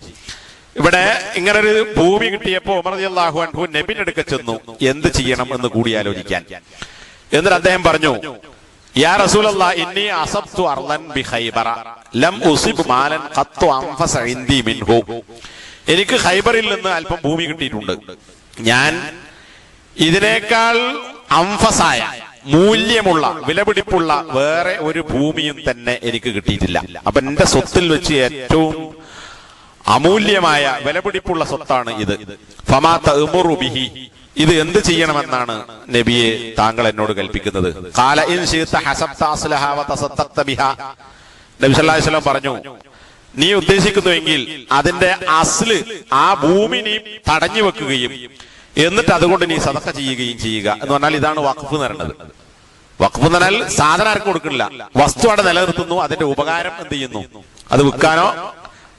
ഇവിടെ ഇങ്ങനൊരു ഭൂമി കിട്ടിയപ്പോ ഉമർ റളിയല്ലാഹു അൻഹു നബിയുടെ അടുക്കൽ ചെന്നു എന്ത് ചെയ്യണം എന്ന് കൂടി ആലോചിക്കാൻ. എന്നിട്ട് അദ്ദേഹം പറഞ്ഞു, യാ റസൂലല്ലാഹ് ഇന്നി അസബ്തു അർളൻ ബി ഖൈബറ ലം ഉസിബ് മാലൻ ഖത്തു അൻഫസ ഇൻദി മിൻഹു. എനിക്ക് ഖൈബറിൽ നിന്ന് അല്പം ഭൂമി കിട്ടിയിട്ടുണ്ട്. ഞാൻ ഇതിനേക്കാൾ അംഫസായ മൂല്യമുള്ള വിലപിടിപ്പുള്ള വേറെ ഒരു ഭൂമിയും തന്നെ എനിക്ക് കിട്ടിയിട്ടില്ല. അപ്പൊ എന്റെ സ്വത്തിൽ വെച്ച് ഏറ്റവും അമൂല്യമായ വിലപിടിപ്പുള്ള സ്വത്താണ് ഇത്. ഫമാ തഅ്മുറു ബിഹി, ഇത് എന്ത് ചെയ്യണമെന്നാണ് നബിയെ താങ്കൾ എന്നോട് കൽപ്പിക്കുന്നത്? ഖാല ഇൻ ശിഅത ഹസബ്ത അസ്ലഹ വ തസദ്ദഖത ബിഹാ. നബി സല്ലല്ലാഹു അലൈഹി വസല്ലം പറഞ്ഞു, നീ ഉദ്ദേശിക്കുന്നുവെങ്കിൽ അതിന്റെ അസ്ല്, ആ ഭൂമി നീ തടഞ്ഞു വെക്കുകയും എന്നിട്ട് അതുകൊണ്ട് നീ സദഖ ചെയ്യുകയും ചെയ്യുക എന്ന് പറഞ്ഞാൽ ഇതാണ് വഖഫ് എന്ന് പറയുന്നത്. വഖഫ് എന്ന് പറഞ്ഞാൽ സാധനം ആർക്കും കൊടുക്കില്ല, വസ്തു അവിടെ നിലനിർത്തുന്നു. അതിന്റെ ഉപകാരം എന്ത് ചെയ്യുന്നു? അത് വിൽക്കാനോ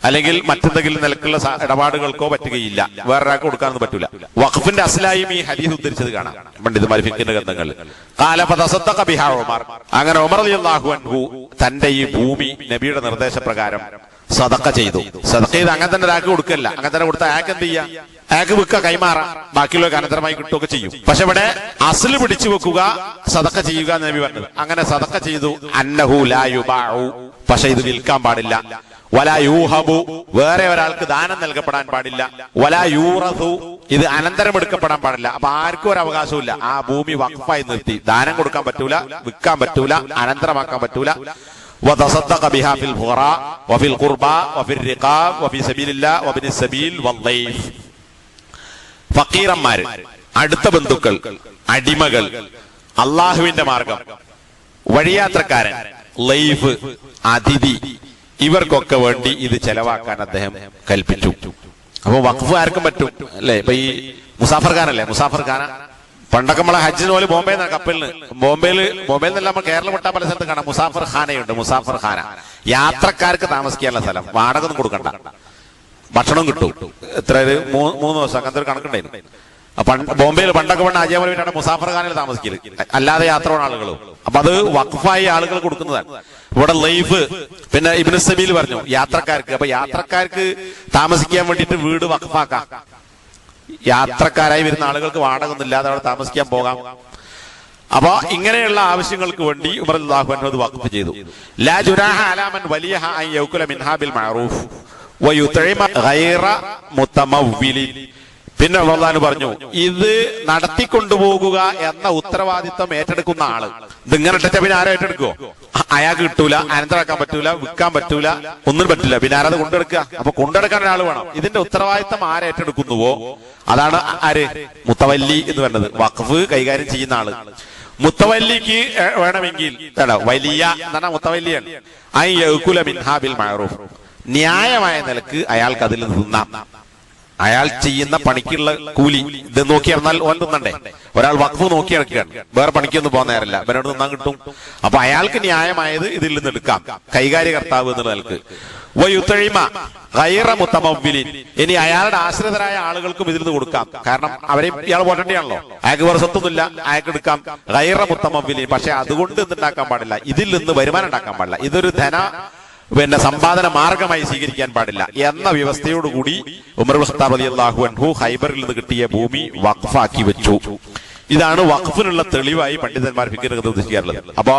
അല്ലെങ്കിൽ മറ്റെന്തെങ്കിലും നിലക്കുള്ള ഇടപാടുകൾക്കോ പറ്റുകയില്ല. വേറൊരാൾക്ക് കൊടുക്കാനൊന്നും പറ്റൂല. വഖഫിന്റെ അസ്ലായും ഈ ഹദീസ് ഉദ്ധരിച്ചത് കാണാം പണ്ഡിതന്മാർ ഫിഖിന്റെ ഗ്രന്ഥങ്ങളിൽ. ഖാല ഫതസദ്ദഖ ബിഹാ ഉമർ. അങ്ങനെ ഉമർ റളിയല്ലാഹു അൻഹു തന്റെ ഈ ഭൂമി നബിയുടെ നിർദ്ദേശപ്രകാരം സദഖ ചെയ്തു. സദഖ ചെയ്ത് അങ്ങനെ തന്നെ ഒരാൾക്ക് കൊടുക്കല്ല. അങ്ങനെ തന്നെ കൊടുത്താൽ അയാൾക്ക് എന്ത് ചെയ്യാം? അയാൾക്ക് വിൽക്കുക, കൈമാറാം, ബാക്കിയുള്ളവർക്ക് അനന്തരമായി കിട്ടുകയൊക്കെ ചെയ്യും. പക്ഷെ ഇവിടെ അസ്ല് പിടിച്ചു വെക്കുക, സദഖ ചെയ്യുക എന്ന് നബി പറഞ്ഞത്. അങ്ങനെ സദഖ ചെയ്തു. അന്നഹു ലാ യുബാഉ, പക്ഷെ ഇത് വിൽക്കാൻ പാടില്ല. വലാ യൂഹബു, വേറെ ഒരാൾക്ക് ദാനം നൽകപ്പെടാൻ പാടില്ല. വലാ യൂറസു, ഇത് അനന്തരം എടുക്കപ്പെടാൻ പാടില്ല. അപ്പൊ ആർക്കും ഒരു അവകാശമില്ല. ആ ഭൂമി വഖഫായി നിർത്തി. ദാനം കൊടുക്കാൻ പറ്റൂല, വിൽക്കാൻ പറ്റൂല, അനന്തരമാക്കാൻ പറ്റൂല. وتصدق بها في الفقراء وفي القربى وفي الرقاب وفي سبيل الله وابن السبيل والضيف. ഫക്കീറന്മാർ, അടുത്ത ബന്ധുക്കൾ, അടിമകൾ, അള്ളാഹുവിന്റെ മാർഗം, വഴിയാത്രക്കാരൻ, ലൈഫ്, അതിഥി, ഇവർക്കൊക്കെ വേണ്ടി ഇത് ചെലവാക്കാൻ അദ്ദേഹം കൽപ്പിച്ചു. അപ്പൊ വഖഫ് ആർക്കും പറ്റും അല്ലെ? ഇപ്പൊ ഈ മുസാഫർ ഖാനല്ലേ, മുസാഫർ ഖാന പണ്ടൊക്കെ നമ്മളെ ഹജ്ജിന് പോലെ ബോംബെ കപ്പലിന് ബോംബെയിൽ നിന്നല്ല നമ്മൾ കേരളം വിട്ടാൽ പല സ്ഥലത്ത് കാണാം മുസാഫർ ഖാനയുണ്ട്. മുസാഫർ ഖാന യാത്രക്കാർക്ക് താമസിക്കാനുള്ള സ്ഥലം, വാടക ഒന്നും കൊടുക്കണ്ട, ഭക്ഷണം കിട്ടും. എത്ര 3 ദിവസം അങ്ങനത്തെ ഒരു കണക്കുണ്ടായിരുന്നു. ബോംബെയിൽ പണ്ടൊക്കെ വേണ്ട അജയമലാണ് മുസാഫർ ഖാനിൽ താമസിക്കല്, അല്ലാതെ യാത്ര പോകുന്ന ആളുകളും. അപ്പൊ അത് വഖഫായി ആളുകൾ കൊടുക്കുന്നതാണ്. ഇവിടെ ലൈഫ്, പിന്നെ ഇബ്നു സബീൽ പറഞ്ഞു യാത്രക്കാർക്ക്. അപ്പൊ യാത്രക്കാർക്ക് താമസിക്കാൻ വേണ്ടിയിട്ട് വീട് വഖഫാക്കാം. യാത്രക്കാരായി വരുന്ന ആളുകൾക്ക് വാടക ഒന്നും ഇല്ലാതെ അവിടെ താമസിക്കാൻ പോകാം. അപ്പൊ ഇങ്ങനെയുള്ള ആവശ്യങ്ങൾക്ക് വേണ്ടി ഉമർ റളിയല്ലാഹു അൻഹു വഖഫ് ചെയ്തു. ലാ ജുനാഹ അലാ മൻ വലിയഹ അൻ യൗകുല മിൻഹാ ബിൽ മഅറൂഫ് വയുതഇമ ഗൈറ മുതമവ്വിലിൻ. പിന്നെ അല്ലാഹു പറഞ്ഞു, ഇത് നടത്തിക്കൊണ്ടുപോകുക എന്ന ഉത്തരവാദിത്വം ഏറ്റെടുക്കുന്ന ആള് ഇതിങ്ങനെ ഇട്ട പിന്നെ ആരും ഏറ്റെടുക്കുവോ? അയാൾക്ക് കിട്ടൂല, അനന്തരാക്കാൻ പറ്റൂല, വിൽക്കാൻ പറ്റൂല, ഒന്നും പറ്റില്ല. പിന്നെ ആരത് കൊണ്ടെടുക്കുക? അപ്പൊ കൊണ്ടെടുക്കാൻ ഒരാൾ വേണം. ഇതിന്റെ ഉത്തരവാദിത്വം ആരേറ്റെടുക്കുന്നുവോ അതാണ് ആര്? മുത്തവല്ലി എന്ന് പറയുന്നത്, വഖഫ് കൈകാര്യം ചെയ്യുന്ന ആള്. മുത്തവല്ലിക്ക് വേണമെങ്കിൽ വലിയ എന്നാണ് മുത്തവല്ലിയാണ്. ഐ യഅ്കുല മിൻഹാ ബിൽ മഅറൂഫ്, ന്യായമായ നിലക്ക് അയാൾക്ക് അതിൽ തിന്നാം. അയാൾ ചെയ്യുന്ന പണിക്കുള്ള കൂലി ഇത് നോക്കി നടന്നാൽ ഓൻ തിന്നണ്ടേ? ഒരാൾ വഖഫ് നോക്കി നടക്കുകയാണ്, വേറെ പണിക്കൊന്നും പോകാൻ നേരമില്ല, അവനോട് തിന്നാൻ കിട്ടും. അപ്പൊ അയാൾക്ക് ന്യായമായത് ഇതിൽ നിന്ന് എടുക്കാം, കൈകാര്യകർത്താവ് എന്നുള്ള നിലക്ക്. വയുതഇമ ഗൈറ മുതമവ്വിലിൻ, ഇനി അയാളുടെ ആശ്രിതരായ ആളുകൾക്കും ഇതിൽ നിന്ന് കൊടുക്കാം. കാരണം അവരെയും ഇയാൾ പോറ്റേണ്ടിയാണല്ലോ, അയാൾക്ക് വേറെ സ്വത്തൊന്നുമില്ല, അയാൾക്ക് എടുക്കാം. ഗൈറ മുതമവ്വിലിൻ, പക്ഷെ അതുകൊണ്ട് എന്തുണ്ടാക്കാൻ പാടില്ല? ഇതിൽ നിന്ന് വരുമാനം ഉണ്ടാക്കാൻ പാടില്ല. ഇതൊരു സമ്പാദന മാർഗമായി സ്വീകരിക്കാൻ പാടില്ല എന്ന വ്യവസ്ഥയോടുകൂടി ഉമർ ഖത്താബ് റളിയല്ലാഹു അൻഹു ഖൈബറിൽ നിന്ന് കിട്ടിയ ഭൂമി വഖഫാക്കി വെച്ചു. ഇതാണ് വഖഫിനുള്ള തെളിവായി പണ്ഡിതന്മാർ ഫിഖിൽ ഉദ്ദേശിക്കാറുള്ളത്. അപ്പോ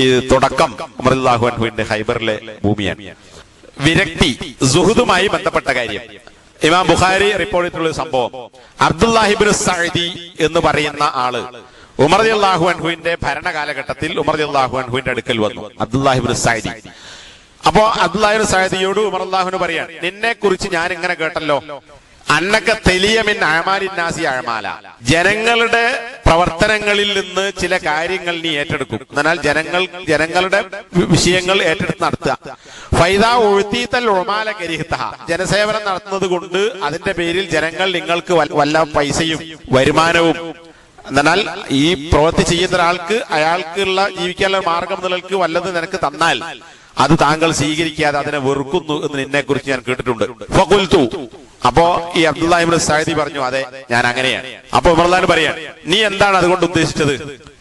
ഈ തുടക്കം ഉമർ റളിയല്ലാഹു അൻഹുവിന്റെ ഖൈബറിലെ ഭൂമിയാണ്. വിരക്തി, സുഹുദുമായി ബന്ധപ്പെട്ട കാര്യം. ഇമാം ബുഖാരി റിപ്പോർട്ട് ചെയ്തിട്ടുള്ള സംഭവം, അബ്ദുല്ലാഹി ഇബ്നു സഅദി എന്ന് പറയുന്ന ആള് ഉമർ റളിയല്ലാഹു അൻഹുവിന്റെ ഭരണകാലഘട്ടത്തിൽ ഉമർ റളിയല്ലാഹു അൻഹുവിന്റെ അടുക്കൽ വന്നു. അബ്ദുല്ലാഹി ഇബ്നു സഅദി. അപ്പോ അബ്ദുല്ലാഹി ഇബ്നു സഅദിയോട് ഉമർ റളിയല്ലാഹു അൻഹു പറയാണ്, നിന്നെ കുറിച്ച് ഞാൻ ഇങ്ങനെ കേട്ടല്ലോ, അന്നക തെലിയ മിൻ അഅമാലിൻ നാസി അഅമാല, ജനങ്ങളുടെ പ്രവർത്തനങ്ങളിൽ നിന്ന് ചില കാര്യങ്ങൾ നീ ഏറ്റെടുക്കും. എന്നാൽ ജനങ്ങളുടെ വിഷയങ്ങൾ ഏറ്റെടുത്ത് നടത്തുക. ഫൈദാ ഉഴ്തീതൽ ഉമാല കരിഹ്തഹ, ജനസേവനം നടത്തുന്നത് കൊണ്ട് അതിന്റെ പേരിൽ ജനങ്ങൾ നിങ്ങൾക്ക് വല്ല പൈസയും വരുമാനവും, എന്നാൽ ഈ പ്രവൃത്തി ചെയ്യുന്ന ഒരാൾക്ക് അയാൾക്കുള്ള ജീവിക്കാനുള്ള മാർഗം നിലക്ക് വല്ലത് നിനക്ക് തന്നാൽ അത് താങ്കൾ സ്വീകരിക്കാതെ അതിനെ വെറുക്കുന്നു എന്ന് നിന്നെ കുറിച്ച് ഞാൻ കേട്ടിട്ടുണ്ട്. ഫഖുൽതു, അപ്പോ ഈ അബ്ദുല്ലാഹി ഇബ്നു സഅദി പറഞ്ഞു, അതെ ഞാൻ അങ്ങനെയാണ്. അപ്പൊ ഉമർ റളിയല്ലാഹു പറയാണ്, നീ എന്താണ് അതുകൊണ്ട് ഉദ്ദേശിച്ചത്?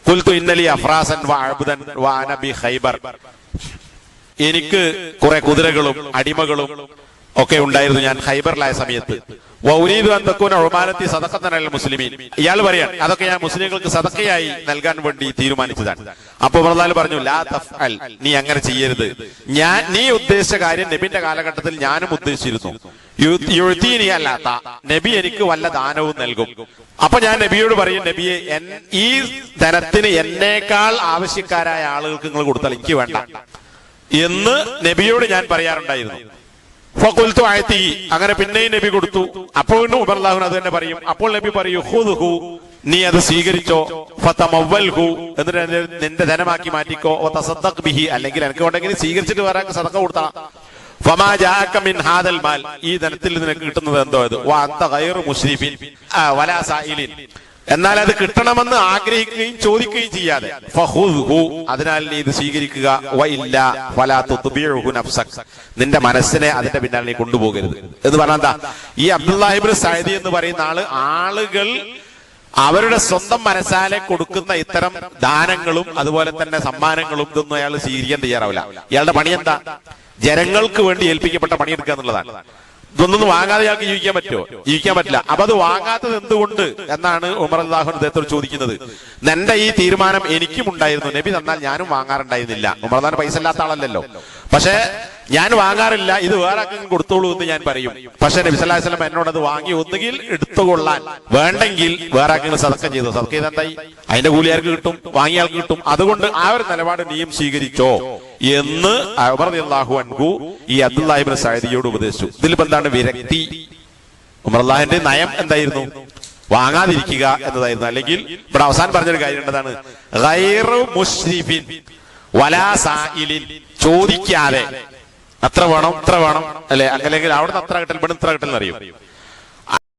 ഖുൽതു ഇന്നലി അഫ്റാസൻ വഅബ്ദൻ വഅന ബി ഖൈബർ, എനിക്ക് കുറെ കുതിരകളും അടിമകളും ഒക്കെ ഉണ്ടായിരുന്നു ഞാൻ ഖൈബറിലായ സമയത്ത്. വൗരീദു അൻ തകൂന ഉമാനത്തി സദഖത്തൻ അലൽ മുസ്ലിമീൻ, ഇയാൾ പറയാൻ അതൊക്കെ ഞാൻ മുസ്ലിങ്ങൾക്ക് സദഖയായി നൽകാൻ വേണ്ടി തീരുമാനിച്ചതാണ്. അപ്പൊ ഉമർ റളിയല്ലാഹു പറഞ്ഞു, ലാ തഫ്അൽ, നീ അങ്ങനെ ചെയ്യരുത്. നീ ഉദ്ദേശിച്ച കാര്യം നബിന്റെ കാലഘട്ടത്തിൽ ഞാനും ഉദ്ദേശിച്ചിരുന്നു. യുഅ്തീനി അല്ലാത്ത, നബി എനിക്ക് വല്ല ദാനവും നൽകും. അപ്പൊ ഞാൻ നബിയോട് പറയും, നബിയെ ഈ ധനത്തിന് എന്നേക്കാൾ ആവശ്യക്കാരായ ആളുകൾക്ക് നിങ്ങൾ കൊടുത്താൽ എനിക്ക് വേണ്ട എന്ന് നബിയോട് ഞാൻ പറയാറുണ്ടായിരുന്നു. ഫഖുൽതു അഅതി, അങ്ങനെ പിന്നെയും നബി കൊടുത്തു. അപ്പോൾ ഉമർ റളിയല്ലാഹു അൻഹു അത് തന്നെ പറയും. അപ്പോൾ നബി പറയും, ഖുദ്ഹു, നീ അത് സ്വീകരിച്ചോ, ഫതമവൽഹു, എന്നിട്ട് നിന്റെ ധനമാക്കി മാറ്റിക്കോ, വതസദ്ദഖ് ബിഹി, അല്ലെങ്കിൽ എനിക്ക് ഉണ്ടെങ്കിൽ സ്വീകരിച്ചിട്ട് വേറെ സദഖ കൊടുത്താ. ഫമാ ജാഅക മിൻ ഹാദൽ മാൽ, ഈ ധനത്തിൽ നിനക്ക് കിട്ടുന്നത് എന്തോ അത്, വഅൻത ഗൈറു മുശ്രിഫിൻ വലാ സായിലിൻ, എന്നാൽ അത് കിട്ടണമെന്ന് ആഗ്രഹിക്കുകയും ചോദിക്കുകയും ചെയ്യാതെ, ഫഖുദ്ഹു, അതിനാൽ നീ ഇത് സ്വീകരിക്കുക, വഇല്ല ഫലാ തുത്ബിഉഹു നഫ്സക്, നിന്റെ മനസ്സിനെ അതിന്റെ പിന്നാലെ നീ കൊണ്ടുപോകരുത് എന്ന് പറഞ്ഞാൽ എന്താ, ഈ അബ്ദുല്ലാഹി ഇബ്നു സഅദി എന്ന് പറയുന്ന ആളുകൾ അവരുടെ സ്വന്തം മനസ്സാലെ കൊടുക്കുന്ന ഇത്തരം ദാനങ്ങളും അതുപോലെ തന്നെ സമ്മാനങ്ങളും ഇതൊന്നും അയാൾ സ്വീകരിക്കാൻ തയ്യാറാവില്ല. ഇയാളുടെ പണി എന്താ? ജനങ്ങൾക്ക് വേണ്ടി ഏൽപ്പിക്കപ്പെട്ട പണിയെടുക്കുക എന്നുള്ളതാണ്. ഇതൊന്നും വാങ്ങാതെ ഇയാൾക്ക് ജീവിക്കാൻ പറ്റുമോ? ജീവിക്കാൻ പറ്റില്ല. അപ്പൊ അത് വാങ്ങാത്തത് എന്തുകൊണ്ട് എന്നാണ് ഉമർ റളിയല്ലാഹു അൻഹു അദ്ദേഹത്തോട് ചോദിക്കുന്നത്. നിന്റെ ഈ തീരുമാനം എനിക്കും ഉണ്ടായിരുന്നു, നബി തന്നാൽ ഞാനും വാങ്ങാറുണ്ടായിരുന്നില്ല. ഉമർ റളിയല്ലാഹു പൈസ ഇല്ലാത്ത ആളല്ലല്ലോ. പക്ഷെ ഞാൻ വാങ്ങാറില്ല, ഇത് വേറെ ആർക്കും കൊടുത്തോളൂ എന്ന് ഞാൻ പറയും. പക്ഷെ നബി സല്ലല്ലാഹു അലൈഹി വസല്ലം എന്നോട് അത് വാങ്ങി ഒന്നുകിൽ എടുത്തുകൊള്ളാൻ, വേണ്ടെങ്കിൽ വേറെ ആർക്കും സദഖ ചെയ്തു. സദഖ ചെയ്തെന്തായി? അതിന്റെ കൂലി ആർക്ക് കിട്ടും? വാങ്ങിയ ആൾക്ക് കിട്ടും. അതുകൊണ്ട് ആ ഒരു നിലപാട് നീയും സ്വീകരിച്ചോ എന്ന് ഉമർ റളിയല്ലാഹു അൻഹു ഈ അബ്ദുല്ലാഹി ഇബ്നു സഅദിയോട് ഉപദേശിച്ചു. ഇതിലിപ്പോ എന്താണ് വിരക്തി? ഉമർ റളിയല്ലാഹുവിന്റെ നയം എന്തായിരുന്നു? വാങ്ങാതിരിക്കുക എന്നതായിരുന്നു. അല്ലെങ്കിൽ ഇവിടെ അവസാനം പറഞ്ഞൊരു കാര്യം എന്താണ്? ഗൈറു മുശ്രിഫിൻ വലാ സായിലിൻ, ചോദിക്കാതെ അത്ര വേണം ഇത്ര വേണം അല്ലെ, അല്ലെങ്കിൽ അവിടെ നിന്ന് അത്ര കിട്ടൽ ഇവിടെ ഇത്ര കിട്ടൽ എന്നറിയും.